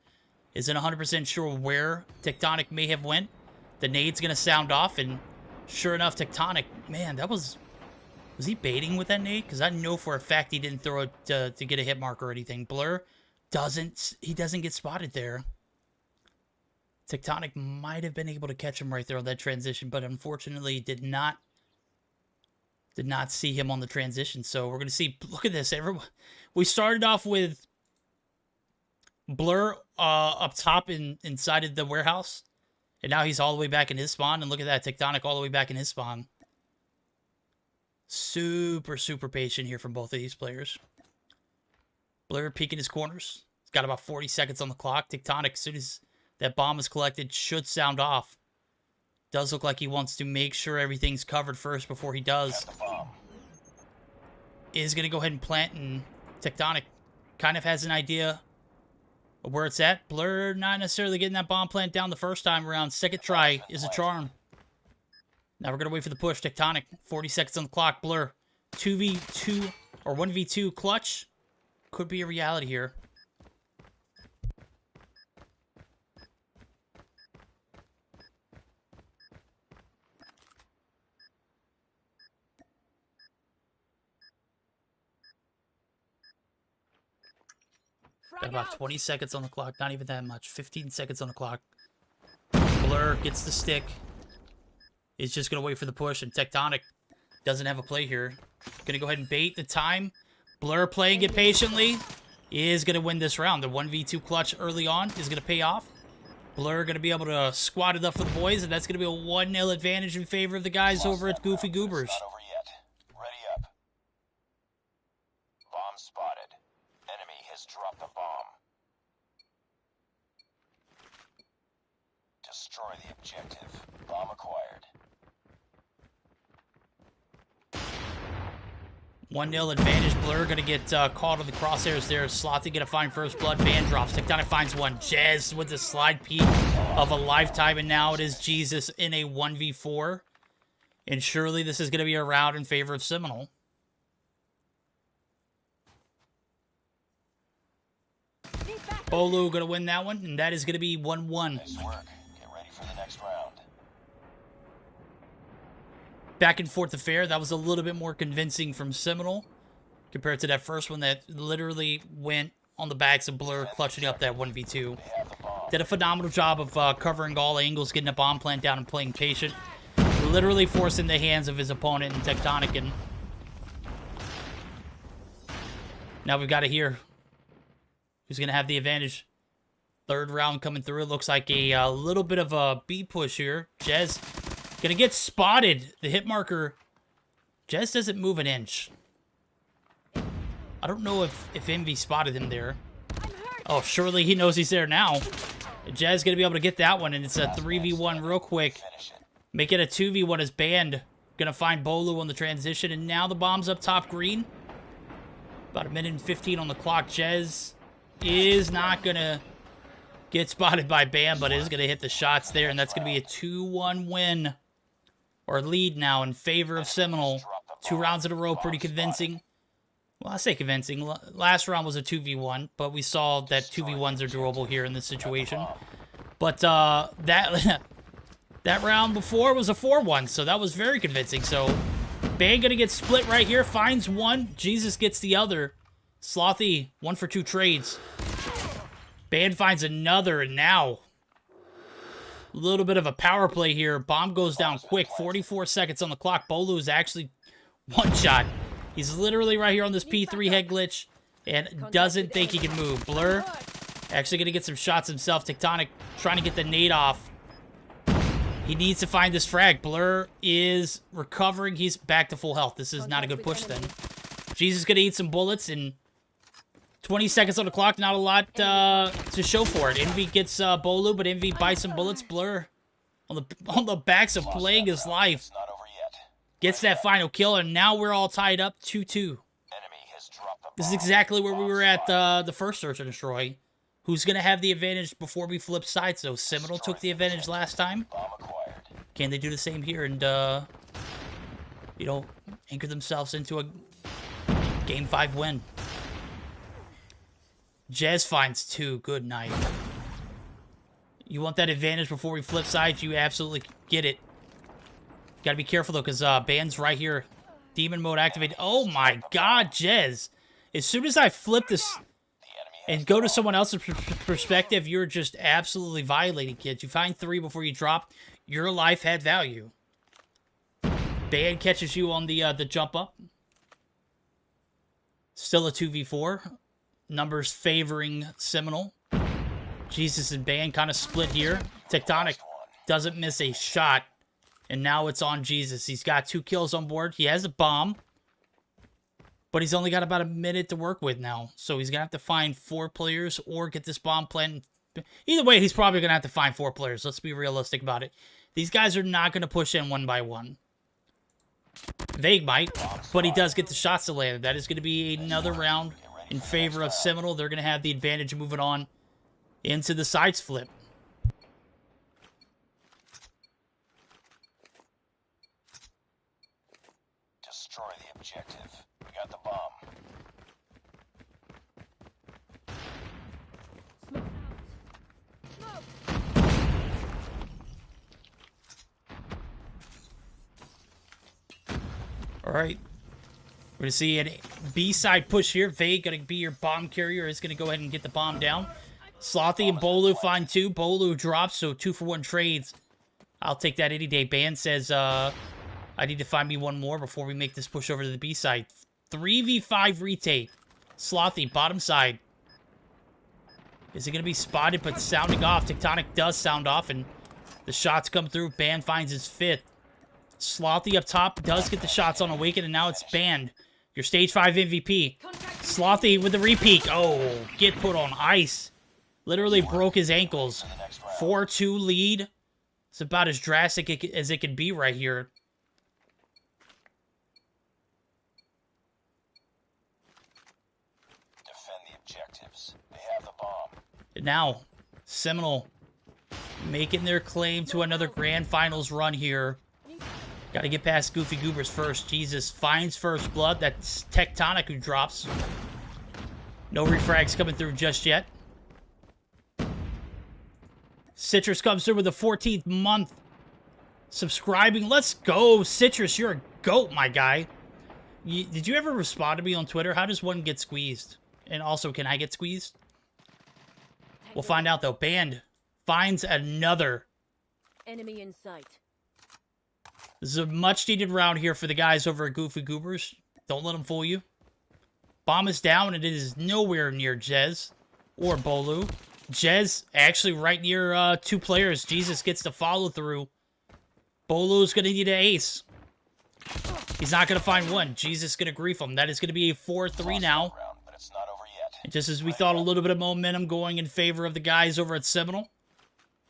isn't 100% sure where Tectonic may have went. The nade's going to sound off, and sure enough, Tectonic, man, that was he baiting with that nade? Because I know for a fact he didn't throw it to get a hit mark or anything. Blur doesn't get spotted there. Tectonic might have been able to catch him right there on that transition, but unfortunately did not see him on the transition. So we're going to see, look at this. We started off with Blur up top inside of the warehouse, and now he's all the way back in his spawn. And look at that, Tectonic all the way back in his spawn. Super, super patient here from both of these players. Blur peeking his corners. He's got about 40 seconds on the clock. Tectonic, as soon as that bomb is collected, should sound off. Does look like he wants to make sure everything's covered first before he does. Is going to go ahead and plant, and Tectonic kind of has an idea of where it's at. Blur not necessarily getting that bomb plant down the first time around. Second try is a charm. Now we're going to wait for the push. Tectonic, 40 seconds on the clock. Blur, 2v2 or 1v2 clutch. Could be a reality here. Got about 20 seconds on the clock. Not even that much. 15 seconds on the clock. Blur gets the stick. He's just going to wait for the push, and Tectonic doesn't have a play here. Going to go ahead and bait the time. Blur playing it patiently is going to win this round. The 1v2 clutch early on is going to pay off. Blur going to be able to squat it up for the boys, and that's going to be a 1-0 advantage in favor of the guys over at Goofy Goobers. Not over yet. Ready up. Bomb spotted. Enemy has dropped the bomb. Destroy the objective. Bomb acquired. 1-0 advantage. Blur going to get caught on the crosshairs there. Slothy going to find first blood. Ban drops. Tectonic finds one. Jez with the slide peek of a lifetime, and now it is Jesus in a 1v4. And surely this is going to be a round in favor of Seminole. Bolu going to win that one, and that is going to be 1-1. Nice work. Get ready for the next round. Back and forth affair. That was a little bit more convincing from Seminole compared to that first one that literally went on the backs of Blur, clutching up that 1v2. Did a phenomenal job of covering all angles, getting a bomb plant down and playing patient. Literally forcing the hands of his opponent in Tectonic. And now we've got to hear who's going to have the advantage. Third round coming through. It looks like a little bit of a B push here. Jez gonna get spotted. The hit marker. Jez doesn't move an inch. I don't know if Envy spotted him there. Oh, surely he knows he's there now. Jez gonna be able to get that one, and it's a 3v1 real quick. Make it a 2v1 as Band gonna find Bolu on the transition, and now the bomb's up top green. About a minute and 15 on the clock. Jez is not gonna get spotted by Bam, but is gonna hit the shots there, and that's gonna be a 2-1 win. Or lead now in favor of Seminole. 2 rounds in a row, pretty convincing. Well, I say convincing. Last round was a 2v1, but we saw that 2v1s are durable here in this situation. But that round before was a 4-1, so that was very convincing. So, Bang gonna get split right here, finds one. Jesus gets the other. Slothy, 1 for 2 trades. Band finds another, and now a little bit of a power play here. Bomb goes down quick. 44 seconds on the clock. Bolu is actually one shot. He's literally right here on this P3 head glitch and doesn't think he can move. Blur actually going to get some shots himself. Tectonic trying to get the nade off. He needs to find this frag. Blur is recovering. He's back to full health. This is not a good push then. Jesus going to eat some bullets, and 20 seconds on the clock, not a lot to show for it. Envy gets Bolu, but Envy buys some bullets. Blur on the backs of playing his life. Gets that final kill, and now we're all tied up 2-2. This is exactly where we were at the first Search and Destroy. Who's going to have the advantage before we flip sides, though? Seminole took the advantage last time. Can they do the same here and, you know, anchor themselves into a Game 5 win? Jez finds 2. Good night. You want that advantage before we flip sides? You absolutely get it. Gotta be careful, though, because Band's right here. Demon mode activated. Oh, my God, Jez. As soon as I flip this and go to someone else's perspective, you're just absolutely violating, kids. You find 3 before you drop. Your life had value. Band catches you on the jump up. Still a 2v4. Numbers favoring Seminole. Jesus and Band kind of split here. Tectonic doesn't miss a shot. And now it's on Jesus. He's got 2 kills on board. He has a bomb. But he's only got about a minute to work with now. So he's going to have to find 4 players or get this bomb planted. Either way, he's probably going to have to find 4 players. Let's be realistic about it. These guys are not going to push in one by one. Vague might, but he does get the shots to land. That is going to be another round in favor of Seminole. They're going to have the advantage of moving on into the sides flip. Destroy the objective. We got the bomb. All right. We're going to see a B-side push here. Vague going to be your bomb carrier. Is going to go ahead and get the bomb down. Slothy and Bolu find 2. Bolu drops, so 2-for-1 trades. I'll take that any day. Band says, I need to find me 1 more before we make this push over to the B-side. 3v5 retake. Slothy, bottom side. Is it going to be spotted but sounding off? Tectonic does sound off, and the shots come through. Band finds his 5th. Slothy up top does get the shots on Awaken, and now it's Band. Your stage 5 MVP. Slothy with the repeat. Oh, get put on ice. Literally broke his ankles. 4-2 lead. It's about as drastic as it could be right here. Defend the objectives. They have the bomb. And now, Seminole making their claim to another grand finals run here. Got to get past Goofy Goobers first. Jesus finds first blood. That's Tectonic who drops. No refrags coming through just yet. Citrus comes through with the 14th month. Subscribing. Let's go, Citrus. You're a goat, my guy. Did you ever respond to me on Twitter? How does one get squeezed? And also, can I get squeezed? We'll find out, though. Band finds another. Enemy in sight. This is a much-needed round here for the guys over at Goofy Goobers. Don't let them fool you. Bomb is down, and it is nowhere near Jez or Bolu. Jez actually right near 2 players. Jesus gets the follow-through. Bolu's going to need an ace. He's not going to find one. Jesus is going to grief him. That is going to be a 4-3 now. And just as we thought, a little bit of momentum going in favor of the guys over at Seminole.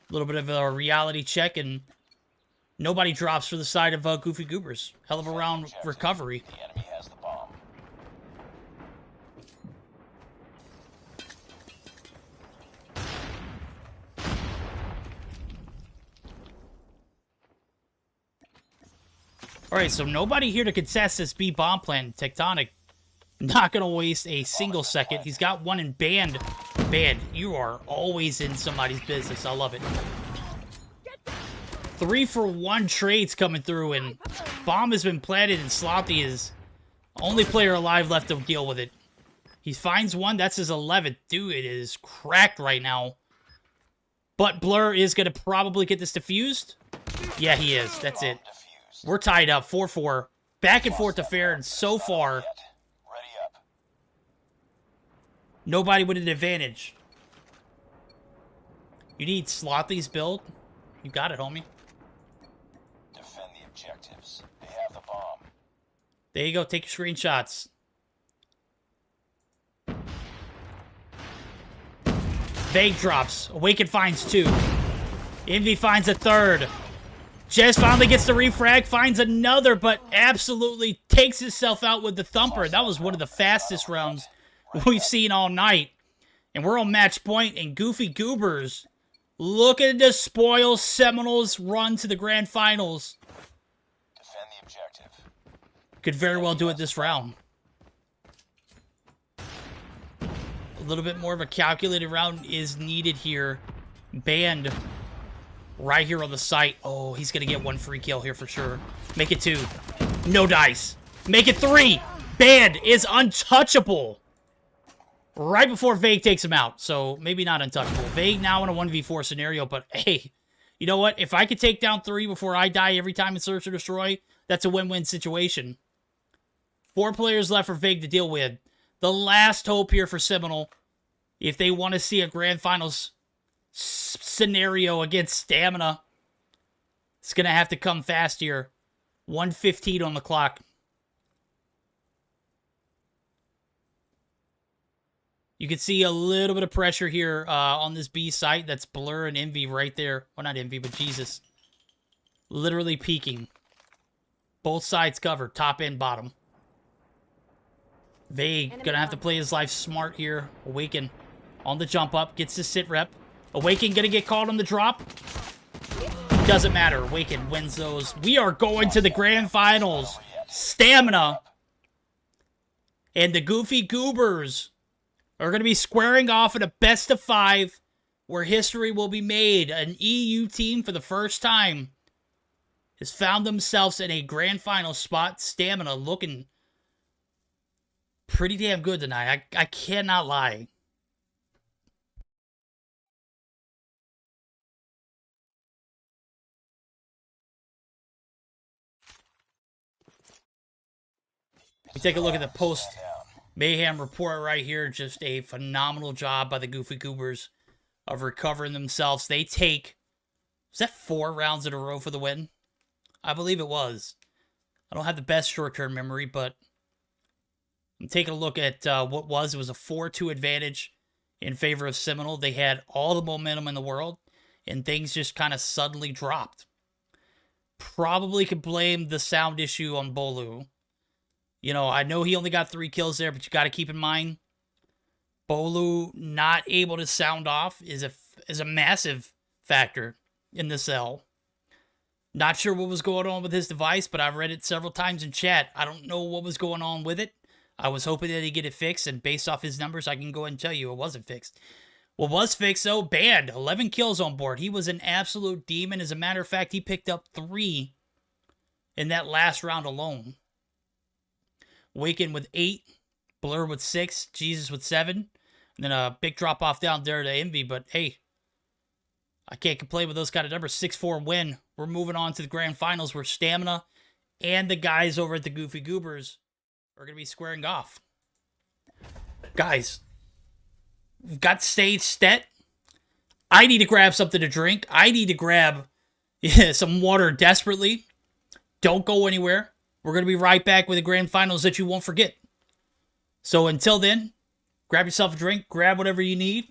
A little bit of a reality check, and nobody drops for the side of Goofy Goobers. Hell of a round recovery. The enemy has the bomb. Alright, so nobody here to contest this B bomb plan. Tectonic not going to waste a single second. He's got one in Band. Band, you are always in somebody's business. I love it. 3-for-1 trades coming through, and bomb has been planted, and Slothy is only player alive left to deal with it. He finds one. That's his 11th. Dude, it is cracked right now. But Blur is going to probably get this defused. Yeah, he is. That's it. We're tied up. 4-4. Back and forth affair, and so far, nobody with an advantage. You need Slothy's build. You got it, homie. Defend the objectives. They have the bomb. There you go. Take your screenshots. Vague drops. Awaken finds 2. Envy finds a 3rd. Jez finally gets the refrag, finds another, but absolutely takes himself out with the thumper. That was one of the fastest rounds we've seen all night. And we're on match point, and Goofy Goobers looking to spoil Seminoles' run to the grand finals. Defend the objective. Could very well do it this round. A little bit more of a calculated round is needed here. Banned right here on the site. Oh, he's going to get one free kill here for sure. Make it 2. No dice. Make it 3. Banned is untouchable. Right before Vague takes him out. So, maybe not untouchable. Vague now in a 1v4 scenario, but hey, you know what? If I could take down 3 before I die every time in Search or Destroy, that's a win-win situation. 4 players left for Vague to deal with. The last hope here for Seminole, if they want to see a Grand Finals scenario against Stamina, it's going to have to come fast here. 1:15 on the clock. You can see a little bit of pressure here on this B site. That's Blur and Envy right there. Well, not Envy, but Jesus. Literally peeking. Both sides covered, top and bottom. Vague, gonna have to play his life smart here. Awaken on the jump up, gets the sit rep. Awaken gonna get called on the drop. Doesn't matter, Awaken wins those. We are going to the Grand Finals. Stamina and the Goofy Goobers are going to be squaring off in a best of 5 where history will be made. An EU team for the first time has found themselves in a grand final spot. Stamina looking pretty damn good tonight. I cannot lie. We take a look at the post Mayhem report right here. Just a phenomenal job by the Goofy Goobers of recovering themselves. They take, was that 4 rounds in a row for the win? I believe it was. I don't have the best short-term memory, but I'm taking a look at what was. It was a 4-2 advantage in favor of Seminole. They had all the momentum in the world, and things just kind of suddenly dropped. Probably could blame the sound issue on Bolu. You know, I know he only got 3 kills there, but you got to keep in mind, Bolu not able to sound off is a massive factor in this L. Not sure what was going on with his device, but I've read it several times in chat. I don't know what was going on with it. I was hoping that he'd get it fixed, and based off his numbers, I can go ahead and tell you it wasn't fixed. What was fixed, though, banned. 11 kills on board. He was an absolute demon. As a matter of fact, he picked up 3 in that last round alone. Waken with 8, Blur with 6, Jesus with 7, and then a big drop off down there to Envy, but hey, I can't complain with those kind of numbers. 6-4 win. We're moving on to the grand finals where Stamina and the guys over at the Goofy Goobers are going to be squaring off. Guys, we've got stage set. I need to grab something to drink. I need to grab some water desperately. Don't go anywhere. We're going to be right back with the grand finals that you won't forget. So until then, grab yourself a drink, grab whatever you need.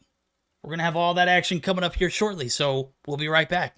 We're going to have all that action coming up here shortly, so we'll be right back.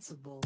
Invincible.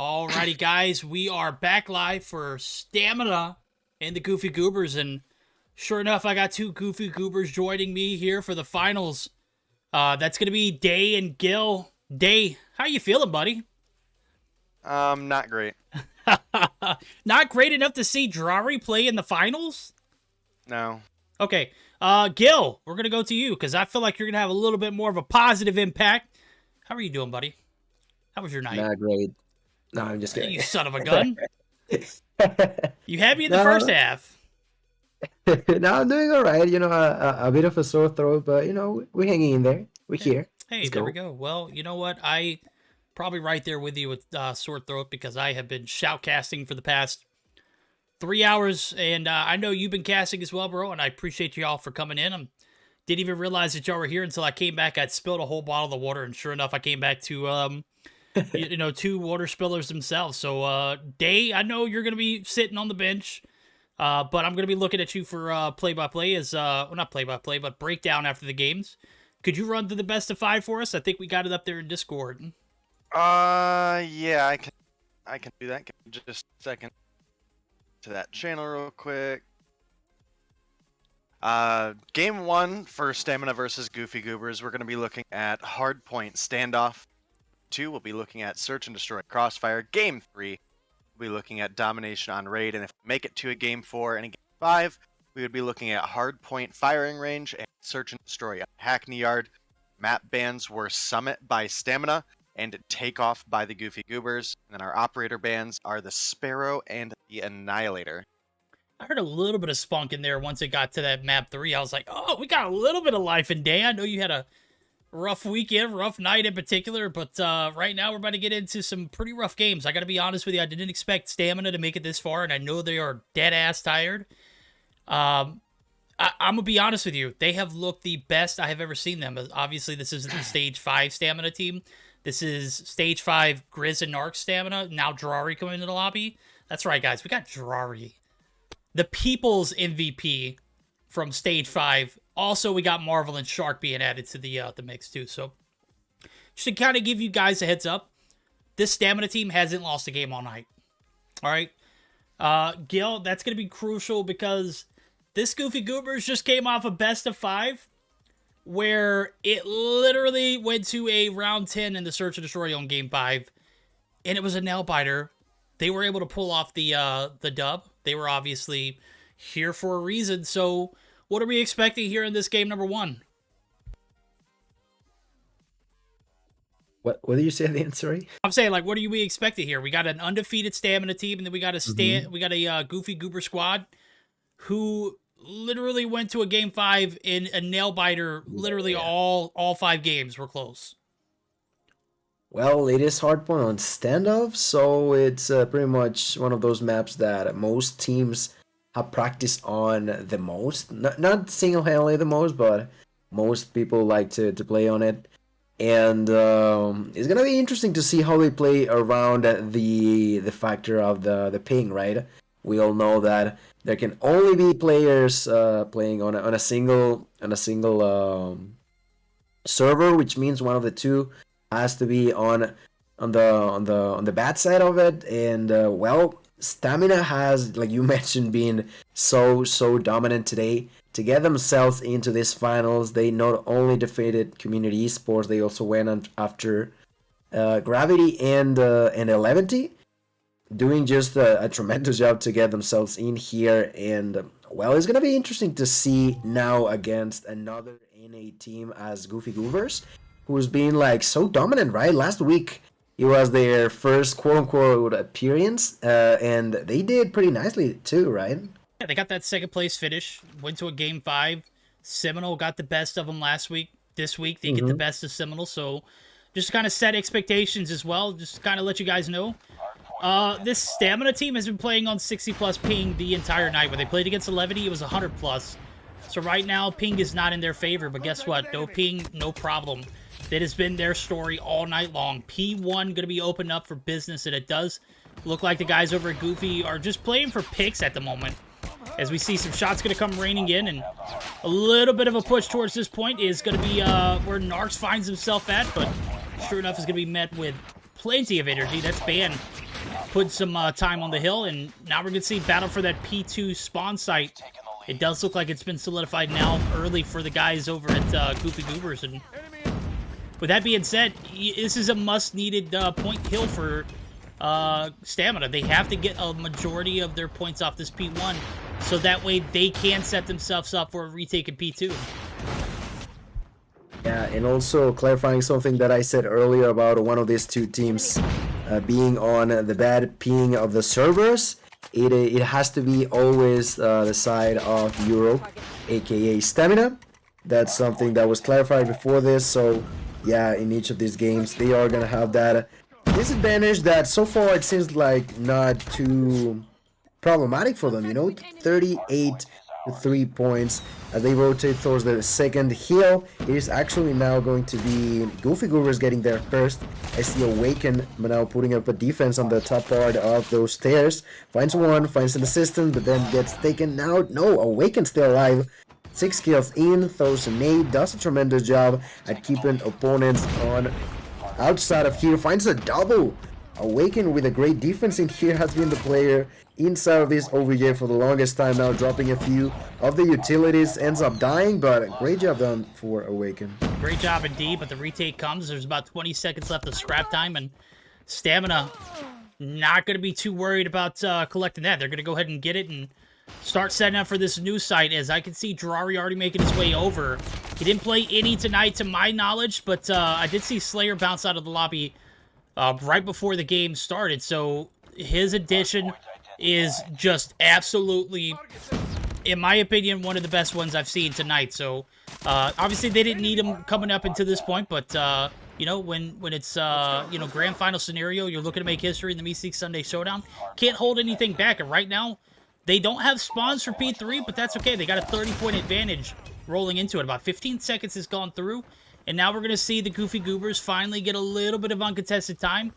Alrighty, guys, we are back live for Stamina and the Goofy Goobers, and sure enough, I got two Goofy Goobers joining me here for the finals. That's gonna be Day and Gil. Day, how you feeling, buddy? Not great. Not great enough to see Drari play in the finals? No. Okay, Gil, we're gonna go to you, because I feel like you're gonna have a little bit more of a positive impact. How are you doing, buddy? How was your night? Not great. No, I'm just kidding. You son of a gun. You had me in the first half. No, I'm doing all right. You know, a bit of a sore throat, but, you know, we're hanging in there. We're here. Hey, there we go. Well, you know what? I probably right there with you with sore throat because I have been shoutcasting for the past 3 hours, and I know you've been casting as well, bro, and I appreciate y'all for coming in. I didn't even realize that y'all were here until I came back. I'd spilled a whole bottle of water, and sure enough, I came back to... you know, two water spillers themselves. So, Day, I know you're going to be sitting on the bench, but I'm going to be looking at you for play-by-play as, well, not play-by-play, but breakdown after the games. Could you run through the best of 5 for us? I think we got it up there in Discord. Yeah, I can do that. Give me just a second to that channel real quick. Game 1 for Stamina versus Goofy Goobers, we're going to be looking at Hardpoint Standoff. 2, we'll be looking at Search and Destroy Crossfire. Game 3, we'll be looking at Domination on Raid. And if we make it to a Game 4 and a Game 5, we would be looking at Hardpoint Firing Range and Search and Destroy on Hackney Yard. Map bans were Summit by Stamina and Takeoff by the Goofy Goobers. And then our operator bans are the Sparrow and the Annihilator. I heard a little bit of spunk in there once it got to that map 3. I was like, oh, we got a little bit of life in Day. I know you had a rough weekend, rough night in particular, but right now we're about to get into some pretty rough games. I gotta be honest with you, I didn't expect Stamina to make it this far, and I know they are dead-ass tired. I'm gonna be honest with you, they have looked the best I have ever seen them. Obviously, this isn't the Stage 5 Stamina team. This is Stage 5 Grizz and Narc Stamina. Now Drari coming into the lobby. That's right, guys, we got Drari, the people's MVP from Stage 5. Also, we got Marvel and Shark being added to the mix, too. So, just to kind of give you guys a heads up, this Stamina team hasn't lost a game all night. All right? Gil, that's going to be crucial because this Goofy Goobers just came off a best of 5 where it literally went to a round 10 in the Search and Destroy on Game 5, and it was a nail-biter. They were able to pull off the dub. They were obviously here for a reason, so... what are we expecting here in this game number 1? What did you say at the end, sorry? I'm saying, like, what are we expecting here? We got an undefeated Stamina team, and then we got a Goofy Goober squad who literally went to a game 5 in a nail biter. Literally all 5 games were close. Well, it is Hardpoint on standoff, so it's pretty much one of those maps that most teams have practiced on the most. Not single-handedly the most, but most people like to play on it. And it's going to be interesting to see how they play around the factor of the ping, right? We all know that there can only be players playing on a single server, which means one of the two has to be on the bad side of it. And well, Stamina has, like you mentioned, been so dominant today. To get themselves into these finals, they not only defeated Community Esports, they also went after Gravity and Eleventy, doing just a tremendous job to get themselves in here. And well, it's gonna be interesting to see now against another NA team as Goofy Goobers, who's been like so dominant, right? Last week it was their first quote-unquote appearance, and they did pretty nicely too, right? Yeah, they got that second place finish, went to a game 5. Seminole got the best of them last week. This week, they get the best of Seminole, so just kind of set expectations as well, just kind of let you guys know. This Stamina team has been playing on 60+ ping the entire night. When they played against 11, it was 100+. So right now, ping is not in their favor, but guess what? No ping, no problem. That has been their story all night long. P1 going to be opened up for business, and it does look like the guys over at Goofy are just playing for picks at the moment. As we see some shots going to come raining in, and a little bit of a push towards this point is going to be where Narcs finds himself at, but sure enough is going to be met with plenty of energy. That's Ban put some time on the hill, and now we're going to see battle for that P2 spawn site. It does look like it's been solidified now early for the guys over at Goofy Goobers. And with that being said, this is a must-needed point kill for Stamina. They have to get a majority of their points off this P1, so that way they can set themselves up for a retake in P2. Yeah, and also clarifying something that I said earlier about one of these two teams being on the bad ping of the servers. It has to be always the side of Europe, aka Stamina. That's something that was clarified before this. So yeah, in each of these games they are gonna have that disadvantage that so far it seems like not too problematic for them. You know, 38 to 3 points as they rotate towards the second hill. It is actually now going to be Goofy Goobers getting there first. I see Awaken now putting up a defense on the top part of those stairs. Finds one, finds an assistant, but then gets taken out. No, Awaken still alive. 6 kills in, throws a nade, does a tremendous job at keeping opponents on outside of here. Finds a double. Awaken with a great defense in here has been the player inside of this OVJ for the longest time now, dropping a few of the utilities, ends up dying, but great job done for Awaken. Great job indeed, but the retake comes. There's about 20 seconds left of scrap time, and Stamina not going to be too worried about collecting that. They're going to go ahead and get it and start setting up for this new site, as I can see Drari already making his way over. He didn't play any tonight to my knowledge, but I did see Slayer bounce out of the lobby right before the game started, so his addition is just absolutely, in my opinion, one of the best ones I've seen tonight. So obviously they didn't need him coming up into this point, but you know, when it's you know, grand final scenario, you're looking to make history in the Meseeks Sunday Showdown, can't hold anything back. And right now they don't have spawns for P3, but that's okay. They got a 30-point advantage rolling into it. About 15 seconds has gone through, and now we're gonna see the Goofy Goobers finally get a little bit of uncontested time.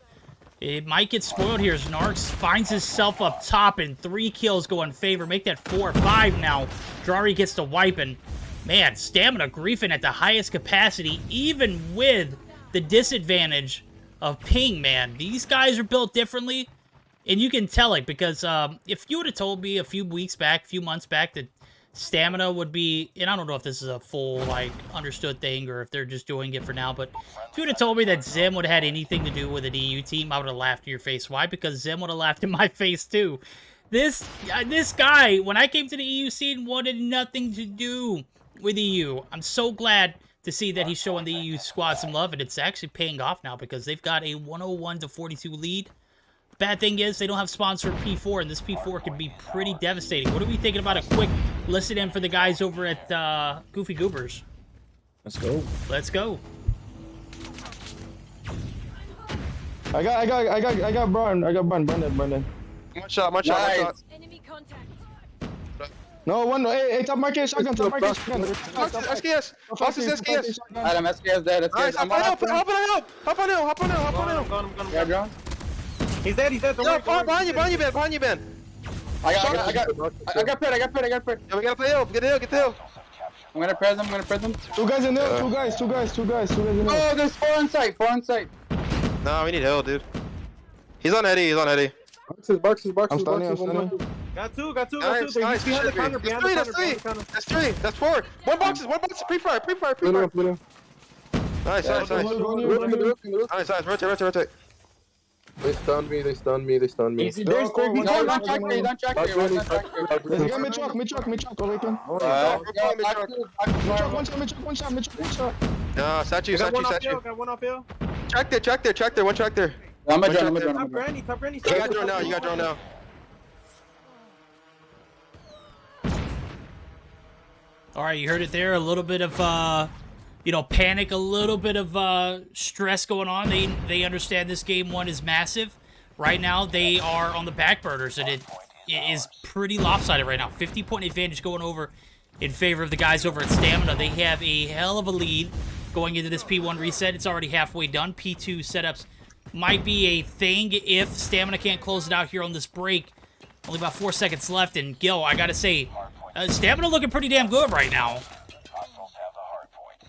It might get spoiled here as Narks finds himself up top, and 3 kills go in favor. Make that 4 or 5 now. Drari gets to wiping. Man, Stamina griefing at the highest capacity, even with the disadvantage of ping, man. These guys are built differently, and you can tell it, because if you would have told me a few weeks back, a few months back, that Stamina would be, and I don't know if this is a full, like, understood thing or if they're just doing it for now, but if you would have told me that Zim would have had anything to do with an EU team, I would have laughed in your face. Why? Because Zim would have laughed in my face too. This guy, when I came to the EU scene, wanted nothing to do with EU. I'm so glad to see that he's showing the EU squad some love, and it's actually paying off now because they've got a 101-42 lead. Bad thing is they don't have spawns for P4, and this P4 could be pretty devastating. What are we thinking about a quick listen in for the guys over at Goofy Goobers? Let's go. Let's go. I got Brandon. One shot. Enemy contact. No, one. Hey, top market, shotgun, top market, shotgun. SKS. Fox is SKS. Adam, SKS dead. Nice, hop on him. Yeah, John. He's dead. No, behind you, Ben. I got pit. Yeah, we gotta play hill. Get the hill. I'm gonna press him. 2 guys in there. 2 guys in there. Oh, there's 4 on site. No, we need hill, dude. He's on Eddie. Boxes. I'm standing. Got two. Nice. That's 3. That's 3. That's 4. One box. Pre-fire. Nice. Rotate. They stunned me. There's mid-truck, Awaken. Mid-truck. No, statue. Got one off hill. Track there. One track there. I'm a drone. Top granny. You got drone now. All right, you heard it there. A little bit of, you know, panic, a little bit of stress going on. They understand this game 1 is massive. Right now, they are on the back burners, and it is pretty lopsided right now. 50-point advantage going over in favor of the guys over at Stamina. They have a hell of a lead going into this P1 reset. It's already halfway done. P2 setups might be a thing if Stamina can't close it out here on this break. Only about 4 seconds left, and Gil, I gotta say, Stamina looking pretty damn good right now.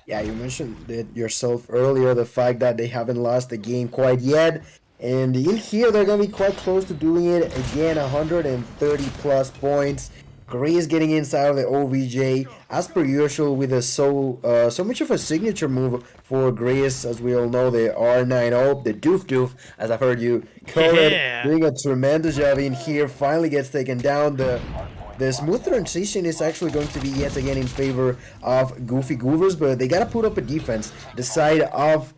Yeah, you mentioned it yourself earlier, the fact that they haven't lost the game quite yet. And in here, they're going to be quite close to doing it. Again, 130 plus points. Grace getting inside of the OVJ, as per usual, with a so much of a signature move for Grace. As we all know, the R90, the Doof Doof, as I've heard you call it, doing a tremendous job in here. Finally gets taken down. The smooth transition is actually going to be yet again in favor of Goofy Goobers, but they gotta put up a defense. The side of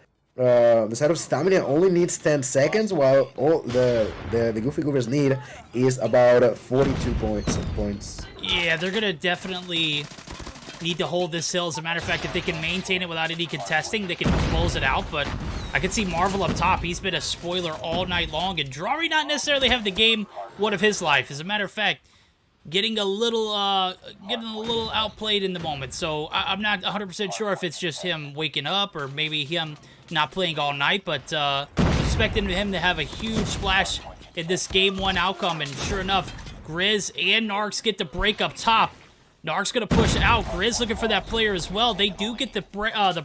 Stamina only needs 10 seconds, while all the Goofy Goobers need is about 42 points. Yeah, they're gonna definitely need to hold this hill. As a matter of fact, if they can maintain it without any contesting, they can close it out. But I can see Marvel up top. He's been a spoiler all night long, and Drury not necessarily have the game one of his life. As a matter of fact, getting a little outplayed in the moment. So I'm not 100% sure if it's just him waking up or maybe him not playing all night, but expecting him to have a huge splash in this game one outcome. And sure enough, Grizz and Narcs get the break up top. Narcs gonna push out. Grizz looking for that player as well. They do get the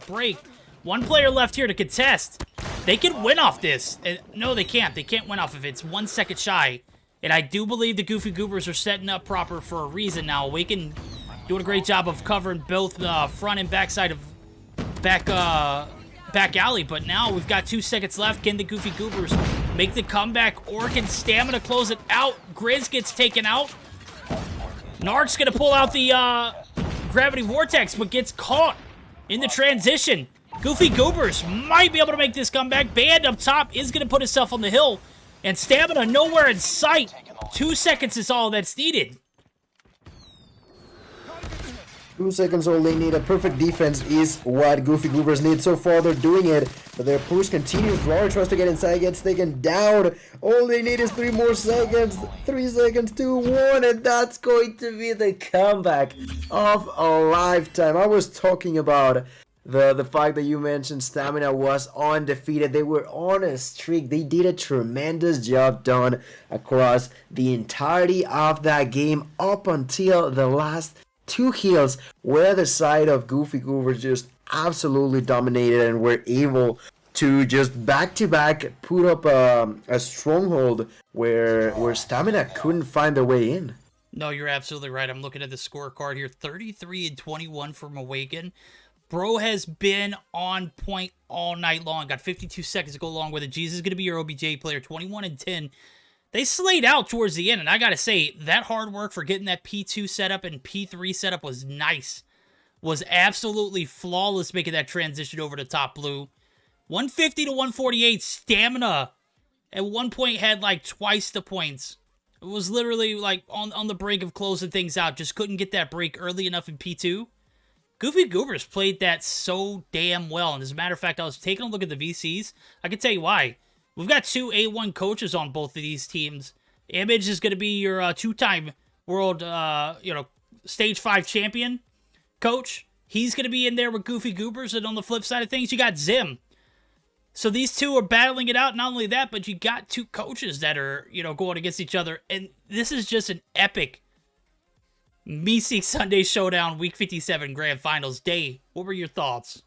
break. One player left here to contest. They can win off this. No, they can't. They can't win off of it. It's 1 second shy. And I do believe the Goofy Goobers are setting up proper for a reason now. Awaken doing a great job of covering both the front and back side of back alley. But now we've got 2 seconds left. Can the Goofy Goobers make the comeback, or can Stamina close it out? Grizz gets taken out. Narc's gonna pull out the Gravity Vortex, but gets caught in the transition. Goofy Goobers might be able to make this comeback. Band up top is gonna put himself on the hill. And Stamina nowhere in sight. 2 seconds is all that's needed. 2 seconds all they need. A perfect defense is what Goofy Goobers need. So far they're doing it, but their push continues. Rory tries to get inside, gets taken down. All they need is 3 more seconds. 3 seconds, 2, 1, and that's going to be the comeback of a lifetime. I was talking about the fact that you mentioned Stamina was undefeated. They were on a streak. They did a tremendous job done across the entirety of that game up until the last 2 heals, where the side of Goofy Goobers just absolutely dominated and were able to just back-to-back put up a stronghold where Stamina couldn't find their way in. No, you're absolutely right. I'm looking at the scorecard here. 33 and 21 from Awaken. Bro has been on point all night long. Got 52 seconds to go along with it. Jesus is going to be your OBJ player. 21 and 10. They slayed out towards the end, and I got to say, that hard work for getting that P2 setup and P3 setup was nice. Was absolutely flawless making that transition over to top blue. 150 to 148. Stamina at one point had like twice the points. It was literally like on the brink of closing things out. Just couldn't get that break early enough in P2. Goofy Goobers played that so damn well. And as a matter of fact, I was taking a look at the VCs. I can tell you why. We've got 2 A1 coaches on both of these teams. Image is going to be your 2-time world, stage 5 champion coach. He's going to be in there with Goofy Goobers. And on the flip side of things, you got Zim. So these two are battling it out. Not only that, but you got 2 coaches that are, going against each other. And this is just an epic Meseeks Sunday Showdown Week 57 Grand Finals. Day, what were your thoughts?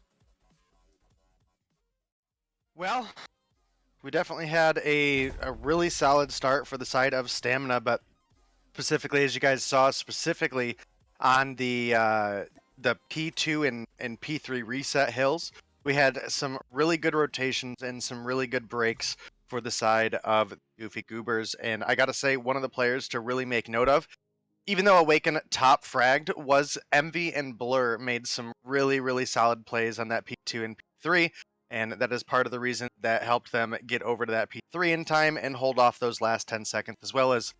Well, we definitely had a really solid start for the side of Stamina, but specifically, as you guys saw, specifically on the P2 and P3 reset hills, we had some really good rotations and some really good breaks for the side of Goofy Goobers. And I gotta say, one of the players to really make note of, even though Awaken top fragged, was Envy and Blur made some really, really solid plays on that P2 and P3. And that is part of the reason that helped them get over to that P3 in time and hold off those last 10 seconds, as well as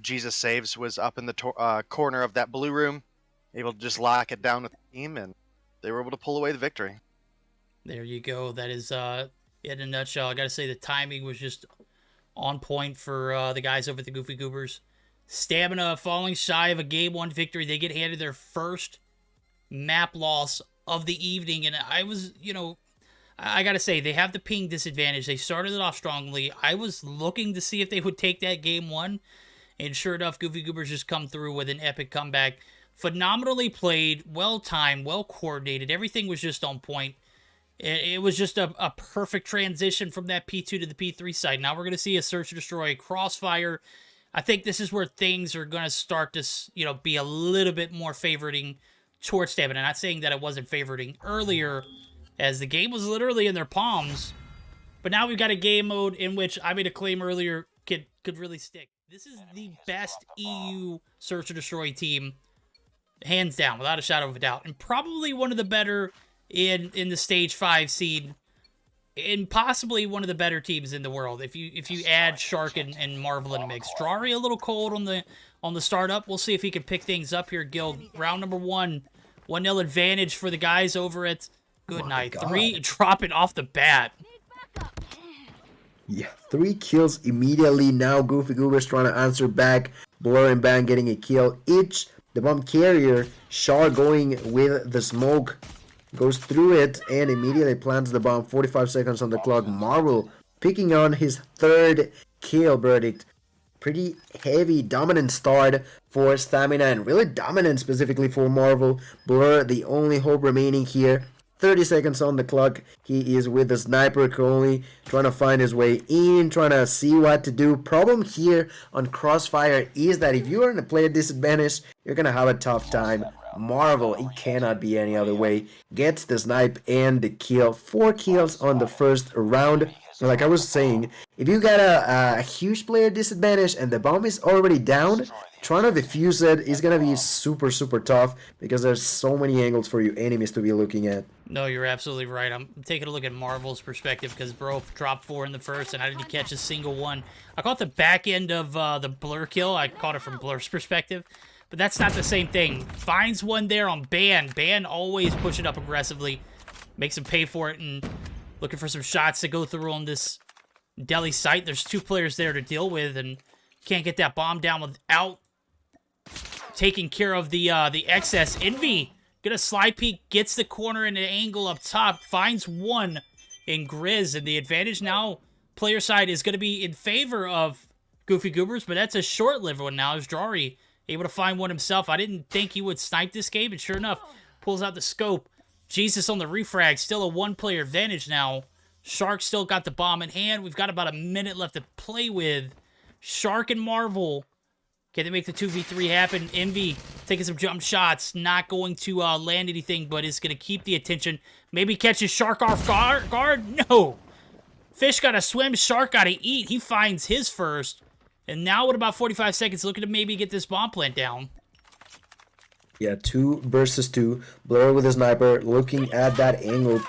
Jesus Saves was up in the corner of that blue room, able to just lock it down with the team, and they were able to pull away the victory. There you go. That is, in a nutshell. I got to say the timing was just on point for the guys over at the Goofy Goobers. Stamina falling shy of a Game 1 victory. They get handed their first map loss of the evening, and I was, I gotta say, they have the ping disadvantage. They started it off strongly. I was looking to see if they would take that Game 1, and sure enough, Goofy Goobers just come through with an epic comeback. Phenomenally played, well-timed, well-coordinated. Everything was just on point. It was just a perfect transition from that P2 to the P3 side. Now we're going to see a search and destroy crossfire. I think this is where things are going to start to, you know, be a little bit more favoriting towards Stamina. Not saying that it wasn't favoriting earlier, as the game was literally in their palms. But now we've got a game mode in which I made a claim earlier could really stick. This is the best EU search and destroy team, hands down, without a shadow of a doubt, and probably one of the better in the stage 5 seed, and possibly one of the better teams in the world. If you add Shark and Marvel in the mix, Drari a little cold on the startup. We'll see if he can pick things up here. Guild round number 1, 1-0 advantage for the guys over at Good Night. 3 dropping off the bat. Yeah, 3 kills immediately. Now Goofy Goober's trying to answer back. Blur and Bang getting a kill each. The bomb carrier, Shar going with the smoke, goes through it and immediately plants the bomb. 45 seconds on the clock. Marvel picking on his 3rd kill. Verdict. Pretty heavy, dominant start for Stamina, and really dominant specifically for Marvel. Blur, the only hope remaining here. 30 seconds on the clock. He is with the sniper currently, trying to find his way in, trying to see what to do. Problem here on Crossfire is that if you are in a player disadvantage, you're going to have a tough time. Marvel, it cannot be any other way, gets the snipe and the kill. 4 kills on the first round. Like I was saying, if you got a huge player disadvantage and the bomb is already down, trying to defuse it is going to be super, super tough because there's so many angles for your enemies to be looking at. No, you're absolutely right. I'm taking a look at Marvel's perspective because bro dropped 4 in the first and I didn't catch a single one. I caught the back end of the Blur kill. I caught it from Blur's perspective, but that's not the same thing. Finds one there on Ban. Ban always push it up aggressively, makes him pay for it, and looking for some shots to go through on this deli site. There's 2 players there to deal with, and can't get that bomb down without taking care of the excess. Envy gonna slide peek, gets the corner and an angle up top, finds one in Grizz, and the advantage now, player side, is gonna be in favor of Goofy Goobers, but that's a short-lived one now, as Drari able to find one himself. I didn't think he would snipe this game, and sure enough, pulls out the scope. Jesus on the refrag, still a 1-player advantage now. Shark still got the bomb in hand. We've got about a minute left to play with. Shark and Marvel, can they make the 2v3 happen? Envy taking some jump shots, not going to land anything, but is going to keep the attention. Maybe catches Shark off guard? No! Fish got to swim, Shark got to eat. He finds his first. And now with about 45 seconds, looking to maybe get this bomb plant down. Yeah, 2 versus 2. Blur with a sniper, looking at that angle.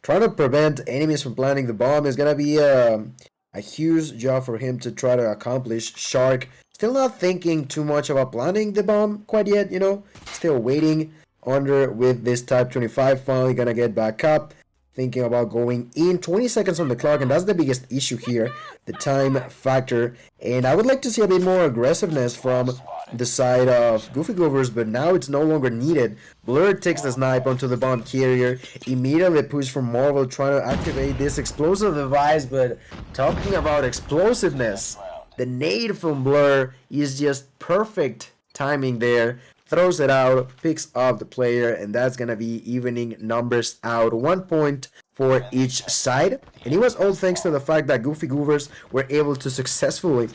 Trying to prevent enemies from planting the bomb is going to be a huge job for him to try to accomplish. Shark still not thinking too much about planting the bomb quite yet, you know. Still waiting under with this Type 25. Finally going to get back up. Thinking about going in. 20 seconds on the clock, and that's the biggest issue here. The time factor. And I would like to see a bit more aggressiveness from the side of Goofy Goovers, but now it's no longer needed. Blur takes the snipe onto the bomb carrier. Immediately push from Marvel, trying to activate this explosive device, but talking about explosiveness, the nade from Blur is just perfect timing there. Throws it out, picks up the player, and that's gonna be evening numbers out. 1 point for each side, and it was all thanks to the fact that Goofy Goovers were able to successfully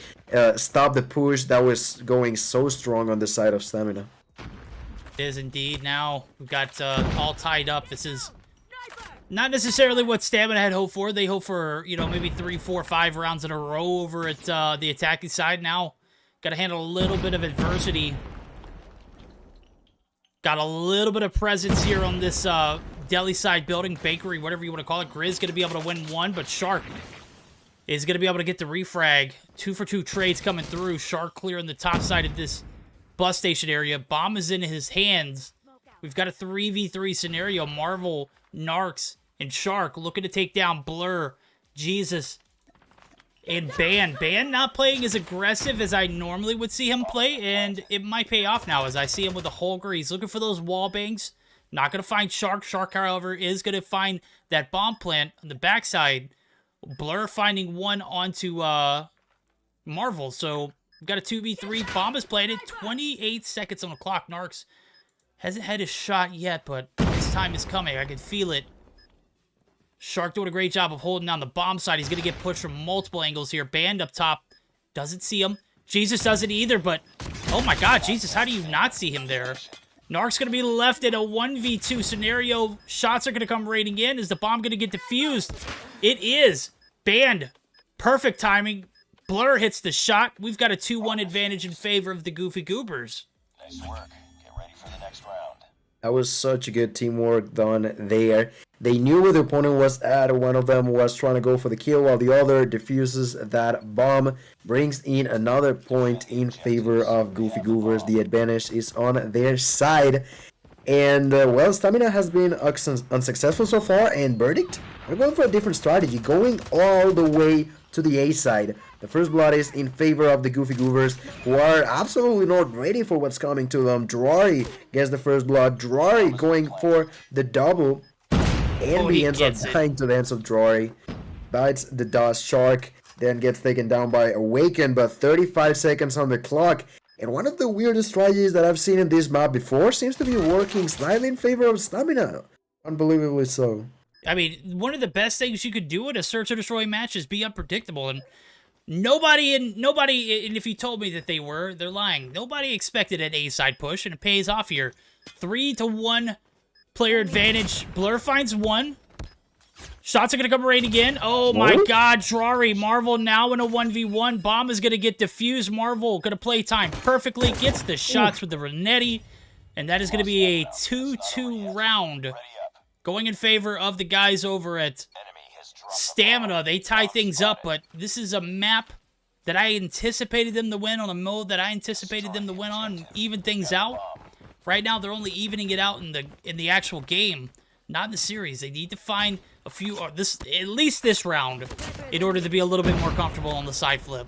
stop the push that was going so strong on the side of Stamina. It is indeed. Now we've got all tied up. This is not necessarily what Stamina had hoped for. They hoped for, you know, maybe 3, 4, 5 rounds in a row over at the attacking side. Now got to handle a little bit of adversity. Got a little bit of presence here on this deli side building, bakery, whatever you want to call it. Grizz going to be able to win one, but Shark is going to be able to get the refrag. 2 for 2 trades coming through. Shark clearing the top side of this bus station area. Bomb is in his hands. We've got a 3v3 scenario. Marvel, Narcs, and Shark looking to take down Blur, Jesus, and Ban. Ban not playing as aggressive as I normally would see him play, and it might pay off now as I see him with the Holger. He's looking for those wall bangs. Not going to find Shark. Shark, however, is going to find that bomb plant on the backside. Blur finding one onto Marvel. So we've got a 2v3. Bomb is planted. 28 seconds on the clock. Narcs hasn't had his shot yet, but his time is coming. I can feel it. Shark doing a great job of holding down the bomb side. He's going to get pushed from multiple angles here. Band up top doesn't see him. Jesus doesn't either, but oh my god, Jesus, how do you not see him there? Narc's going to be left in a 1v2 scenario. Shots are going to come raining in. Is the bomb going to get defused? It is. Band. Perfect timing. Blur hits the shot. We've got a 2-1 advantage in favor of the Goofy Goobers. Nice work. Get ready for the next round. That was such a good teamwork done there. They knew where the opponent was at. One of them was trying to go for the kill while the other defuses that bomb. Brings in another point in favor of Goofy Goobers. The advantage is on their side. And, well, Stamina has been unsuccessful so far. And Verdict, we're going for a different strategy. Going all the way to the A side. The first blood is in favor of the Goofy Goobers, who are absolutely not ready for what's coming to them. Drari gets the first blood. Drari going for the double. And he ends up dying to the hands of Drari. Bites the dust. Shark then gets taken down by Awaken, but 35 seconds on the clock. And one of the weirdest strategies that I've seen in this map before seems to be working slightly in favor of Stamina. Unbelievably so. I mean, one of the best things you could do in a search and destroy match is be unpredictable. And nobody, and if you told me that they're lying. Nobody expected an A-side push, and it pays off here. 3-1 player advantage. Blur finds one. Shots are going to come right again. Oh my god, Drari. Marvel now in a 1v1. Bomb is going to get defused. Marvel going to play time perfectly. Gets the shots with the Renetti. And that is going to be a 2-2 round. Going in favor of the guys over at Stamina. They tie things up, but this is a map that I anticipated them to win on a mode that I anticipated them to win on, even things out. Right now, they're only evening it out in the actual game, not in the series. They need to find a few, or at least this round, in order to be a little bit more comfortable on the side flip.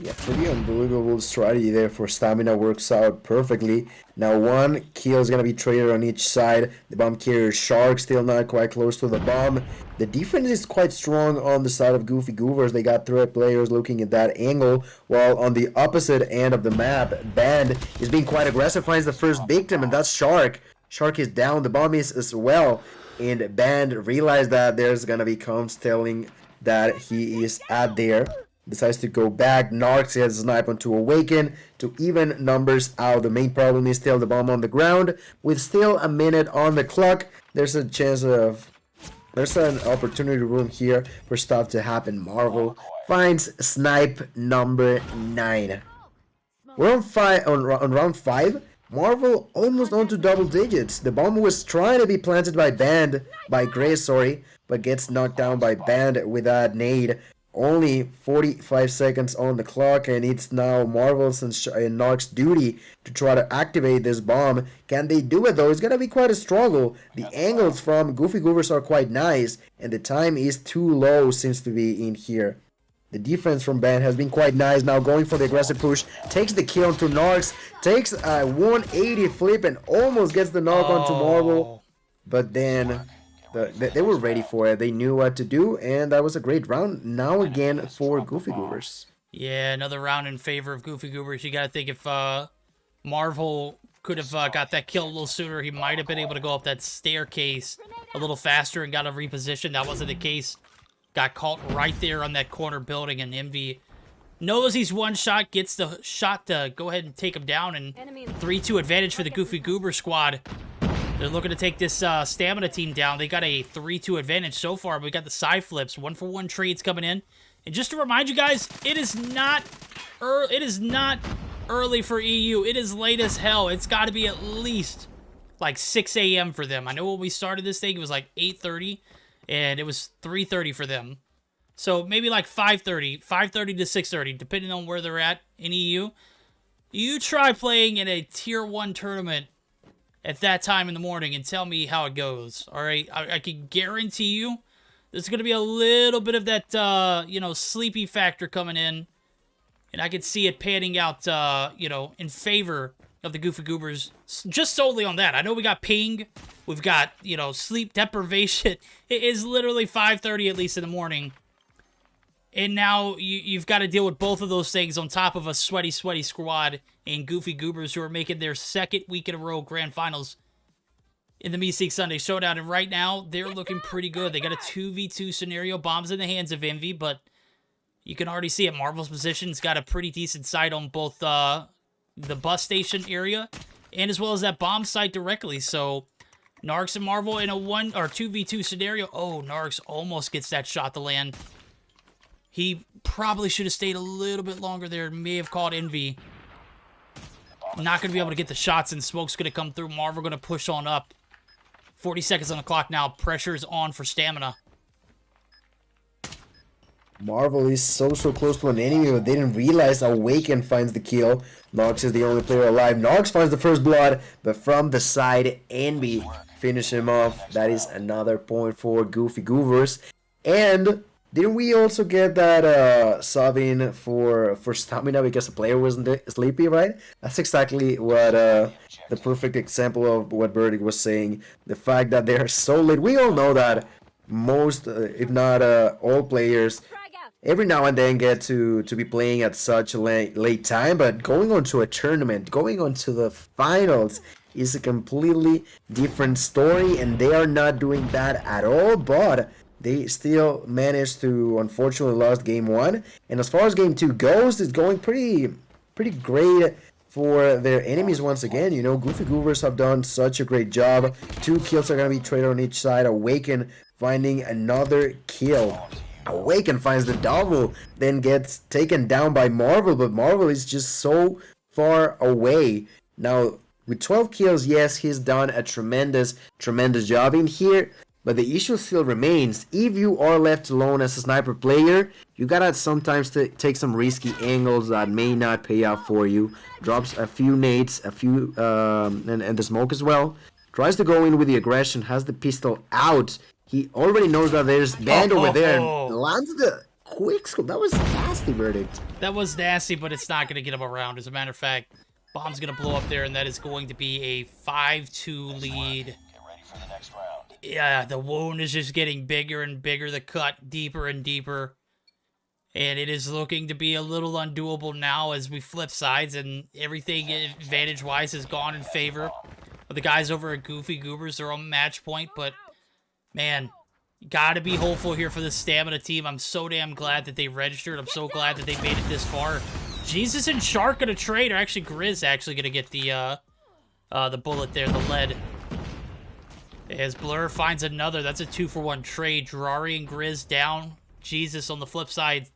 Yeah, pretty unbelievable strategy there for Stamina. Works out perfectly. Now one kill is going to be traded on each side. The bomb carrier Shark still not quite close to the bomb. The defense is quite strong on the side of Goofy Goobers. They got 3 players looking at that angle, while on the opposite end of the map, Band is being quite aggressive, finds the first victim, and that's Shark. Shark is down, the bomb is as well, and Band realized that there's going to be comms telling that he is at there. Decides to go back. Narc gets a snipe onto Awaken to even numbers out. The main problem is still the bomb on the ground. With still a minute on the clock, there's a chance of... There's an opportunity room here for stuff to happen. Marvel finds snipe number 9. We're on round 5. Marvel almost onto double digits. The bomb was trying to be planted by Grace, but gets knocked down by Band with that nade. Only 45 seconds on the clock, and it's now Marvel's and Narc's duty to try to activate this bomb. Can they do it though? It's gonna be quite a struggle. The angles from Goofy Goobers are quite nice, and the time is too low, seems to be in here. The defense from Band has been quite nice. Now going for the aggressive push, takes the kill onto Narcs, takes a 180 flip and almost gets the knock onto Marvel, but then they were ready for it. They knew what to do, and that was a great round. Now again for Goofy Goobers. Yeah, another round in favor of Goofy Goobers. You got to think if Marvel could have got that kill a little sooner, he might have been able to go up that staircase a little faster and got a reposition. That wasn't the case. Got caught right there on that corner building, and Envy knows he's one shot, gets the shot to go ahead and take him down, and 3-2 advantage for the Goofy Goober squad. They're looking to take this Stamina team down. They got a 3-2 advantage so far. We got the side flips, 1-for-1 trades coming in. And just to remind you guys, it is not early for EU. It is late as hell. It's got to be at least like 6 a.m. for them. I know when we started this thing, it was like 8:30, and it was 3:30 for them. So maybe like 5:30 to 6:30, depending on where they're at in EU. You try playing in a Tier 1 tournament at that time in the morning and tell me how it goes. All right, I can guarantee you there's going to be a little bit of that, sleepy factor coming in, and I could see it panning out, in favor of the Goofy Goobers just solely on that. I know we got ping, we've got, sleep deprivation. It is literally 5:30 at least in the morning, and now you've got to deal with both of those things on top of a sweaty squad and Goofy Goobers who are making their second week in a row grand finals. in the Meseeks Sunday Showdown, and right now, they're looking pretty good. They got a 2v2 scenario. Bombs in the hands of Envy, but you can already see it. Marvel's position's got a pretty decent sight on both the bus station area and as well as that bomb site directly. So, Narcs and Marvel in a 2v2 scenario. Oh, Narcs almost gets that shot to land. He probably should have stayed a little bit longer there. May have caught Envy. Not going to be able to get the shots, and smoke's going to come through. Marvel going to push on up. 40 seconds on the clock now. Pressure's on for stamina. Marvel is so close to an enemy, but they didn't realize Awaken finds the kill. Nox is the only player alive. Nox finds the first blood, but from the side, Envy finish him off. That is another point for Goofy Goovers. And didn't we also get that subbing for stamina because the player wasn't sleepy, right? That's exactly what the perfect example of what Burdick was saying. The fact that they're so late. We all know that most, if not all players, every now and then get to be playing at such a late time, but going on to a tournament, going on to the finals is a completely different story, and they are not doing that at all, but they still managed to, unfortunately, lost game 1. And as far as game 2 goes, it's going pretty great for their enemies once again. You know, Goofy Goovers have done such a great job. 2 kills are going to be traded on each side. Awaken finding another kill. Awaken finds the double, then gets taken down by Marvel, but Marvel is just so far away. Now, with 12 kills, yes, he's done a tremendous job in here, but the issue still remains. If you are left alone as a sniper player, you gotta sometimes take some risky angles that may not pay off for you. Drops a few nades, and the smoke as well. Tries to go in with the aggression, has the pistol out. He already knows that there's band over there and lands the quick scope. That was nasty, Verdict. That was nasty, but it's not going to get him around. As a matter of fact, bomb's going to blow up there, and that is going to be a 5-2 lead. Yeah, the wound is just getting bigger and bigger, the cut deeper and deeper. And it is looking to be a little undoable now as we flip sides, and everything advantage-wise has gone in favor of the guys over at Goofy Goobers. They're on match point, but man, you gotta be hopeful here for the stamina team. I'm so damn glad that they registered. I'm so glad that they made it this far. Jesus and Shark gonna trade, or actually Grizz actually gonna get the bullet there, the lead. As Blur finds another, that's a 2-for-1 trade. Drari and Grizz down. Jesus on the flip side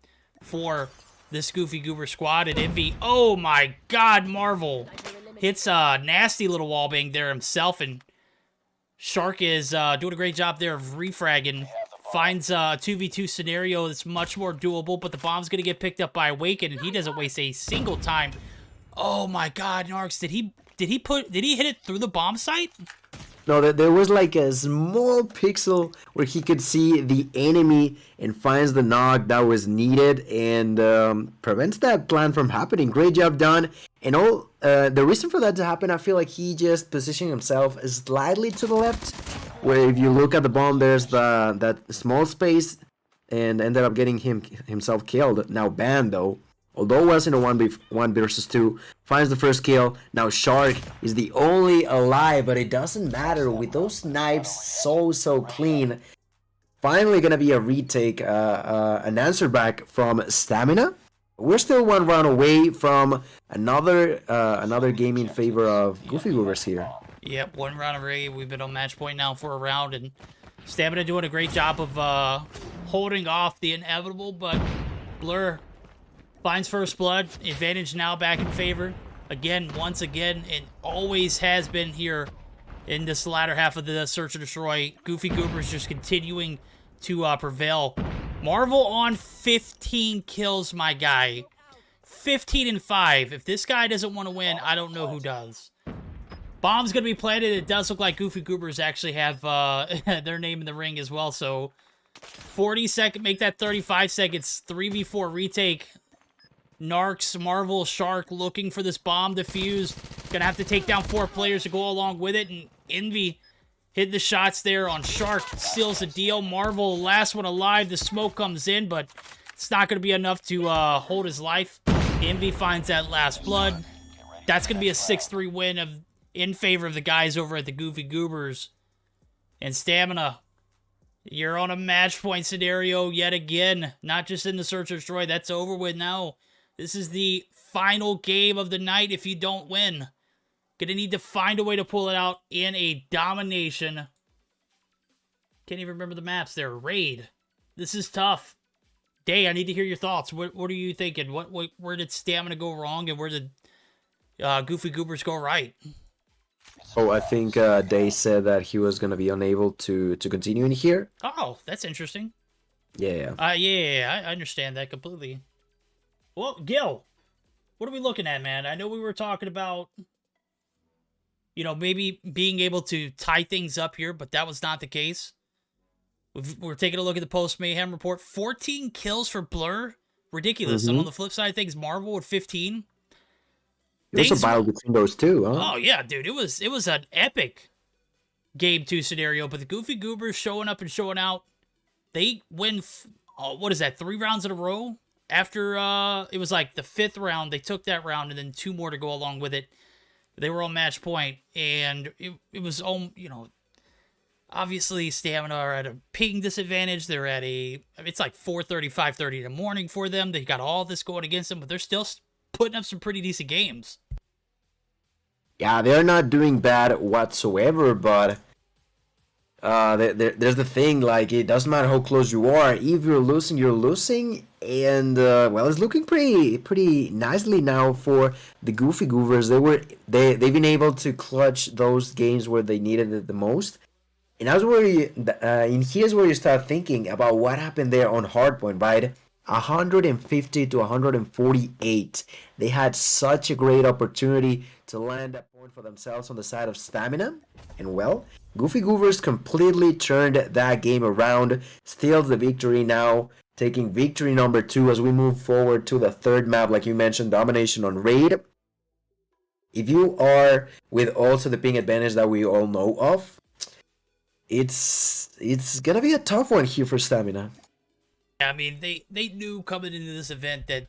for this Goofy Goober squad. And Envy, oh my god, Marvel hits a nasty little wallbang there himself, and Shark is doing a great job there of refragging. Finds a 2v2 scenario that's much more doable, but the bomb's going to get picked up by Awaken, and he doesn't waste a single time. Oh my god, Narcs, did he hit it through the bomb site? No, there was like a small pixel where he could see the enemy and finds the knock that was needed and prevents that plan from happening. Great job done. And all the reason for that to happen, I feel like he just positioned himself slightly to the left, where if you look at the bomb, there's that small space, and ended up getting himself killed. Now Ban, though, although it wasn't a 1 versus 2, finds the first kill. Now Shark is the only alive, but it doesn't matter with those snipes so clean. Finally gonna be a retake, an answer back from Stamina. We're still 1 round away from another game in favor of Goofy Goovers here. Yep, 1 round away. We've been on match point now for a round, and Stamina doing a great job of holding off the inevitable, but Blur finds first blood. Advantage now back in favor. Again, once again, it always has been here in this latter half of the Search and Destroy. Goofy Goobers just continuing to prevail. Marvel on 15 kills, my guy. 15-5. If this guy doesn't want to win, I don't know who does. Bomb's going to be planted. It does look like Goofy Goobers actually have their name in the ring as well. So 40 seconds, make that 35 seconds. 3v4 retake. Narcs, Marvel, Shark looking for this bomb defused. Gonna have to take down 4 players to go along with it. And Envy hit the shots there on Shark. Seals the deal. Marvel, last one alive. The smoke comes in, but it's not gonna be enough to hold his life. Envy finds that last blood. That's gonna be a 6-3 win in favor of the guys over at the Goofy Goobers. And Stamina, you're on a match point scenario yet again. Not just in the Search and Destroy. That's over with now. This is the final game of the night if you don't win. Gonna need to find a way to pull it out in a domination. Can't even remember the maps there. Raid. This is tough. Day, I need to hear your thoughts. What are you thinking? Where did Stamina go wrong and where did Goofy Goobers go right? Oh, I think Day said that he was gonna be unable to continue in here. Oh, that's interesting. Yeah. Yeah, I understand that completely. Well, Gil, what are we looking at, man? I know we were talking about, you know, maybe being able to tie things up here, but that was not the case. We're taking a look at the post-Mayhem report. 14 kills for Blur. Ridiculous. And on the flip side of things, Marvel with 15. There was a battle between those two, huh? Oh, yeah, dude. It was an epic Game 2 scenario, but the Goofy Goobers showing up and showing out. They win, what is that, 3 rounds in a row? After, it was like the 5th round, they took that round, and then 2 more to go along with it. They were on match point, and it was, you know, obviously Stamina are at a ping disadvantage. They're at it's like 4:30, 5:30 in the morning for them. They got all this going against them, but they're still putting up some pretty decent games. Yeah, they're not doing bad whatsoever, but there's the thing, like, it doesn't matter how close you are. If you're losing, you're losing, and well, it's looking pretty nicely now for the Goofy Goovers. They've been able to clutch those games where they needed it the most, and that's where here's where you start thinking about what happened there on Hardpoint, right? 150 to 148. They had such a great opportunity to land a point for themselves on the side of Stamina, and well, Goofy Goovers completely turned that game around, steals the victory now, taking victory number 2 as we move forward to the 3rd map, like you mentioned, Domination on Raid. If you are with also the ping advantage that we all know of, it's gonna be a tough one here for Stamina. I mean, they knew coming into this event that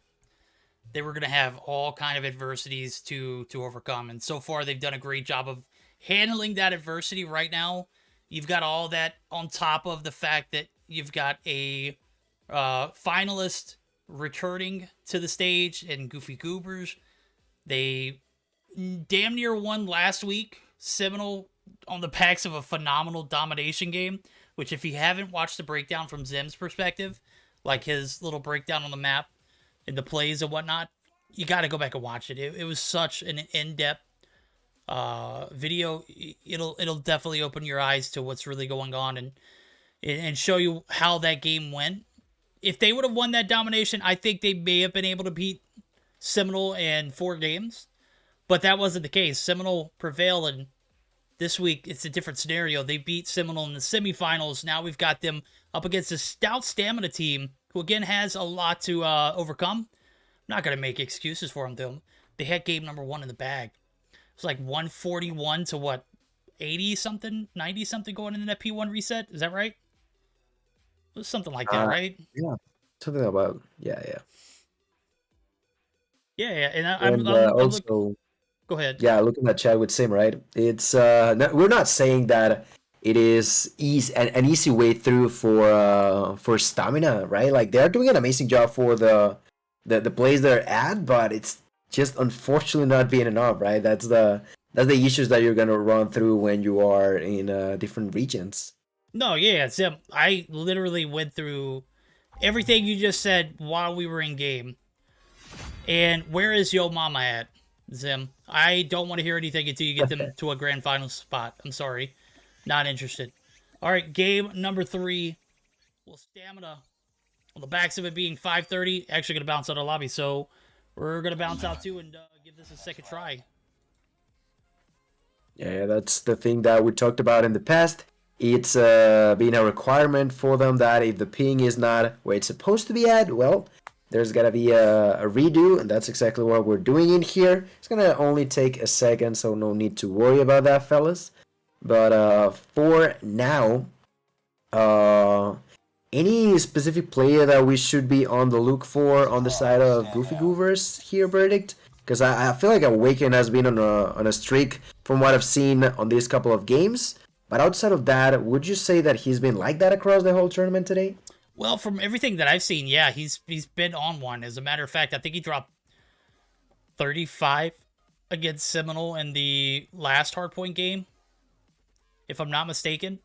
they were going to have all kind of adversities to overcome. And so far, they've done a great job of handling that adversity. Right now, you've got all that on top of the fact that you've got a finalist returning to the stage in Goofy Goobers. They damn near won last week. Seminole on the backs of a phenomenal domination game, which if you haven't watched the breakdown from Zim's perspective, like his little breakdown on the map and the plays and whatnot, you got to go back and watch it. It was such an in-depth video. It'll definitely open your eyes to what's really going on and show you how that game went. If they would have won that domination, I think they may have been able to beat Seminole in 4 games, but that wasn't the case. Seminole prevailed, and this week, it's a different scenario. They beat Seminole in the semifinals. Now we've got them up against a stout Stamina team who, again, has a lot to overcome. I'm not going to make excuses for them, though. They had game number 1 in the bag. It was like 141 to, what, 80-something, 90-something going into that P1 reset? Is that right? It was something like that, right? Yeah, something about, yeah. Yeah, and I'm also... Go ahead. Yeah, looking at chat with Sim, right? It's we're not saying that it is an easy way through for Stamina, right? Like, they're doing an amazing job for the place they're at, but it's just unfortunately not being enough, right? That's the issues that you're gonna run through when you are in different regions. No, yeah, Sim. I literally went through everything you just said while we were in game. And where is Yo Mama at, Zim? I don't want to hear anything until you get them to a grand final spot. I'm sorry. Not interested. All right, game number 3. Well, Stamina, on the backs of it being 5:30, actually going to bounce out of lobby, so we're going to bounce out too and give this a second try. Yeah, that's the thing that we talked about in the past. It's been a requirement for them that if the ping is not where it's supposed to be at, well, there's gotta be a redo, and that's exactly what we're doing in here. It's gonna only take a second, so no need to worry about that, fellas. But for now, any specific player that we should be on the look for on the side of Goofy Goovers here, Verdict? Because I feel like Awaken has been on a streak from what I've seen on these couple of games. But outside of that, would you say that he's been like that across the whole tournament today? Well, from everything that I've seen, yeah, he's been on one. As a matter of fact, I think he dropped 35 against Seminole in the last hardpoint game, if I'm not mistaken.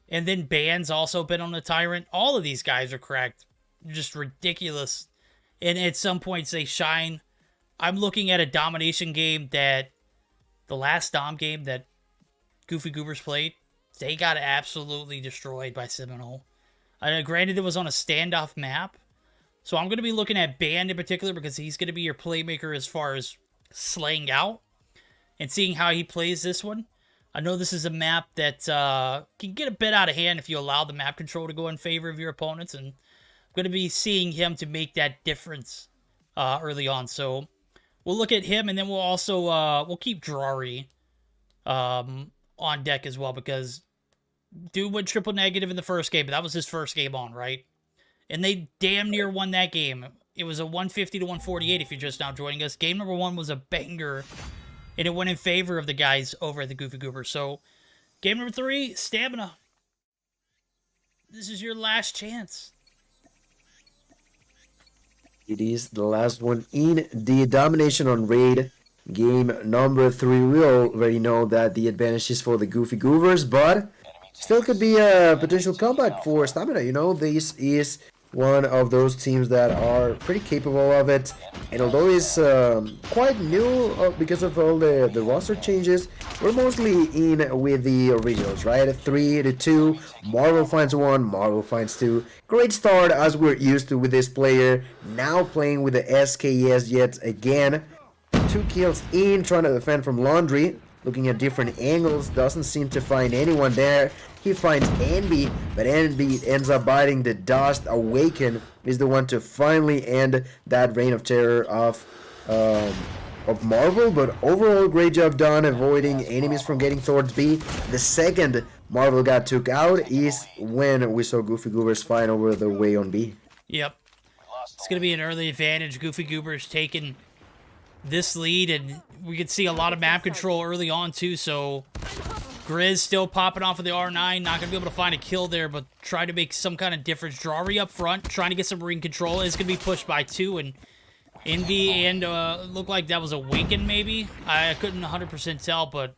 And then Band's also been on the Tyrant. All of these guys are cracked. Just ridiculous. And at some points they shine. I'm looking at a domination game that the last Dom game that Goofy Goobers played, they got absolutely destroyed by Seminole. Granted, it was on a standoff map. So I'm going to be looking at Band in particular because he's going to be your playmaker as far as slaying out and seeing how he plays this one. I know this is a map that can get a bit out of hand if you allow the map control to go in favor of your opponents. And I'm going to be seeing him to make that difference early on. So we'll look at him, and then we'll also we'll keep Drari on deck as well, because dude went triple negative in the first game, but that was his first game on, right? And they damn near won that game. It was a 150 to 148 if you're just now joining us. Game number 1 was a banger, and it went in favor of the guys over at the Goofy Goober. So game number 3, Stamina. This is your last chance. It is the last one in the domination on raid. Game number 3, we already know that the advantage is for the Goofy Goovers, but still could be a potential comeback for Stamina. You know, this is one of those teams that are pretty capable of it. And although it's quite new because of all the roster changes, we're mostly in with the originals, right? 3-2, Marvel finds 1, Marvel finds 2. Great start as we're used to with this player. Now playing with the SKS yet again. 2 kills in, trying to defend from Laundry. Looking at different angles, doesn't seem to find anyone there. He finds Envy, but Envy ends up biting the dust. Awaken is the one to finally end that reign of terror of Marvel. But overall, great job done avoiding enemies from getting towards B. The second Marvel got took out is when we saw Goofy Goobers find over the way on B. Yep. It's going to be an early advantage. Goofy Goobers taking this lead, and we could see a lot of map control early on too. So Grizz still popping off of the R9, not gonna be able to find a kill there, but try to make some kind of difference. Drari up front, trying to get some ring control. Is gonna be pushed by 2, and Envy and looked like that was Awaken maybe. I couldn't 100% tell, but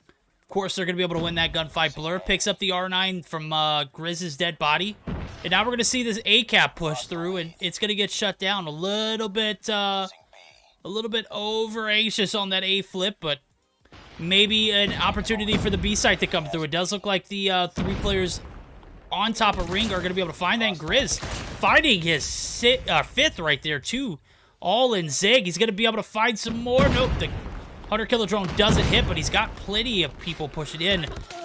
of course they're gonna be able to win that gunfight. Blur picks up the R9 from Grizz's dead body, and now we're gonna see this A cap push through, and it's gonna get shut down a little bit over anxious on that A flip, but maybe an opportunity for the B site to come through. It does look like the 3 players on top of ring are going to be able to find that. And Grizz finding his 5th right there, too. All in Zig. He's going to be able to find some more. Nope, the 100 killer drone doesn't hit, but he's got plenty of people pushing in.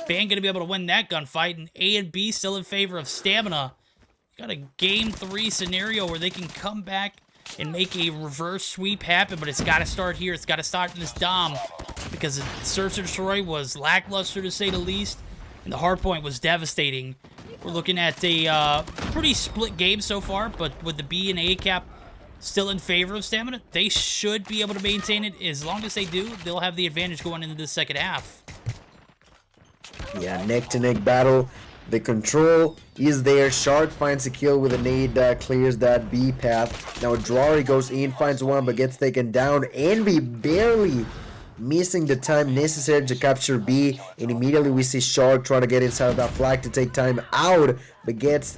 Band going to be able to win that gunfight, and A and B still in favor of Stamina. Got a game 3 scenario where they can come back and make a reverse sweep happen, but it's got to start here. It's got to start in this Dom, because Search and Destroy was lackluster to say the least, and the hardpoint was devastating. We're looking at a pretty split game so far, but with the B and A cap still in favor of Stamina, they should be able to maintain it. As long as they do, they'll have the advantage going into the second half. Yeah, neck-to-neck battle. The control is there. Shark finds a kill with a nade that clears that B path. Now Drari goes in, finds 1, but gets taken down. Envy barely missing the time necessary to capture B. And immediately we see Shark trying to get inside of that flag to take time out, but gets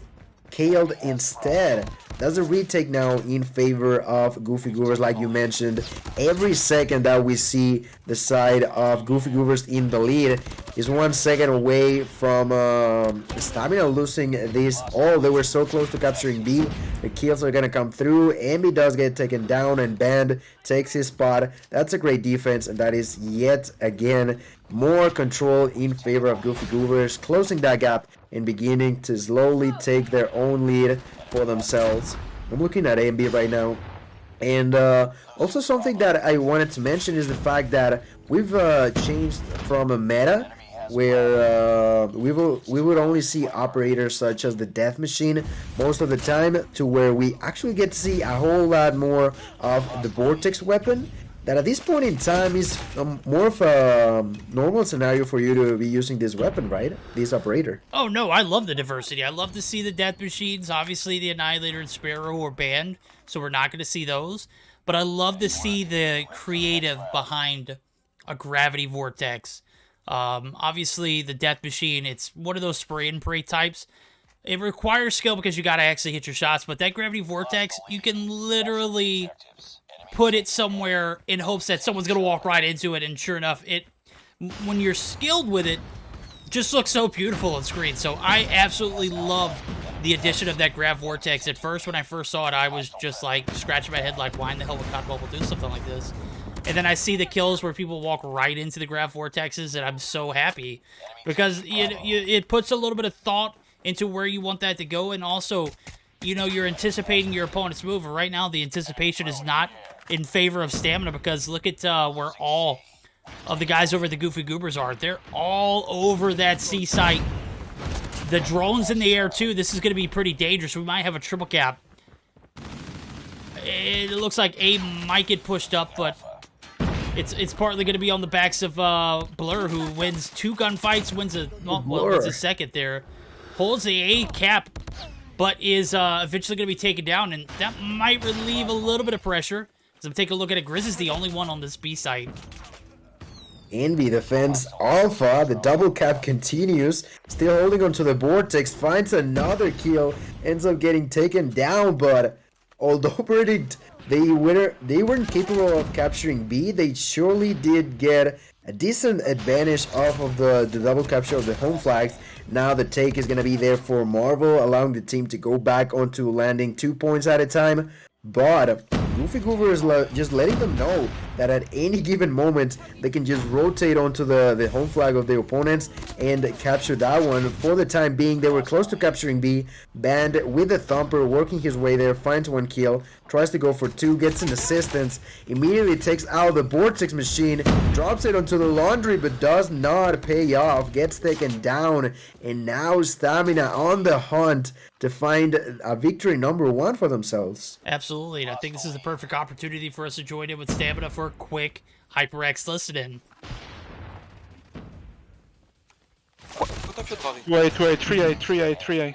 killed instead. That's a retake now in favor of Goofy Goovers, like you mentioned. Every second that we see the side of Goofy Goovers in the lead is 1 second away from Stamina losing this. Oh, they were so close to capturing B. The kills are gonna come through. Ambi does get taken down, and Band takes his spot. That's a great defense, and that is yet again more control in favor of Goofy Goovers, closing that gap and beginning to slowly take their own lead for themselves. I'm looking at AMB right now, and also something that I wanted to mention is the fact that we've changed from a meta where we would only see operators such as the Death Machine most of the time, to where we actually get to see a whole lot more of the Vortex weapon. that at this point in time is more of a normal scenario for you to be using this weapon, right? This operator. Oh no, I love the diversity. I love to see the death machines. Obviously, the Annihilator and Sparrow are banned, so we're not going to see those. But I love to see the creative behind a gravity vortex. Obviously, the death machine, it's one of those spray and pray types. It requires skill because you got to actually hit your shots, but that gravity vortex, you can literally put it somewhere in hopes that someone's going to walk right into it, and sure enough, when you're skilled with it, just looks so beautiful on screen. So I absolutely love the addition of that grav vortex. At first, when I first saw it, I was just like scratching my head like, why in the hell would God Bubble do something like this? And then I see the kills where people walk right into the grav vortexes, and I'm so happy because it puts a little bit of thought into where you want that to go, and also, you know, you're anticipating your opponent's move. Right now, the anticipation is not in favor of stamina because look at where all of the guys over at the Goofy Goobers are. They're all over that C site. The drone's in the air, too. This is going to be pretty dangerous. We might have a triple cap. It looks like A might get pushed up, but it's partly going to be on the backs of Blur, who wins 2 gunfights, wins a second there. Holds the A cap, but is eventually going to be taken down, and that might relieve a little bit of pressure. So take a look at it. Grizz is the only one on this B site. Envy defends Alpha. The double cap continues. Still holding onto the vortex. Finds another kill. Ends up getting taken down, but although predict they weren't capable of capturing B, they surely did get a decent advantage off of the double capture of the home flags. Now the take is going to be there for Marvel, allowing the team to go back onto landing 2 points at a time. But Goofy Goober is just letting them know that at any given moment, they can just rotate onto the home flag of the opponents and capture that one. For the time being, they were close to capturing B. Banned with the Thumper, working his way there, finds 1 kill, tries to go for 2, gets an assistance, immediately takes out the Vortex machine, drops it onto the laundry, but does not pay off, gets taken down, and now Stamina on the hunt to find a victory number 1 for themselves. Absolutely, and I think this is the perfect opportunity for us to join in with Stamina for a quick HyperX listen-in. Wait, 3A.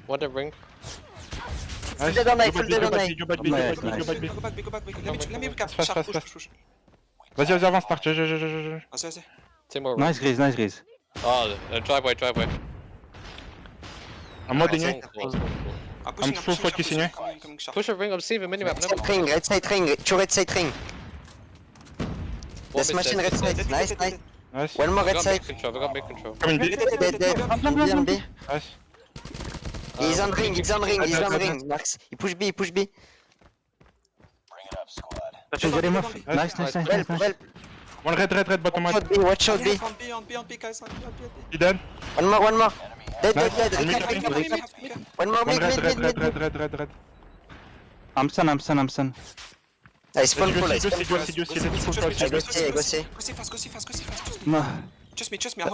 What a ring. Nice. Go back, Go back, Fast. Vas-y, avance, Marc. Nice, Grise. Oh, driveway. I'm modding it. I'm full focusing it. Push a ring, observe a minimap. Red side ring, 2 red side ring. This machine red side, nice. One more red side. We got big control. Coming B. Dead. Nice. He's on ring, Max. He push B. Bring it up, squad. She's very muff. Nice. Well. One red, bottom right. Watch out B. He dead. One more. Dead. One more mid. Red. I'm stun. I spawn full. Go see. Go fast. No. Trust me, I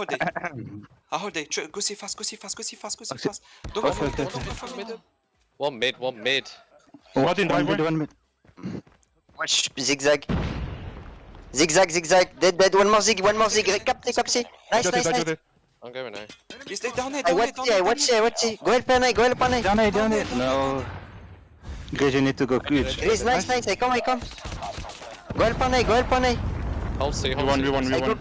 hold it. Go see fast. Don't. One mid. One in driveway. One mid. Watch zigzag. Dead. One more zig. Capsi. Nice. I'm going now. He's down there. I watch it. Go help Anay. Down it. No. Gage, you need to go huge. It is nice. I come. Go help Anay. I'll see. We won.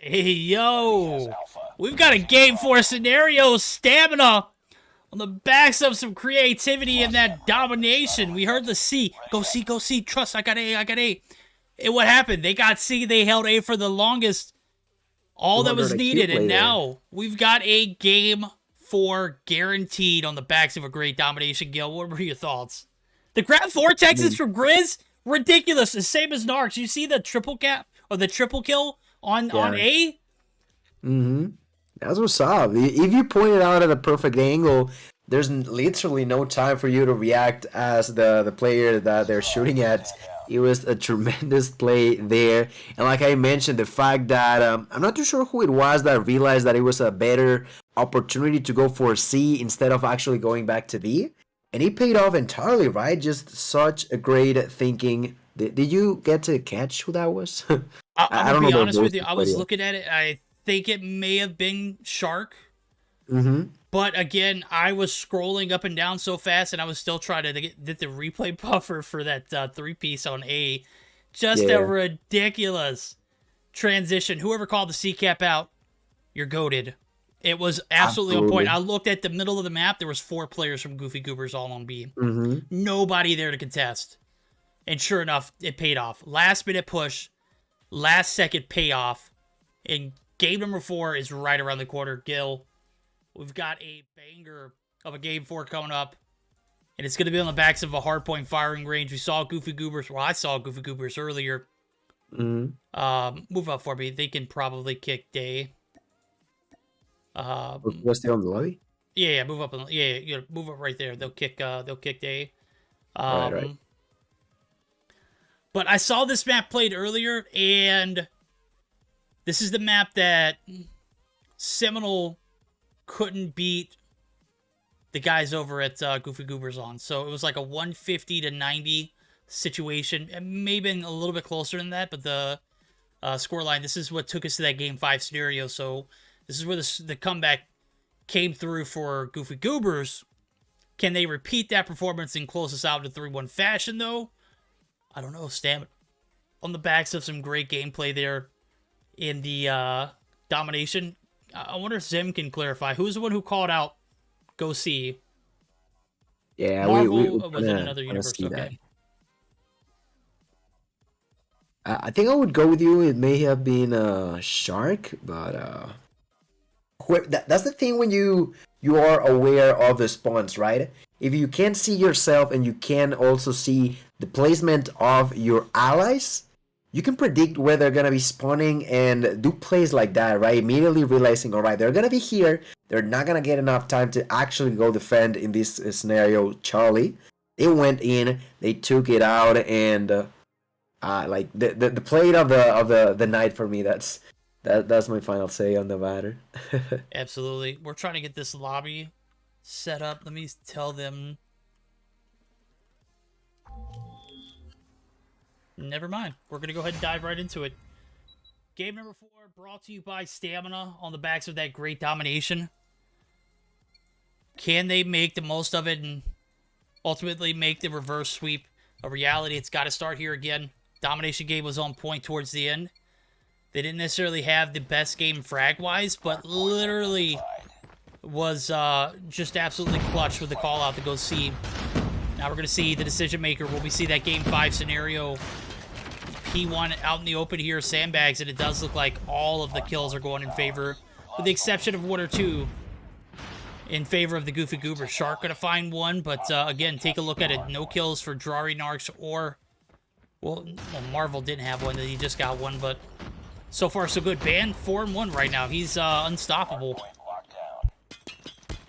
Hey, yo! We've got a Game 4 scenario, Stamina, on the backs of some creativity and that domination. We heard the C. Go C. Trust, I got A. And what happened? They got C, they held A for the longest. All that was needed, and now we've got a Game 4 guaranteed on the backs of a great domination. Gil, what were your thoughts? The grab vortexes from Grizz, ridiculous. The same as Narcs. You see the triple cap, or the triple kill on A? That's what's up. If you point it out at a perfect angle, there's literally no time for you to react as the player that they're shooting at. It was a tremendous play there. And like I mentioned, the fact that I'm not too sure who it was that realized that it was a better opportunity to go for C instead of actually going back to B. And it paid off entirely, right? Just such a great thinking Did you get to catch who that was? I'm gonna be honest with you. I was looking at it. I think it may have been Shark. Mm-hmm. But again, I was scrolling up and down so fast, and I was still trying to get the replay buffer for that 3-piece on A. Just a ridiculous transition. Whoever called the C-cap out, you're goated. It was absolutely on point. I looked at the middle of the map. There was 4 players from Goofy Goobers all on B. Mm-hmm. Nobody there to contest. And sure enough, it paid off. Last minute push, last second payoff. And game number 4 is right around the corner. Gil, we've got a banger of a game 4 coming up. And it's going to be on the backs of a hardpoint firing range. We saw Goofy Goobers. Well, I saw Goofy Goobers earlier. Mm-hmm. Move up for me. They can probably kick Day. Was they on the lobby? Yeah, move up. Yeah, move up right there. They'll kick Day. Right. But I saw this map played earlier, and this is the map that Seminole couldn't beat the guys over at Goofy Goobers on. So it was like a 150 to 90 situation. It may have been a little bit closer than that, but the scoreline, this is what took us to that Game 5 scenario. So this is where the comeback came through for Goofy Goobers. Can they repeat that performance and close us out in 3-1 fashion, though? I don't know. Stamina on the backs of some great gameplay there in the domination. I wonder if Zim can clarify. Who's the one who called out Go See? Yeah, Marvel, was it another universe? Okay. I think I would go with you. It may have been Shark, but that's the thing when you are aware of the spawns, right? If you can't see yourself and you can also see the placement of your allies, you can predict where they're gonna be spawning and do plays like that, right? Immediately realizing, all right, they're gonna be here. They're not gonna get enough time to actually go defend in this scenario. Charlie, they went in, they took it out, and like the play of the night for me. That's my final say on the matter. Absolutely. We're trying to get this lobby set up. Let me tell them. Never mind. We're going to go ahead and dive right into it. Game number 4 brought to you by Stamina on the backs of that great domination. Can they make the most of it and ultimately make the reverse sweep a reality? It's got to start here again. Domination game was on point towards the end. They didn't necessarily have the best game frag-wise, but literally was just absolutely clutch with the call-out to Go See. Now we're going to see the decision-maker. Will we see that Game 5 scenario? P1 out in the open here, sandbags, and it does look like all of the kills are going in favor, with the exception of 1 or 2 in favor of the Goofy Goober. Shark going to find one, but again, take a look at it. No kills for Drari Narks or... Well, Marvel didn't have one. He just got one, but so far so good. Ban 4-1 right now. He's unstoppable.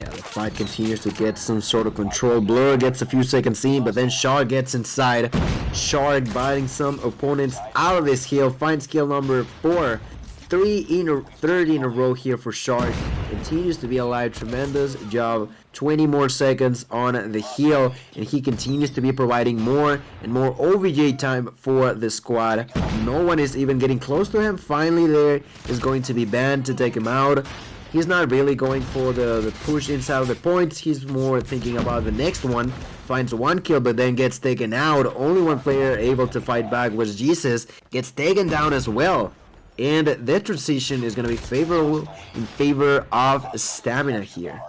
Yeah, the fight continues to get some sort of control. Blur gets a few seconds in, but then Shark gets inside. Shark biting some opponents out of his hill. Finds kill number 4. 30 in a row here for Shark. Continues to be alive. Tremendous job. 20 more seconds on the hill, and he continues to be providing more and more OVJ time for the squad. No one is even getting close to him. Finally, there is going to be banned to take him out. He's not really going for the push inside of the points. He's more thinking about the next one. Finds 1 kill, but then gets taken out. Only 1 player able to fight back was Jesus. Gets taken down as well. And that transition is going to be favorable in favor of Stamina here.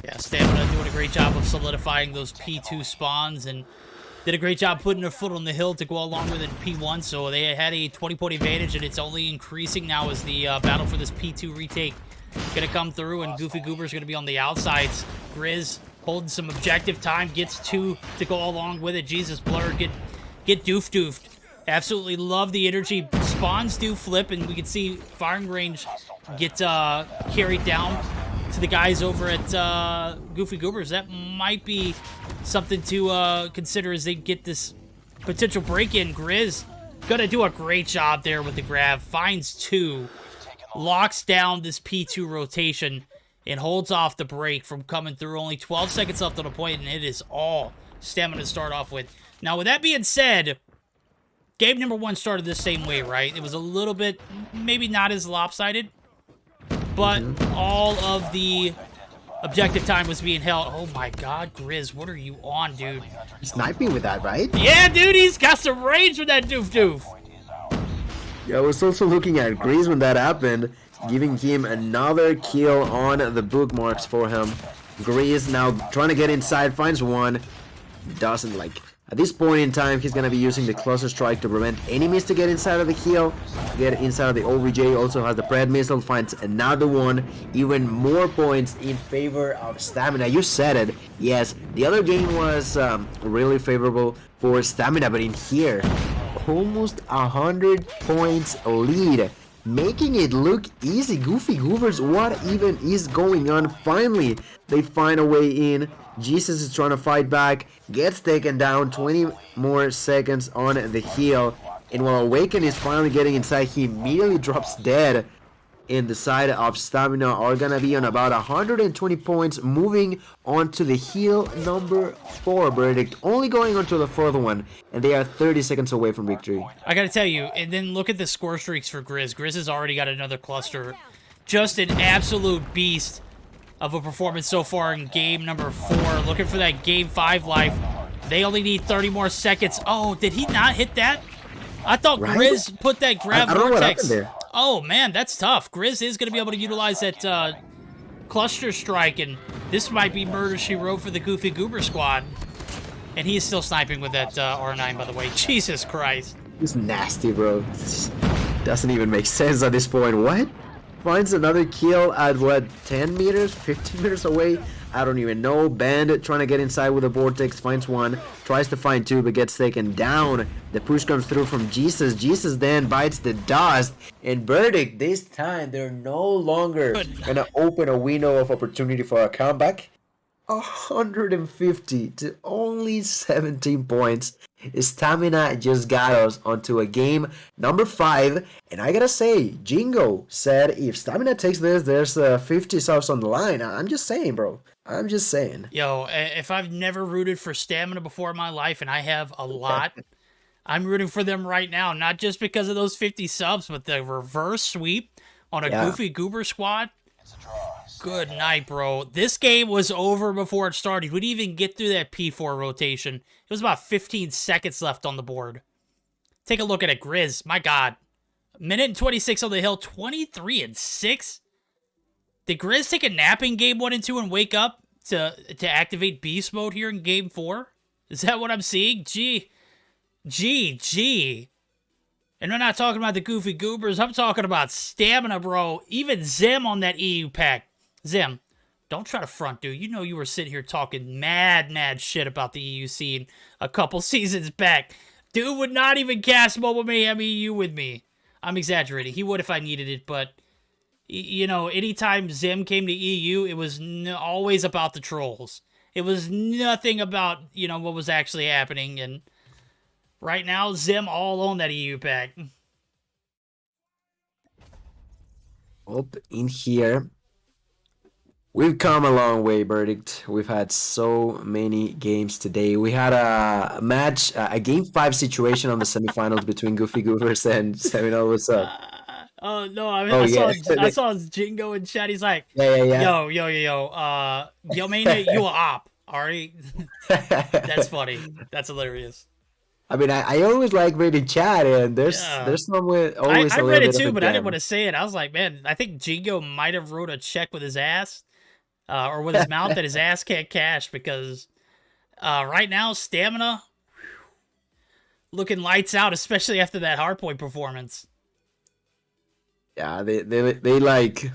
Yeah, Stamina doing a great job of solidifying those P2 spawns and did a great job putting their foot on the hill to go along with it in P1. So they had a 20-point advantage, and it's only increasing now as the battle for this P2 retake going to come through, and Goofy Goober's going to be on the outsides. Grizz holding some objective time, gets 2 to go along with it. Jesus, Blur, get doofed. Absolutely love the energy. Spawns do flip, and we can see firing range get carried down to the guys over at Goofy Goobers. That might be something to consider as they get this potential break-in. Grizz gonna do a great job there with the grab. Finds 2. Locks down this P2 rotation and holds off the break from coming through. Only 12 seconds left on the point, and it is all Stamina to start off with. Now, with that being said, game number 1 started the same way, right? It was a little bit, maybe not as lopsided, but all of the objective time was being held. Oh my god, Grizz, what are you on, dude? Sniping with that, right? Yeah, dude, he's got some range with that doof. Yeah, I was also looking at Grizz when that happened, giving him another kill on the bookmarks for him. Grizz now trying to get inside, finds one. Doesn't like. At this point in time, he's gonna be using the cluster strike to prevent enemies to get inside of the hill, get inside of the OVJ. Also has the Pred missile, finds another one. Even more points in favor of Stamina. You said it. Yes, the other game was really favorable for Stamina, but in here, almost 100 points lead, making it look easy. Goofy Goobers, what even is going on? Finally, they find a way in. Jesus is trying to fight back, gets taken down, 20 more seconds on the heel, and while Awaken is finally getting inside, he immediately drops dead. In the side of Stamina are gonna be on about 120 points, moving on to the heel number 4. Verdict only going on to the 4th one, and they are 30 seconds away from victory. I gotta tell you, and then look at the score streaks for Grizz. Grizz has already got another cluster. Just an absolute beast of a performance so far in game number 4. Looking for that game 5 life. They only need 30 more seconds. Oh, did he not hit that? I thought Grizz put that grab I don't know what vortex. happened there. Oh, man, that's tough. Grizz is going to be able to utilize that cluster strike, and this might be Murder, She Wrote for the Goofy Goober squad. And he is still sniping with that R9, by the way. Jesus Christ. He's nasty, bro. Doesn't even make sense at this point. What? Finds another kill at what, 10 meters, 15 meters away? I don't even know. Band trying to get inside with a vortex, finds one, tries to find two, but gets taken down. The push comes through from Jesus. Jesus then bites the dust, and Verdict, this time they're no longer gonna open a window of opportunity for a comeback. 150 to only 17 points. Stamina just got us onto a game number 5, and I gotta say, Jingo said if Stamina takes this, there's 50 subs on the line. I'm just saying, bro. I'm just saying. Yo, if I've never rooted for Stamina before in my life, and I have a lot, I'm rooting for them right now. Not just because of those 50 subs, but the reverse sweep on a Goofy Goober squad. Good night, bro. This game was over before it started. We didn't even get through that P4 rotation. It was about 15 seconds left on the board. Take a look at it, Grizz. My God. Minute and 26 on the hill. 23 and 6. Did Grizz take a nap in game 1 and 2 and wake up to activate beast mode here in game 4? Is that what I'm seeing? Gee. And we're not talking about the Goofy Goobers. I'm talking about Stamina, bro. Even Zim on that EU pack. Zim, don't try to front, dude. You know you were sitting here talking mad shit about the EU scene a couple seasons back. Dude would not even cast Mobile Mayhem EU with me. I'm exaggerating. He would if I needed it, but, you know, anytime Zim came to EU, it was always about the trolls. It was nothing about, you know, what was actually happening, and right now, Zim all on that EU pack. Up in here. We've come a long way, Verdict. We've had so many games today. We had a match, a game 5 situation on the semifinals between Goofy Goobers and Seminole. What's up? Oh, no, I mean, I saw Jingo in chat. He's like, yo, man, you a op, alright? That's funny. That's hilarious. I mean, I always like reading chat, and there's always I read it too, but I didn't want to say it. I was like, man, I think Jingo might have wrote a check with his ass, or with his mouth that his ass can't cash, because right now, Stamina looking lights out, especially after that hardpoint performance. Yeah, they like,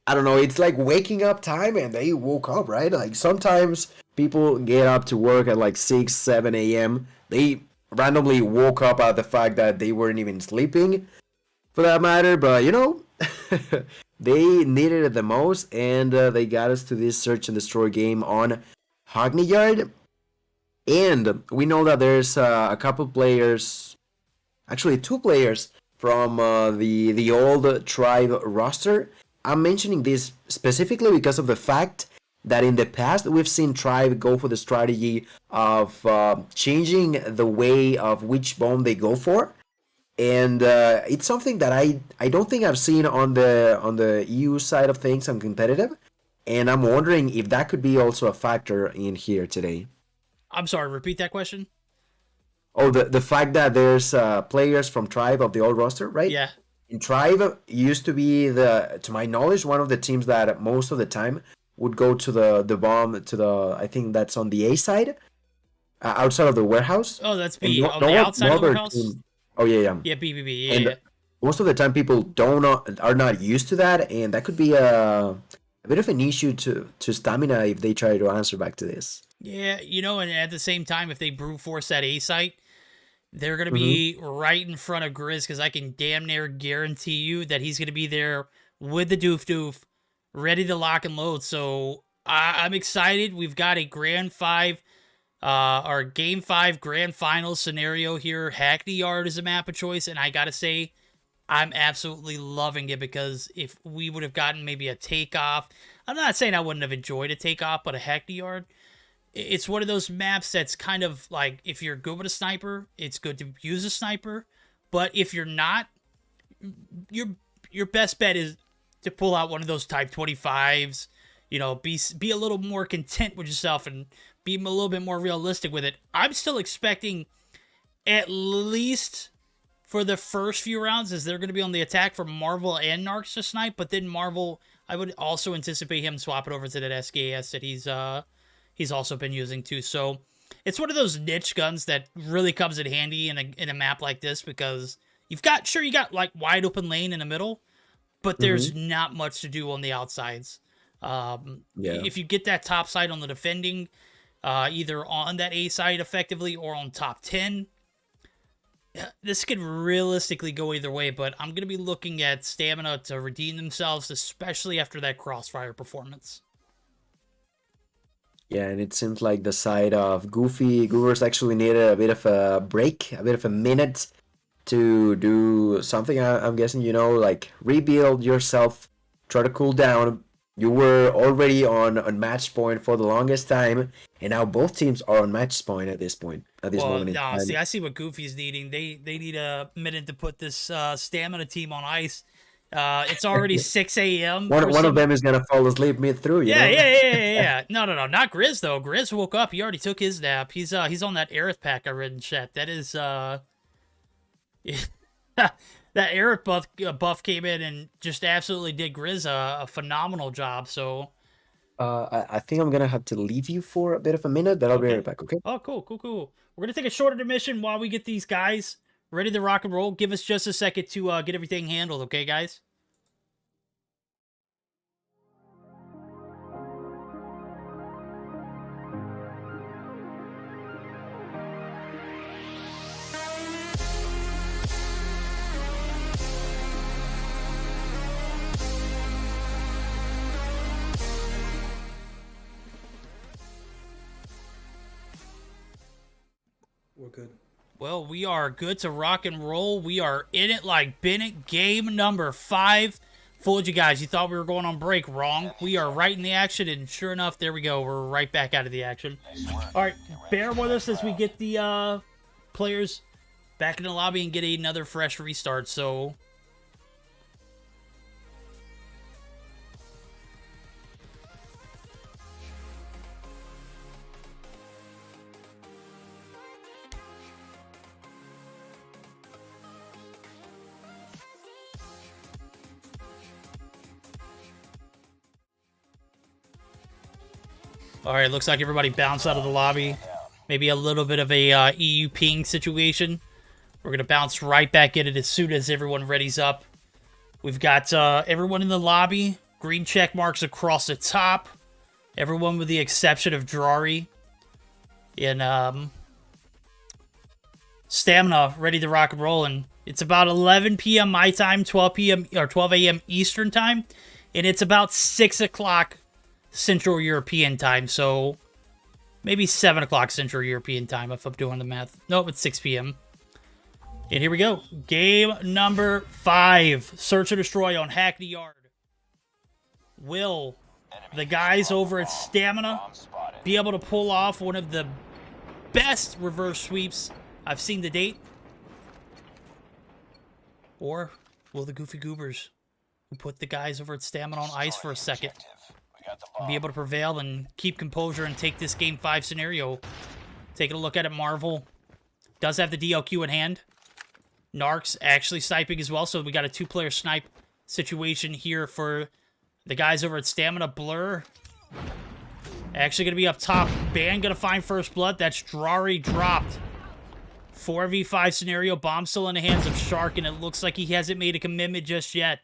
I don't know, it's like waking up time, and they woke up, right? Like, sometimes people get up to work at like 6, 7 a.m. They randomly woke up at the fact that they weren't even sleeping, for that matter, but, you know, they needed it the most, and they got us to this search and destroy game on Hackney Yard. And we know that there's a couple players, actually 2 players, from the old Tribe roster. I'm mentioning this specifically because of the fact that in the past we've seen Tribe go for the strategy of changing the way of which bomb they go for. and it's something that I don't think I've seen on the EU side of things on competitive, and I'm wondering if that could be also a factor in here today. I'm sorry, repeat that question. Oh, the fact that there's players from Tribe of the old roster, right? Yeah. And Tribe used to be to my knowledge, one of the teams that most of the time would go to the bomb to the, I think that's on the A side, outside of the warehouse. Oh, that's B. On the outside of the warehouse? Oh, yeah. Yeah, B. And most of the time people are not used to that, and that could be a bit of an issue to stamina if they try to answer back to this. Yeah, you know, and at the same time, if they brute force that A site, they're going to be right in front of Grizz, because I can damn near guarantee you that he's going to be there with the doof, ready to lock and load. So I'm excited. We've got a Grand 5, our Game 5 Grand Final scenario here. Hackney Yard is a map of choice, and I got to say, I'm absolutely loving it, because if we would have gotten maybe a takeoff, I'm not saying I wouldn't have enjoyed a takeoff, but a Hackney Yard, it's one of those maps that's kind of like, if you're good with a sniper, it's good to use a sniper. But if you're not, your best bet is to pull out one of those Type 25s. You know, be a little more content with yourself and be a little bit more realistic with it. I'm still expecting, at least for the first few rounds, as they're going to be on the attack, for Marvel and Narcs to snipe. But then Marvel, I would also anticipate him swapping over to that SKS that he's also been using too. So it's one of those niche guns that really comes in handy in a map like this, because you got like wide open lane in the middle, but there's not much to do on the outsides. If you get that top side on the defending, either on that A side effectively or on top 10, this could realistically go either way, but I'm going to be looking at Stamina to redeem themselves, especially after that Crossfire performance. Yeah, and it seems like the side of Goobers actually needed a bit of a break, a bit of a minute to do something. I'm guessing, like rebuild yourself, try to cool down. You were already on match point for the longest time, and now both teams are on match point at this moment in time. See, I see what Goofy's needing. They need a minute to put this Stamina team on ice. It's already 6 a.m. One of them is gonna fall asleep mid through. Yeah. No, not Grizz though. Grizz woke up. He already took his nap. He's on that Aerith pack I read in chat. That is that Aerith buff came in and just absolutely did Grizz a phenomenal job. So I think I'm gonna have to leave you for a bit of a minute, but I'll be right back. Okay. Oh, cool. We're gonna take a short intermission while we get these guys ready to rock and roll. Give us just a second to get everything handled, okay, guys? We're good. Well, we are good to rock and roll. We are in it like Bennett. Game number 5. Fooled you guys. You thought we were going on break. Wrong. We are right in the action, and sure enough, there we go. We're right back out of the action. All right, bear with us as we get the players back in the lobby and get another fresh restart. So all right, looks like everybody bounced out of the lobby. Maybe a little bit of a EU ping situation. We're going to bounce right back in it as soon as everyone readies up. We've got everyone in the lobby. Green check marks across the top. Everyone with the exception of Drari. And Stamina ready to rock and roll. And it's about 11 p.m. my time, 12 p.m. or 12 a.m. Eastern time. And it's about 6 o'clock Central European time, so maybe 7 o'clock Central European time if I'm doing the math. Nope, it's 6 p.m. And here we go. Game number 5. Search and destroy on Hackney Yard. Will the guys over at Stamina be able to pull off one of the best reverse sweeps I've seen to date? Or will the Goofy Goobers, who put the guys over at Stamina on ice for a second, be able to prevail and keep composure and take this Game 5 scenario? Taking a look at it, Marvel does have the DLQ in hand. Narcs actually sniping as well, so we got a 2-player snipe situation here for the guys over at Stamina. Blur actually going to be up top. Ban going to find first blood. That's Drari dropped. 4v5 scenario. Bomb still in the hands of Shark, and it looks like he hasn't made a commitment just yet.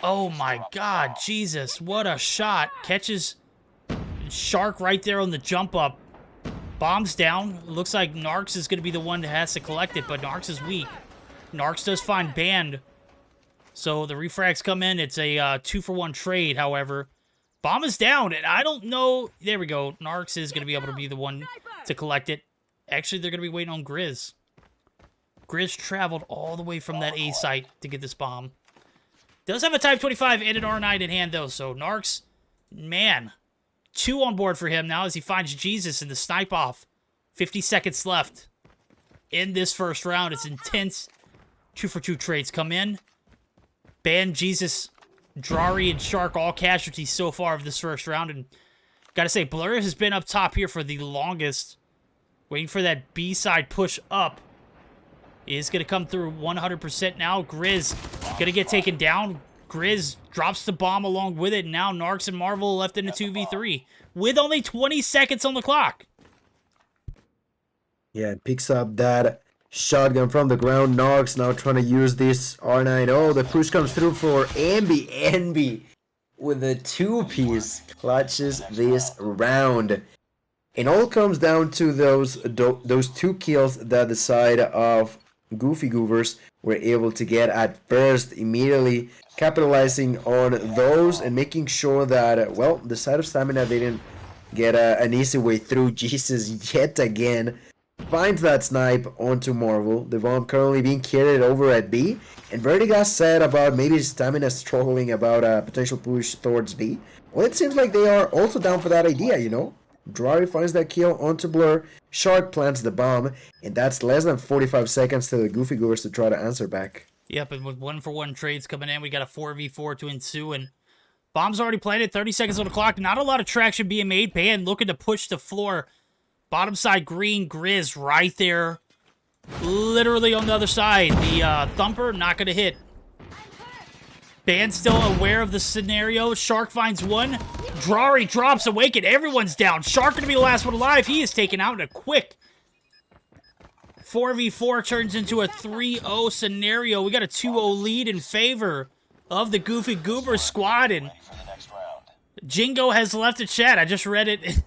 Oh my god, Jesus, what a shot. Catches Shark right there on the jump up. Bomb's down. Looks like Narcs is going to be the one that has to collect it, but Narcs is weak. Narcs does find Band. So the refrags come in. It's a 2-for-1 trade, however. Bomb is down, and I don't know. There we go. Narcs is going to be able to be the one to collect it. Actually, they're going to be waiting on Grizz. Grizz traveled all the way from that A site to get this bomb. Does have a Type 25 and an R9 in hand, though, so Narcs, man, 2 on board for him now as he finds Jesus in the snipe off. 50 seconds left in this first round. It's intense. 2-for-2 trades come in. Ban, Jesus, Drari, and Shark, all casualties so far of this first round. And gotta say, Blur has been up top here for the longest. Waiting for that B side push up. Is gonna come through 100% now. Grizz gonna get taken down. Grizz drops the bomb along with it. Now Narcs and Marvel left in a 2v3 with only 20 seconds on the clock. Yeah, picks up that shotgun from the ground. Narcs now trying to use this R9. Oh, the push comes through for Ambi. Ambi with a 2-piece clutches this round. It all comes down to those 2 kills that the side of Goofy Goovers were able to get at first, immediately capitalizing on those and making sure that, well, the side of Stamina didn't get an easy way through. Jesus yet again finds that snipe onto Marvel. The bomb currently being carried over at B, and Vertigas said about maybe Stamina struggling about a potential push towards B. Well, it seems like they are also down for that idea, you know. Drari finds that kill onto Blur. Shark plants the bomb, and that's less than 45 seconds to the Goofy Goers to try to answer back. Yep, and with 1-for-1 trades coming in, we got a 4v4 to ensue, and bomb's already planted. 30 seconds on the clock. Not a lot of traction being made. Ban looking to push the floor. Bottom side green. Grizz right there. Literally on the other side. The Thumper not going to hit. Ban still aware of the scenario. Shark finds one. Drari drops Awaken. Everyone's down. Shark going to be the last one alive. He is taken out in a quick 4v4 turns into a 3-0 scenario. We got a 2-0 lead in favor of the Goofy Goober squad. And Jingo has left a chat. I just read it.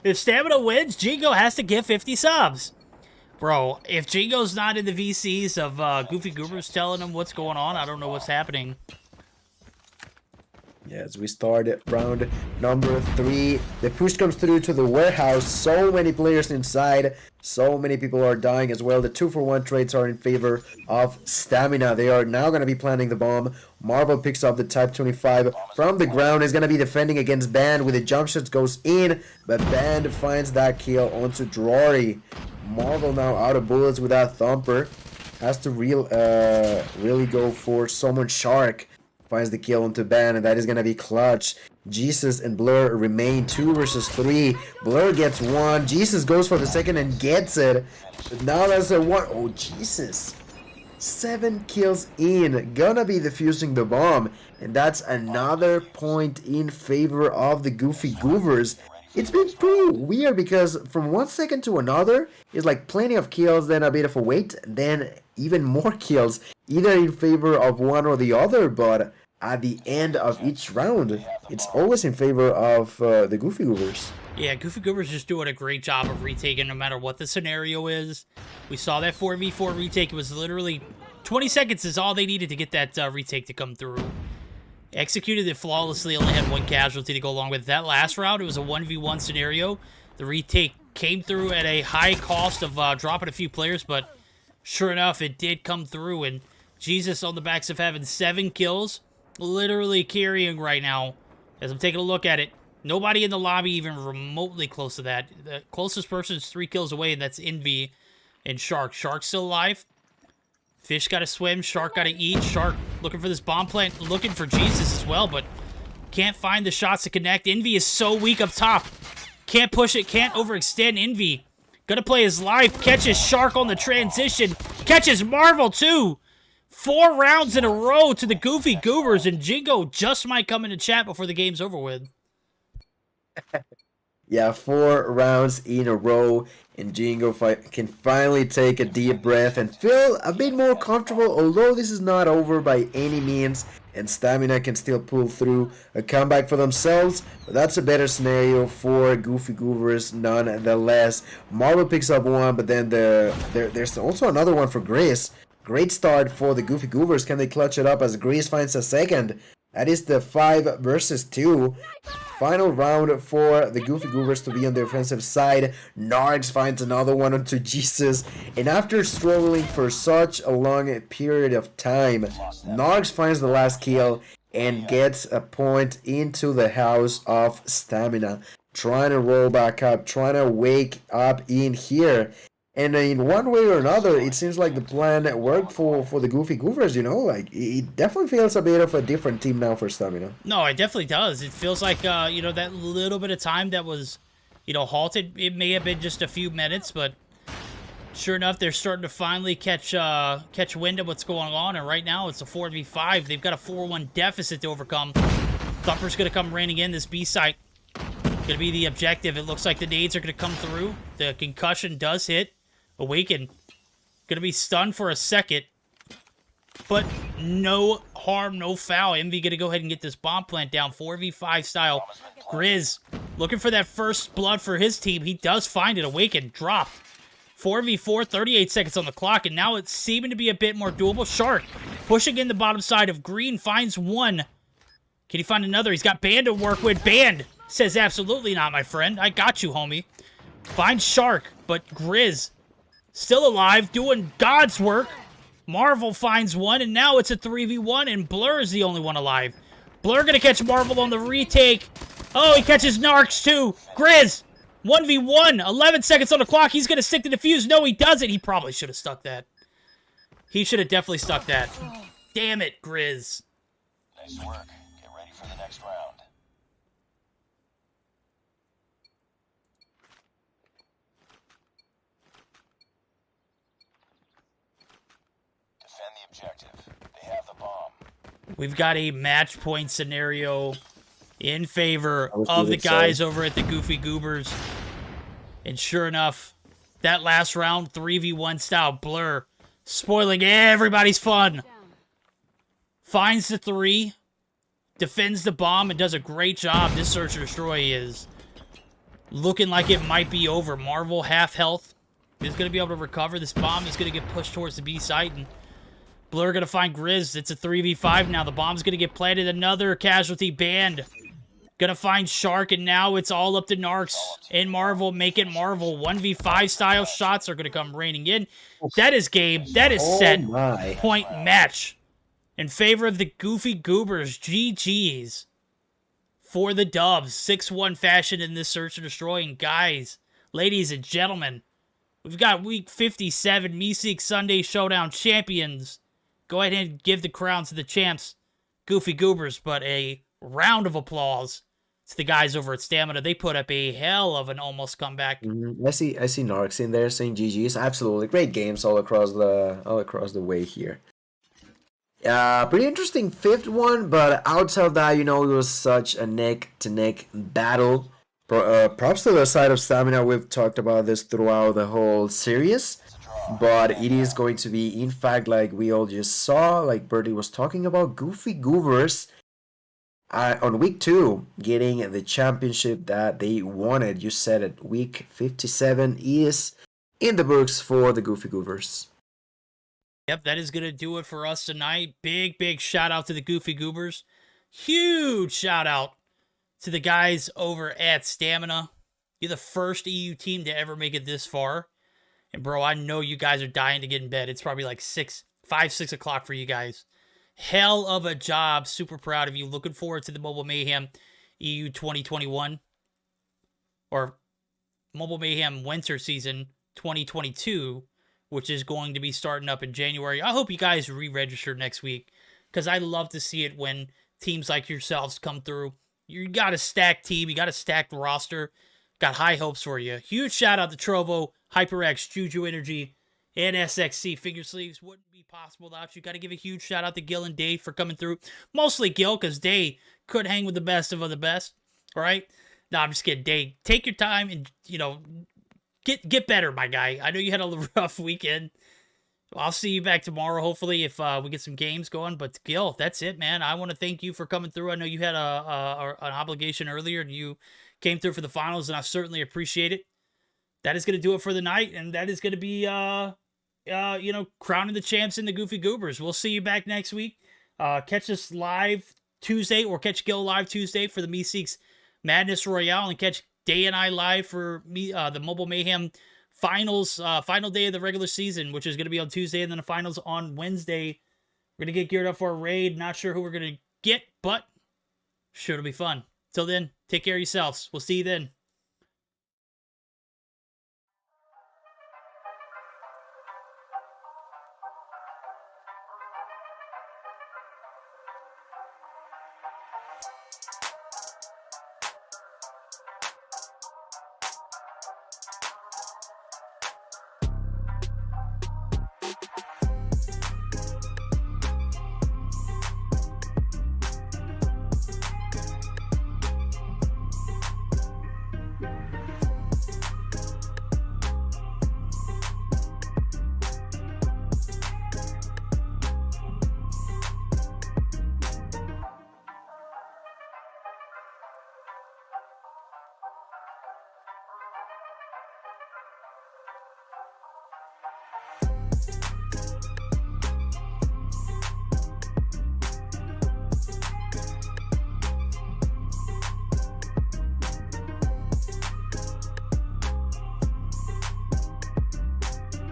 If Stamina wins, Jingo has to give 50 subs. Bro, if Jingo's not in the VCs of Goofy Goobers telling him what's going on, I don't know what's happening. Yeah, as we start round number 3, the push comes through to the warehouse. So many players inside. So many people are dying as well. The 2-for-1 trades are in favor of Stamina. They are now going to be planting the bomb. Marvel picks up the Type 25 from the ground. Is going to be defending against Band with the jump shots goes in. But Band finds that kill onto Drari. Marvel now out of bullets with that Thumper. Has to really go for someone. Shark finds the kill onto Ban, and that is going to be clutch. Jesus and Blur remain 2 versus 3. Blur gets 1. Jesus goes for the second and gets it. But now that's a 1. Oh, Jesus. 7 kills in. Gonna be defusing the bomb. And that's another point in favor of the Goofy Goovers. It's been pretty weird because from 1 second to another, it's like plenty of kills, then a bit of a wait, then even more kills, either in favor of one or the other, but at the end of each round, it's always in favor of the Goofy Goovers. Yeah, Goofy Goobers just doing a great job of retaking no matter what the scenario is. We saw that 4v4 retake. It was literally 20 seconds is all they needed to get that retake to come through. Executed it flawlessly, only had 1 casualty to go along with it. That last round, it was a 1v1 scenario. The retake came through at a high cost of dropping a few players, but sure enough, it did come through. And Jesus on the backs of having 7 kills, literally carrying right now. As I'm taking a look at it, nobody in the lobby even remotely close to that. The closest person is 3 kills away, and that's Envy. and Shark. Shark's still alive. Fish got to swim. Shark got to eat. Shark looking for this bomb plant. Looking for Jesus as well, but can't find the shots to connect. Envy is so weak up top. Can't push it. Can't overextend. Envy gonna play his life. Catches Shark on the transition. Catches Marvel too. 4 rounds in a row to the Goofy Goobers, and Jingo just might come into chat before the game's over with. Yeah, 4 rounds in a row, and Jingo can finally take a deep breath and feel a bit more comfortable, although this is not over by any means, and Stamina can still pull through a comeback for themselves, but that's a better scenario for Goofy Goobers nonetheless. Marvel picks up 1, but then there's also another one for Grizz. Great start for the Goofy Goobers. Can they clutch it up as Grizz finds a second? That is the 5 versus 2. Final round for the Goofy Goobers to be on the offensive side. Nargs finds another one onto Jesus. And after struggling for such a long period of time, Nargs finds the last kill and gets a point into the house of Stamina. Trying to roll back up, trying to wake up in here. And in one way or another, it seems like the plan worked for the Goofy Goobers, you know? Like, it definitely feels a bit of a different team now for Stamina. No, it definitely does. It feels like, you know, that little bit of time that was, you know, halted. It may have been just a few minutes, but sure enough, they're starting to finally catch wind of what's going on. And right now, it's a 4v5. They've got a 4-1 deficit to overcome. Thumper's going to come raining in. This B site going to be the objective. It looks like the nades are going to come through. The concussion does hit. Awaken. Gonna be stunned for a second. But no harm, no foul. Envy gonna go ahead and get this bomb plant down. 4v5 style. Grizz looking for that first blood for his team. He does find it. Awaken. Dropped. 4v4. 38 seconds on the clock. And now it's seeming to be a bit more doable. Shark pushing in the bottom side of green. Finds one. Can he find another? He's got Band to work with. Band says absolutely not, my friend. I got you, homie. Finds Shark. But Grizz still alive, doing God's work. Marvel finds one, and now it's a 3v1, and Blur is the only one alive. Blur gonna catch Marvel on the retake. Oh, he catches Narcs too. Grizz, 1v1, 11 seconds on the clock. He's gonna stick the defuse. No, he doesn't. He probably should have stuck that. He should have definitely stuck that. Damn it, Grizz. Nice work. Get ready for the next round. Defend the objective. They have the bomb. We've got a match point scenario in favor of the guys over at the Goofy Goobers. And sure enough, that last round, 3v1 style, Blur, spoiling everybody's fun. Finds the 3, defends the bomb, and does a great job. This search and destroy is looking like it might be over. Marvel, half health, is going to be able to recover. This bomb is going to get pushed towards the B site, and Blur going to find Grizz. It's a 3v5 now. The bomb's going to get planted. Another casualty. Band going to find Shark, and now it's all up to Narcs and Marvel. Make it Marvel. 1v5 style shots are going to come raining in. That is game. That is set. Point match in favor of the Goofy Goobers. GG's for the Dubs. 6-1 fashion in this search and destroy. And guys, ladies and gentlemen, we've got week 57 Meseeks Sunday Showdown champions. Go ahead and give the crown to the champs, Goofy Goobers, but a round of applause to the guys over at Stamina. They put up a hell of an almost comeback. I see Narcs in there saying GG's. Absolutely great games all across the way here. Pretty interesting 5th one, but outside of that, you know, it was such a neck-to-neck battle. Props to the side of Stamina. We've talked about this throughout the whole series. But it is going to be, in fact, like we all just saw, like Birdie was talking about, Goofy Goobers on week 2 getting the championship that they wanted. You said it, week 57 is in the books for the Goofy Goobers. Yep, that is going to do it for us tonight. Big shout out to the Goofy Goobers. Huge shout out to the guys over at Stamina. You're the first EU team to ever make it this far. And bro, I know you guys are dying to get in bed. It's probably like 5, 6 o'clock for you guys. Hell of a job. Super proud of you. Looking forward to the Mobile Mayhem EU 2021. Or Mobile Mayhem Winter Season 2022. which is going to be starting up in January. I hope you guys re-register next week, because I love to see it when teams like yourselves come through. You got a stacked team. You got a stacked roster. Got high hopes for you. Huge shout out to Trovo, HyperX, JuJu Energy, and SXC. Finger Sleeves wouldn't be possible without you. Got to give a huge shout out to Gil and Dave for coming through. Mostly Gil, because Dave could hang with the best of the best. All right? No, I'm just kidding. Dave, take your time and, you know, get better, my guy. I know you had a rough weekend. I'll see you back tomorrow, hopefully, if we get some games going. But, Gil, that's it, man. I want to thank you for coming through. I know you had an obligation earlier, and you came through for the finals, and I certainly appreciate it. That is going to do it for the night, and that is going to be, you know, crowning the champs in the Goofy Goobers. We'll see you back next week. Catch us live Tuesday, or catch Gil live Tuesday for the Meseeks Madness Royale, and catch Day and I live for the Mobile Mayhem finals, final day of the regular season, which is going to be on Tuesday, and then the finals on Wednesday. We're going to get geared up for a raid. Not sure who we're going to get, but sure it'll be fun. Till then, take care of yourselves. We'll see you then.